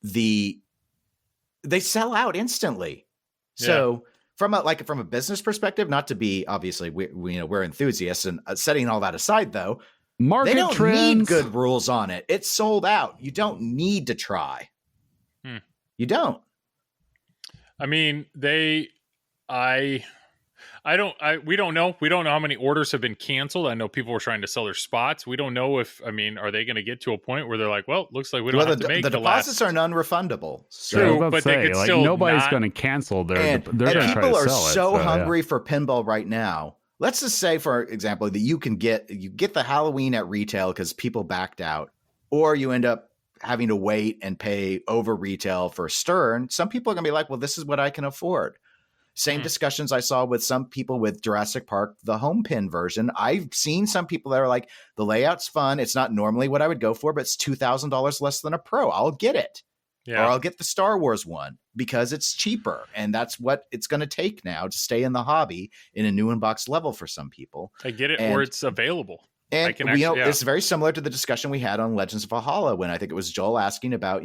H: They sell out instantly. Yeah. So from a business perspective, not to be obviously we're enthusiasts, and setting all that aside though,
E: market
H: they don't
E: trends.
H: need good rules on it. It's sold out. You don't need to try. You don't.
C: I mean, We don't know. We don't know how many orders have been canceled. I know people were trying to sell their spots. We don't know if, are they going to get to a point where they're like, well, looks like we don't have to make
H: the deposits are non-refundable.
C: True, but they could still
E: nobody's going to cancel their.
H: And
E: they're going to try to
H: people are
E: sell
H: so
E: it,
H: hungry for pinball right now. Let's just say, for example, that you get the Halloween at retail because people backed out, or you end up having to wait and pay over retail for Stern. Some people are going to be like, well, this is what I can afford. Same discussions I saw with some people with Jurassic Park, the home pin version. I've seen some people that are like, the layout's fun. It's not normally what I would go for, but it's $2,000 less than a Pro. I'll get it. Yeah. Or I'll get the Star Wars one because it's cheaper. And that's what it's going to take now to stay in the hobby in a new in-box level for some people.
C: I get it, or it's available.
H: And it's very similar to the discussion we had on Legends of Valhalla when I think it was Joel asking about,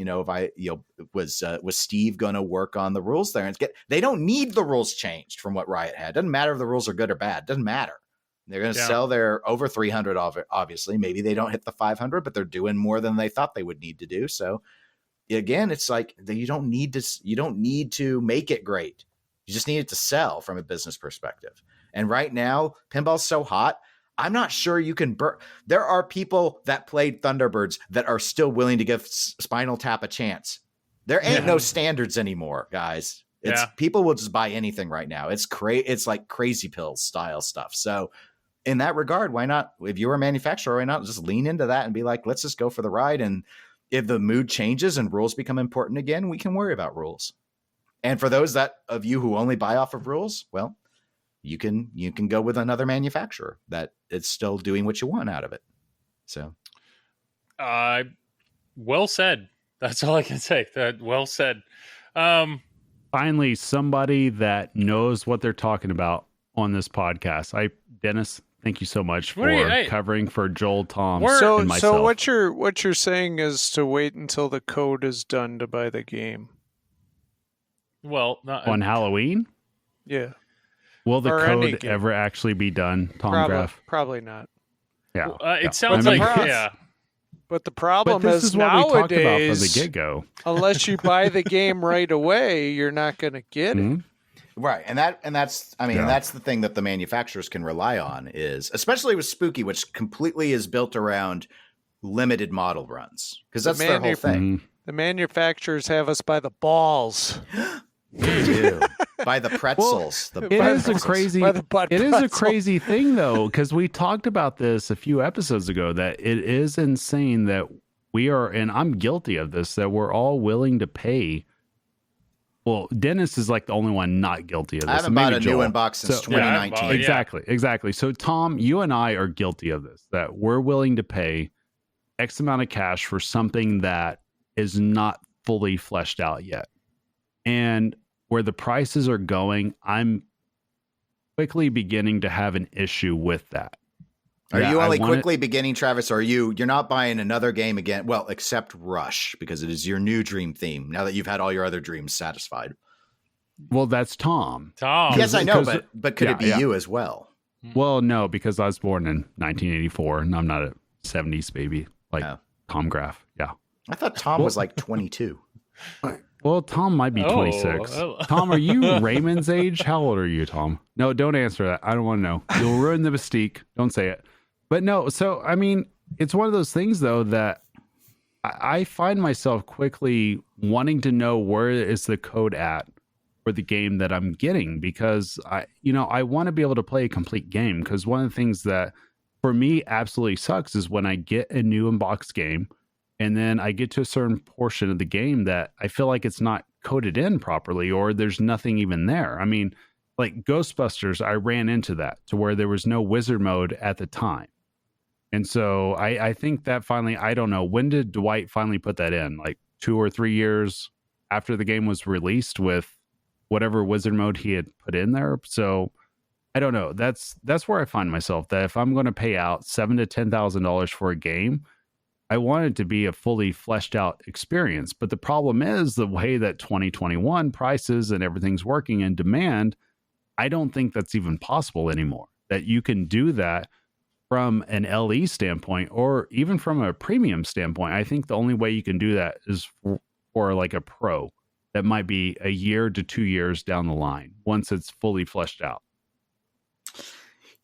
H: was Steve going to work on the rules there? And they don't need the rules changed from what Riot had. Doesn't matter if the rules are good or bad. Doesn't matter. They're going to sell their over 300 of it. Obviously, maybe they don't hit the 500, but they're doing more than they thought they would need to do. So again, it's like you don't need to make it great. You just need it to sell from a business perspective. And right now, pinball's so hot. I'm not sure you can there are people that played Thunderbirds that are still willing to give Spinal Tap a chance. There ain't no standards anymore, guys. People will just buy anything right now. It's like crazy pills style stuff. So in that regard, why not? If you're a manufacturer, why not just lean into that and be like, let's just go for the ride. And if the mood changes and rules become important again, we can worry about rules. And for those of you who only buy off of rules, well, you can go with another manufacturer that it's still doing what you want out of it. So,
C: well said. That's all I can say. Well said.
E: Finally, somebody that knows what they're talking about on this podcast. Dennis, thank you so much for covering for Joel, Tom, and myself.
D: So what you're saying is to wait until the code is done to buy the game.
C: Well,
E: on Halloween?
D: Yeah.
E: Will the code ever actually be done, Tom Graf?
D: Probably not.
E: Yeah.
C: It sounds like,
D: But the problem
E: this
D: is
E: what
D: nowadays,
E: we talked about from the get-go.
D: Unless you buy the game right away, you're not going to get it.
H: Right. And that's the thing that the manufacturers can rely on is, especially with Spooky, which completely is built around limited model runs. Because that's their whole thing.
D: The manufacturers have us by the balls.
H: They do. By the pretzels.
E: It is a crazy thing, though, because we talked about this a few episodes ago, that it is insane that we are, and I'm guilty of this, that we're all willing to pay. Well, Dennis is like the only one not guilty of this.
H: I haven't bought a new inbox since 2019.
E: Exactly. So, Tom, you and I are guilty of this, that we're willing to pay X amount of cash for something that is not fully fleshed out yet. And where the prices are going, I'm quickly beginning to have an issue with that.
H: Are you only quickly beginning, Travis, or you're not buying another game again? Well, except Rush, because it is your new dream theme now that you've had all your other dreams satisfied.
E: Well, that's Tom.
H: Yes, I know, but could it be you as well?
E: Well, no, because I was born in 1984 and I'm not a 70s baby like Tom Graf. Yeah.
H: I thought Tom was like 22.
E: Well, Tom might be 26. Tom, are you Raymond's age? How old are you, Tom? No, don't answer that. I don't want to know. You'll ruin the mystique. Don't say it. But no, so, I mean, it's one of those things, though, that I find myself quickly wanting to know where is the code at for the game that I'm getting, because I want to be able to play a complete game, because one of the things that for me absolutely sucks is when I get a new in-box game and then I get to a certain portion of the game that I feel like it's not coded in properly, or there's nothing even there. I mean, like Ghostbusters, I ran into that to where there was no wizard mode at the time. And so I think that finally, I don't know, when did Dwight finally put that in? Like 2 or 3 years after the game was released with whatever wizard mode he had put in there. So I don't know. That's where I find myself, that if I'm going to pay out $7,000 to $10,000 for a game, I want it to be a fully fleshed out experience. But the problem is the way that 2021 prices and everything's working in demand, I don't think that's even possible anymore. That you can do that from an LE standpoint or even from a premium standpoint. I think the only way you can do that is for like a pro that might be a year to 2 years down the line once it's fully fleshed out.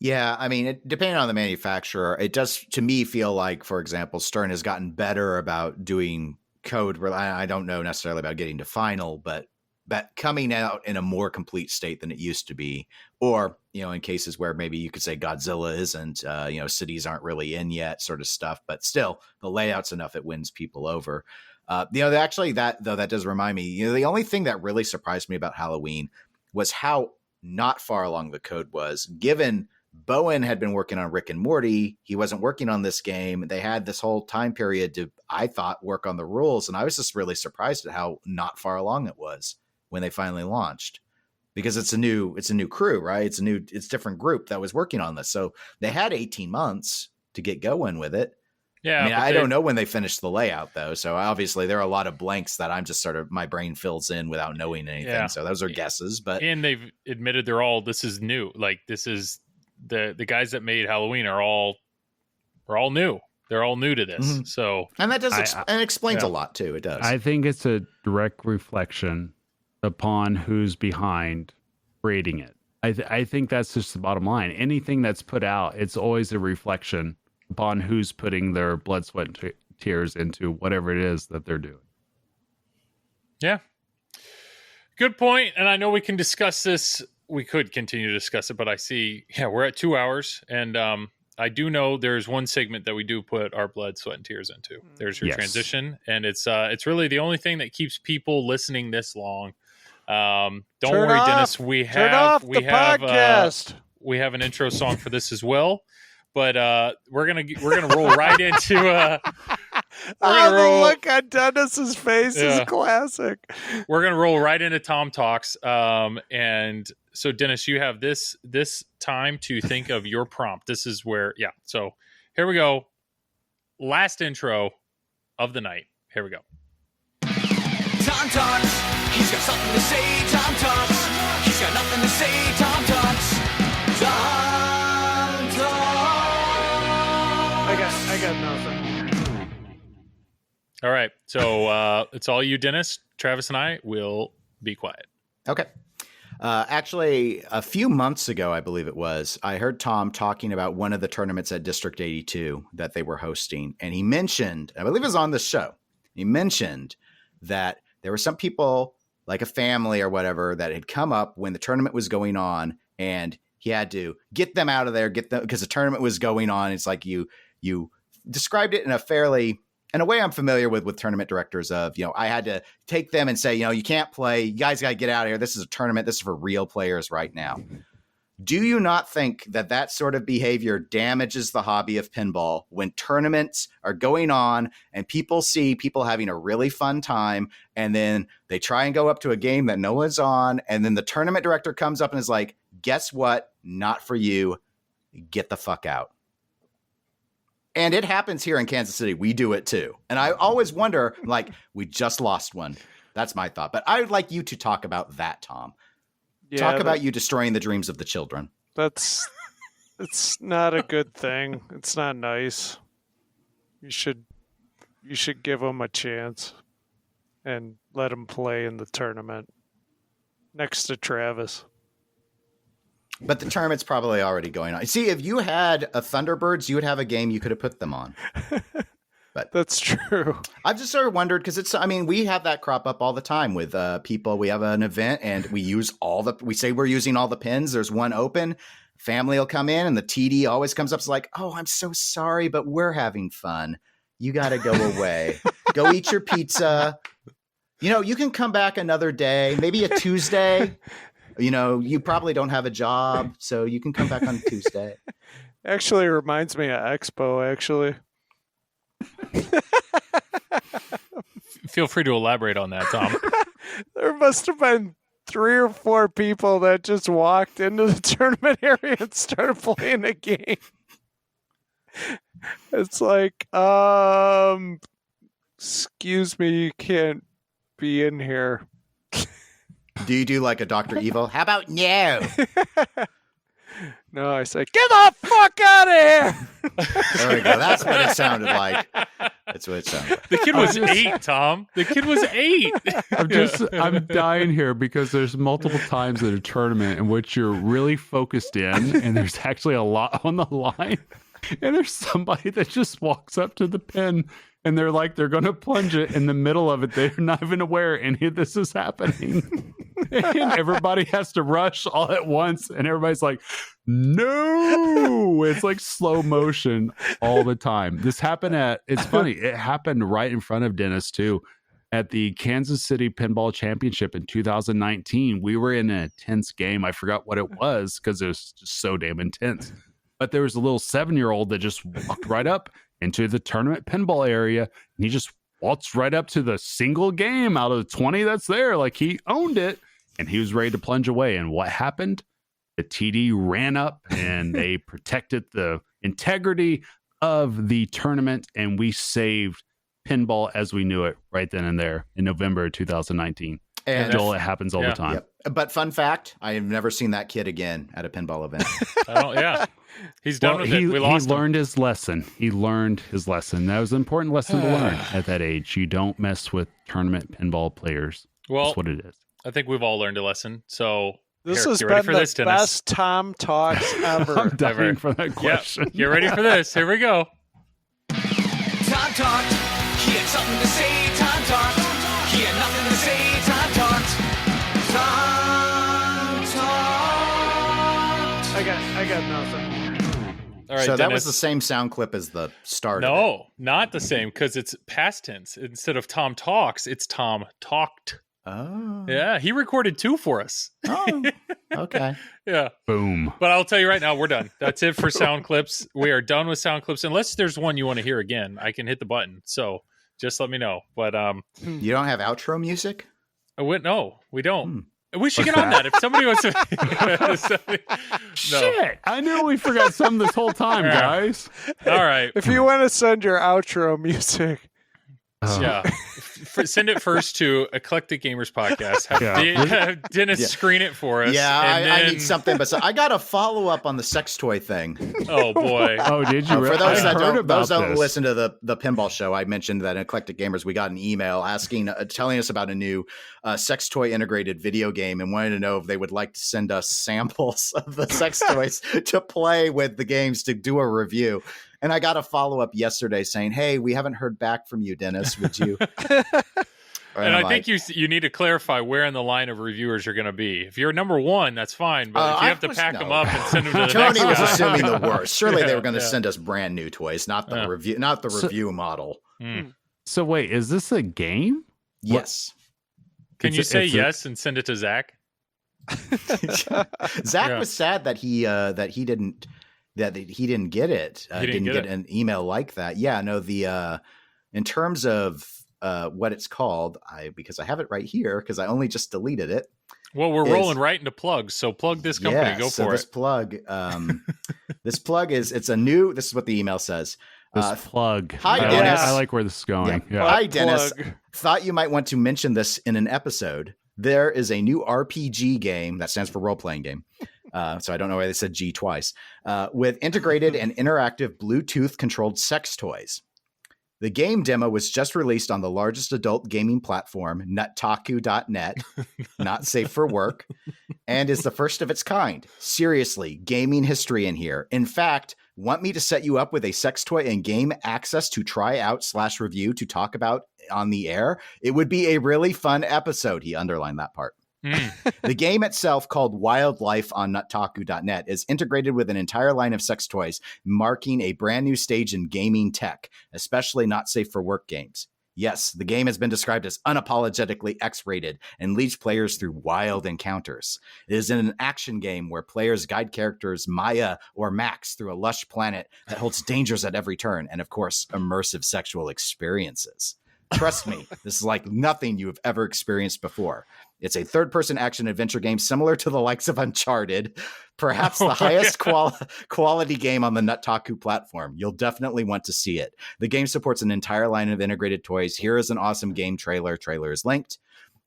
H: Yeah, I mean, depending on the manufacturer, it does, to me, feel like, for example, Stern has gotten better about doing code. I don't know necessarily about getting to final, but coming out in a more complete state than it used to be. Or, in cases where maybe you could say Godzilla isn't, cities aren't really in yet, sort of stuff. But still, the layout's enough, it wins people over. Actually, that does remind me, the only thing that really surprised me about Halloween was how not far along the code was, given Bowen had been working on Rick and Morty. He wasn't working on this game. They had this whole time period to, I thought, work on the rules. And I was just really surprised at how not far along it was when they finally launched, because it's a new crew, right? It's different group that was working on this. So they had 18 months to get going with it.
C: Yeah.
H: I don't know when they finished the layout though. So obviously there are a lot of blanks that I'm just sort of, my brain fills in without knowing anything. Yeah. So those are guesses, and
C: they've admitted this is new. Like, this is, the guys that made Halloween are all new. They're all new to this. Mm-hmm. So,
H: and that does and explains a lot too. It does.
E: I think it's a direct reflection upon who's behind creating it. I think that's just the bottom line. Anything that's put out, it's always a reflection upon who's putting their blood, sweat, and tears into whatever it is that they're doing.
C: Yeah. Good point. And I know we can discuss this. We could continue to discuss it, but I see, we're at 2 hours, and I do know there's one segment that we do put our blood, sweat, and tears into. There's your transition, and it's really the only thing that keeps people listening this long. Don't worry, Dennis. We have
D: podcast.
C: We have an intro song for this as well, but we're gonna roll right into.
D: The look on Dennis's face is classic.
C: We're gonna roll right into Tom Talks, and so Dennis, you have this time to think of your prompt. This is where, so here we go. Last intro of the night. Here we go.
G: Tom Talks. He's got something to say. Tom Talks. He's got nothing to say. Tom Talks. Tom Talks.
D: I got nothing.
C: All right. So it's all you, Dennis. Travis and I will be quiet.
H: Okay. Actually, a few months ago, I believe it was, I heard Tom talking about one of the tournaments at District 82 that they were hosting. And he mentioned, I believe it was on the show, he mentioned that there were some people, like a family or whatever, that had come up when the tournament was going on, and he had to get them out of there, because the tournament was going on. It's like you described it in a way I'm familiar with tournament directors of, I had to take them and say, you can't play. You guys got to get out of here. This is a tournament. This is for real players right now. Do you not think that sort of behavior damages the hobby of pinball when tournaments are going on and people see people having a really fun time, and then they try and go up to a game that no one's on, and then the tournament director comes up and is like, guess what? Not for you. Get the fuck out. And it happens here in Kansas City. We do it too. And I always wonder, we just lost one. That's my thought. But I would like you to talk about that, Tom. Talk about you destroying the dreams of the children.
D: It's not a good thing. It's not nice. You should give them a chance and let them play in the tournament next to Travis.
H: But the tournament's probably already going on. See, if you had a Thunderbirds, you would have a game you could have put them on. But
D: that's true.
H: I've just sort of wondered, because we have that crop up all the time with people. We have an event and we use we say we're using all the pins. There's one open. Family will come in and the TD always comes up. It's like, oh, I'm so sorry, but we're having fun. You got to go away. Go eat your pizza. You can come back another day, maybe a Tuesday. You probably don't have a job, so you can come back on Tuesday.
D: Actually, it reminds me of Expo, actually.
C: Feel free to elaborate on that, Tom.
D: There must have been 3 or 4 people that just walked into the tournament area and started playing a game. It's like, excuse me, you can't be in here.
H: Do you do like a Dr. Evil? How about no?
D: No, I say, get the fuck out of here!
H: There we go. That's what it sounded like. That's what it sounds like.
C: The kid was 8, Tom. The kid was 8.
E: I'm dying here because there's multiple times at a tournament in which you're really focused in and there's actually a lot on the line. And there's somebody that just walks up to the pin and they're going to plunge it in the middle of it. They're not even aware any of this is happening. And everybody has to rush all at once. And everybody's like, no, it's like slow motion all the time. This happened it's funny. It happened right in front of Dennis too. At the Kansas City Pinball Championship in 2019, we were in an intense game. I forgot what it was because it was just so damn intense. But there was a little 7-year-old that just walked right up into the tournament pinball area, and he just waltzed right up to the single game out of the 20 that's there. Like he owned it, and he was ready to plunge away. And what happened? The TD ran up, and they protected the integrity of the tournament, and we saved pinball as we knew it right then and there in November of 2019. And Joel, it happens all the time.
H: Yep. But fun fact, I have never seen that kid again at a pinball event.
C: He's done with it. We lost him.
E: He learned his lesson. That was an important lesson to learn at that age. You don't mess with tournament pinball players.
C: Well,
E: that's what it is.
C: I think we've all learned a lesson. So
D: this has been the best Tom Talks ever.
E: I'm dying for that question.
C: Yep. Get ready for this. Here we go.
G: Tom talked. He had something to say. Tom talked. He had nothing to say. Tom talked. Tom talked.
D: I got nothing.
C: All right,
H: so
C: Dennis.
H: that was the same sound clip as the start.
C: No, not the same because it's past tense. Instead of Tom talks, it's Tom talked.
H: Oh.
C: Yeah, he recorded 2 for us.
H: Oh, okay.
C: Yeah.
E: Boom.
C: But I'll tell you right now, we're done. That's it for sound clips. We are done with sound clips. Unless there's one you want to hear again, I can hit the button. So just let me know. But
H: you don't have outro music?
C: No, we don't. We should get on that. If somebody wants to...
E: Shit! I knew we forgot some this whole time, guys.
C: All right.
D: If you want to send your outro music...
C: Send it first to Eclectic Gamers Podcast. Have Dennis screen it for us.
H: Yeah, I need something. But I got a follow up on the sex toy thing.
C: Oh boy!
E: Oh, did you?
H: For those that don't listen to the pinball show, I mentioned that in Eclectic Gamers we got an email telling us about a new sex toy integrated video game and wanted to know if they would like to send us samples of the sex toys to play with the games to do a review. And I got a follow-up yesterday saying, hey, we haven't heard back from you, Dennis. Would you?
C: And I think you need to clarify where in the line of reviewers you're going to be. If you're number 1, that's fine. But if you have to pack them up and send them to the next
H: Tony was
C: guy.
H: assuming the worst. Surely they were going to send us brand new toys, not the review model.
E: So wait, is this a game?
H: Yes.
C: Can you say yes and send it to Zach?
H: Zach was sad that he didn't get it. Didn't get an email like that. Yeah, no, in terms of what it's called, because I have it right here because I only just deleted it.
C: Well, we're rolling right into plugs, so plug this company. Go for
H: this
C: it.
H: This plug is this is what the email says.
E: Plug.
H: Hi, Dennis.
E: I like where this is going. Yeah.
H: Hi, Dennis. Thought you might want to mention this in an episode. There is a new RPG game that stands for role-playing game. So I don't know why they said G twice, with integrated and interactive Bluetooth-controlled sex toys. The game demo was just released on the largest adult gaming platform, nutaku.net, not safe for work, and is the first of its kind. Seriously, gaming history in here. In fact, want me to set you up with a sex toy and game access to try out / review to talk about on the air? It would be a really fun episode. He underlined that part. The game itself, called Wildlife on nutaku.net, is integrated with an entire line of sex toys, marking a brand new stage in gaming tech, especially not safe for work games. Yes, the game has been described as unapologetically X-rated and leads players through wild encounters. It is an action game where players guide characters Maya or Max through a lush planet that holds dangers at every turn and, of course, immersive sexual experiences. Trust me, this is like nothing you have ever experienced before. It's a third-person action-adventure game similar to the likes of Uncharted, perhaps the highest quality game on the Nutaku platform. You'll definitely want to see it. The game supports an entire line of integrated toys. Here is an awesome game trailer. Trailer is linked.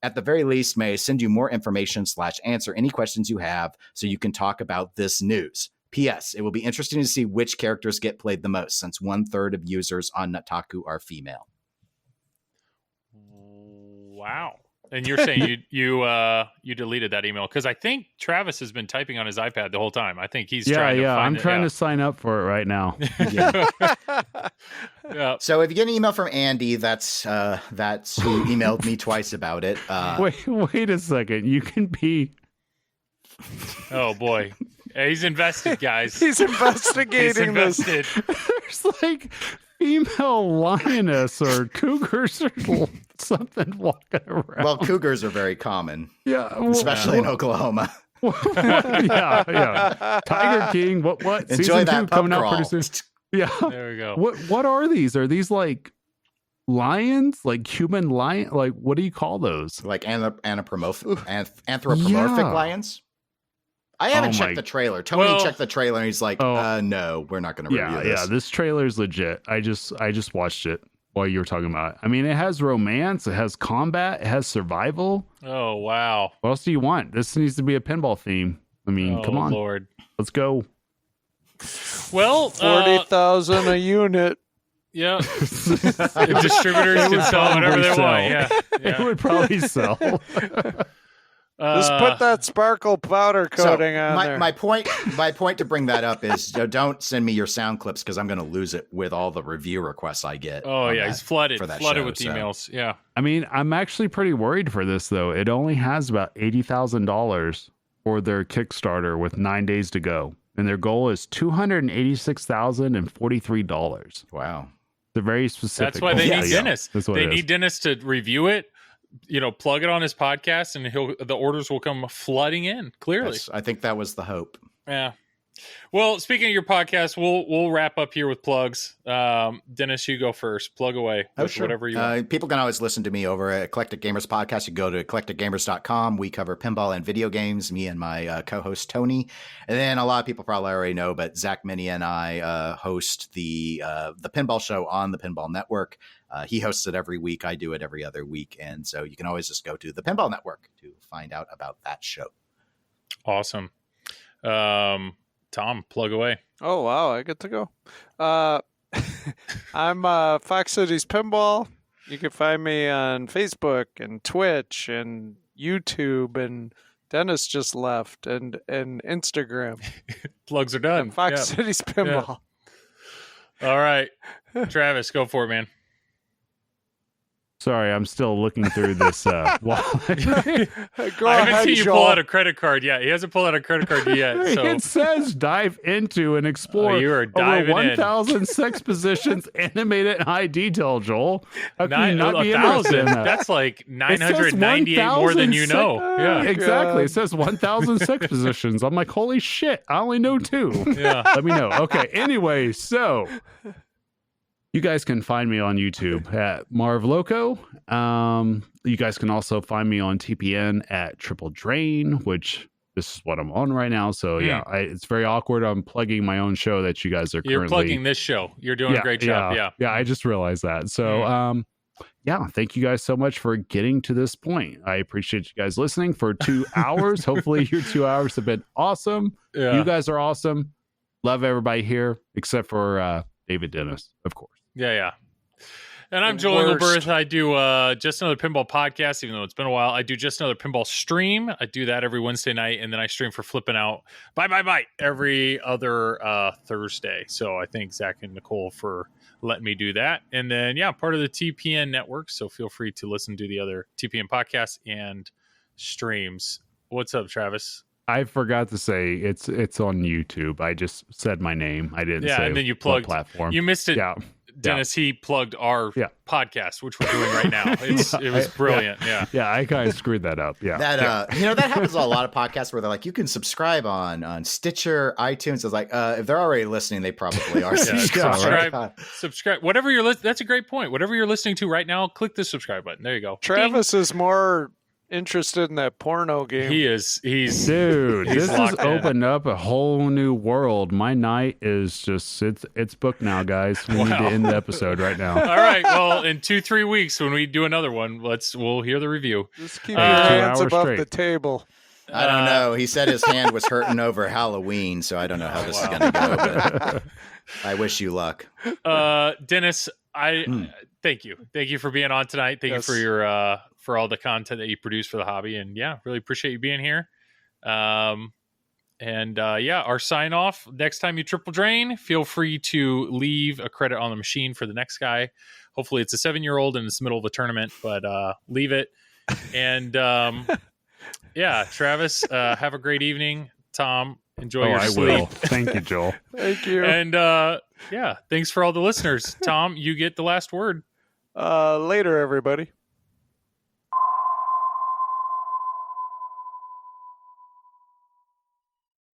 H: At the very least, may I send you more information / answer any questions you have so you can talk about this news. P.S. It will be interesting to see which characters get played the most, since 1/3 of users on Nataku are female.
C: Wow. And you're saying you deleted that email because I think Travis has been typing on his iPad the whole time. I think he's trying to find
E: I'm trying to sign up for it right now.
C: Yeah.
H: So if you get an email from Andy, that's who emailed me twice about it.
E: Wait a second. You can be.
C: Oh boy, he's invested, guys.
D: He's investigating this.
E: There's like female lioness or cougars or something walking around.
H: Well, cougars are very common.
E: Yeah,
H: especially in Oklahoma.
E: yeah. Tiger King. What?
H: Enjoy
E: Season
H: that
E: 2
H: pub
E: coming out
H: crawl.
E: pretty soon. Yeah.
C: There we go.
E: What are these? Are these like lions? Like human lion? Like what do you call those?
H: Like anthropomorphic
E: Yeah.
H: lions? I haven't checked the trailer. Tony checked the trailer and he's like, no, we're not going to review this.
E: Yeah, this trailer's legit. I just watched it while you were talking about it. I mean, it has romance, it has combat, it has survival.
C: Oh, wow.
E: What else do you want? This needs to be a pinball theme. I mean, come on.
C: Lord.
E: Let's go.
C: Well,
D: 40,000 a unit.
C: Yeah. Distributors can sell whatever they want. Yeah.
E: It would probably sell.
D: Just put that sparkle powder coating on there.
H: My point to bring that up is don't send me your sound clips because I'm going to lose it with all the review requests I get.
C: Oh yeah, he's flooded with
H: show,
C: emails. Yeah.
E: I mean, I'm actually pretty worried for this though. It only has about $80,000 for their Kickstarter with 9 days to go, and their goal is $286,043.
H: Wow,
E: they're very specific.
C: That's why they need Dennis. They need
E: is.
C: Dennis to review it. Plug it on his podcast, and the orders will come flooding in. Clearly,
H: I think that was the hope.
C: Yeah. Well, speaking of your podcast, we'll wrap up here with plugs. Dennis, you go first. Plug away.
H: Sure.
C: Whatever you want.
H: People can always listen to me over at Eclectic Gamers Podcast. You go to eclecticgamers.com. We cover pinball and video games, me and my co-host Tony. And then a lot of people probably already know, but Zach Minnie and I host the Pinball Show on the Pinball Network. He hosts it every week. I do it every other week. And so you can always just go to the Pinball Network to find out about that show.
C: Awesome. Tom, plug away.
D: Oh, wow. I get to go. I'm Fox Cities Pinball. You can find me on Facebook and Twitch and YouTube, and Dennis just left, and Instagram.
C: Plugs are done.
D: And Fox Cities Pinball.
C: Yeah. All right. Travis, go for it, man.
E: Sorry, I'm still looking through this wallet.
C: I haven't seen you pull out a credit card yet. He hasn't pulled out a credit card yet. So.
E: It says dive into and explore
C: you are diving
E: over 1,006 positions, animated and high detail, Joel. How can you not be
C: 1,000.
E: interested in that?
C: That's like 998 more than you know. Yeah,
E: exactly. It says 1,006 positions. I'm like, holy shit, I only know 2.
C: Yeah.
E: Let me know. Okay, anyway, so... You guys can find me on YouTube at Marv Loco. You guys can also find me on TPN at Triple Drain, which this is what I'm on right now. So it's very awkward. I'm plugging my own show that you guys are currently...
C: You're plugging this show. You're doing a great job.
E: Yeah, I just realized that. So, thank you guys so much for getting to this point. I appreciate you guys listening for 2 hours. Hopefully your 2 hours have been awesome.
C: Yeah.
E: You guys are awesome. Love everybody here, except for David Dennis, of course.
C: Yeah. And I'm Joel Engelberth. I do Just Another Pinball Podcast, even though it's been a while. I do Just Another Pinball Stream. I do that every Wednesday night, and then I stream for Flipping Out Bye every other Thursday. So I thank Zach and Nicole for letting me do that. And then, part of the TPN network, so feel free to listen to the other TPN podcasts and streams. What's up, Travis?
E: I forgot to say it's on YouTube. I just said my name. I didn't say
C: and then you plugged
E: platform.
C: You missed it.
E: Yeah.
C: Dennis, he plugged our podcast, which we're doing right now. It was brilliant. Yeah,
E: I kind of screwed that up. Yeah,
H: that happens on a lot of podcasts where they're like, you can subscribe on Stitcher, iTunes. It's like, if they're already listening, they probably are.
C: Subscribe. Whatever you're listening. That's a great point. Whatever you're listening to right now, click the subscribe button. There you go.
D: Travis is more interested in that porno game.
C: He is. He's
E: this has opened up a whole new world. My night is just it's booked now, guys. We need to end the episode right now.
C: All right. Well, in 2-3 weeks when we do another one, we'll hear the review.
D: Just keep your hands above the table.
H: I don't know. He said his hand was hurting over Halloween, so I don't know how this is going to go. But I wish you luck.
C: Dennis, thank you. Thank you for being on tonight. Thank you for your for all the content that you produce for the hobby. And yeah, really appreciate you being here. Our sign off. Next time you triple drain, feel free to leave a credit on the machine for the next guy. Hopefully it's a 7-year-old and it's the middle of a tournament, but leave it. And Travis, have a great evening. Tom, enjoy your sleep.
E: I will. Thank you, Joel.
D: Thank you.
C: And thanks for all the listeners. Tom, you get the last word.
D: Later, everybody.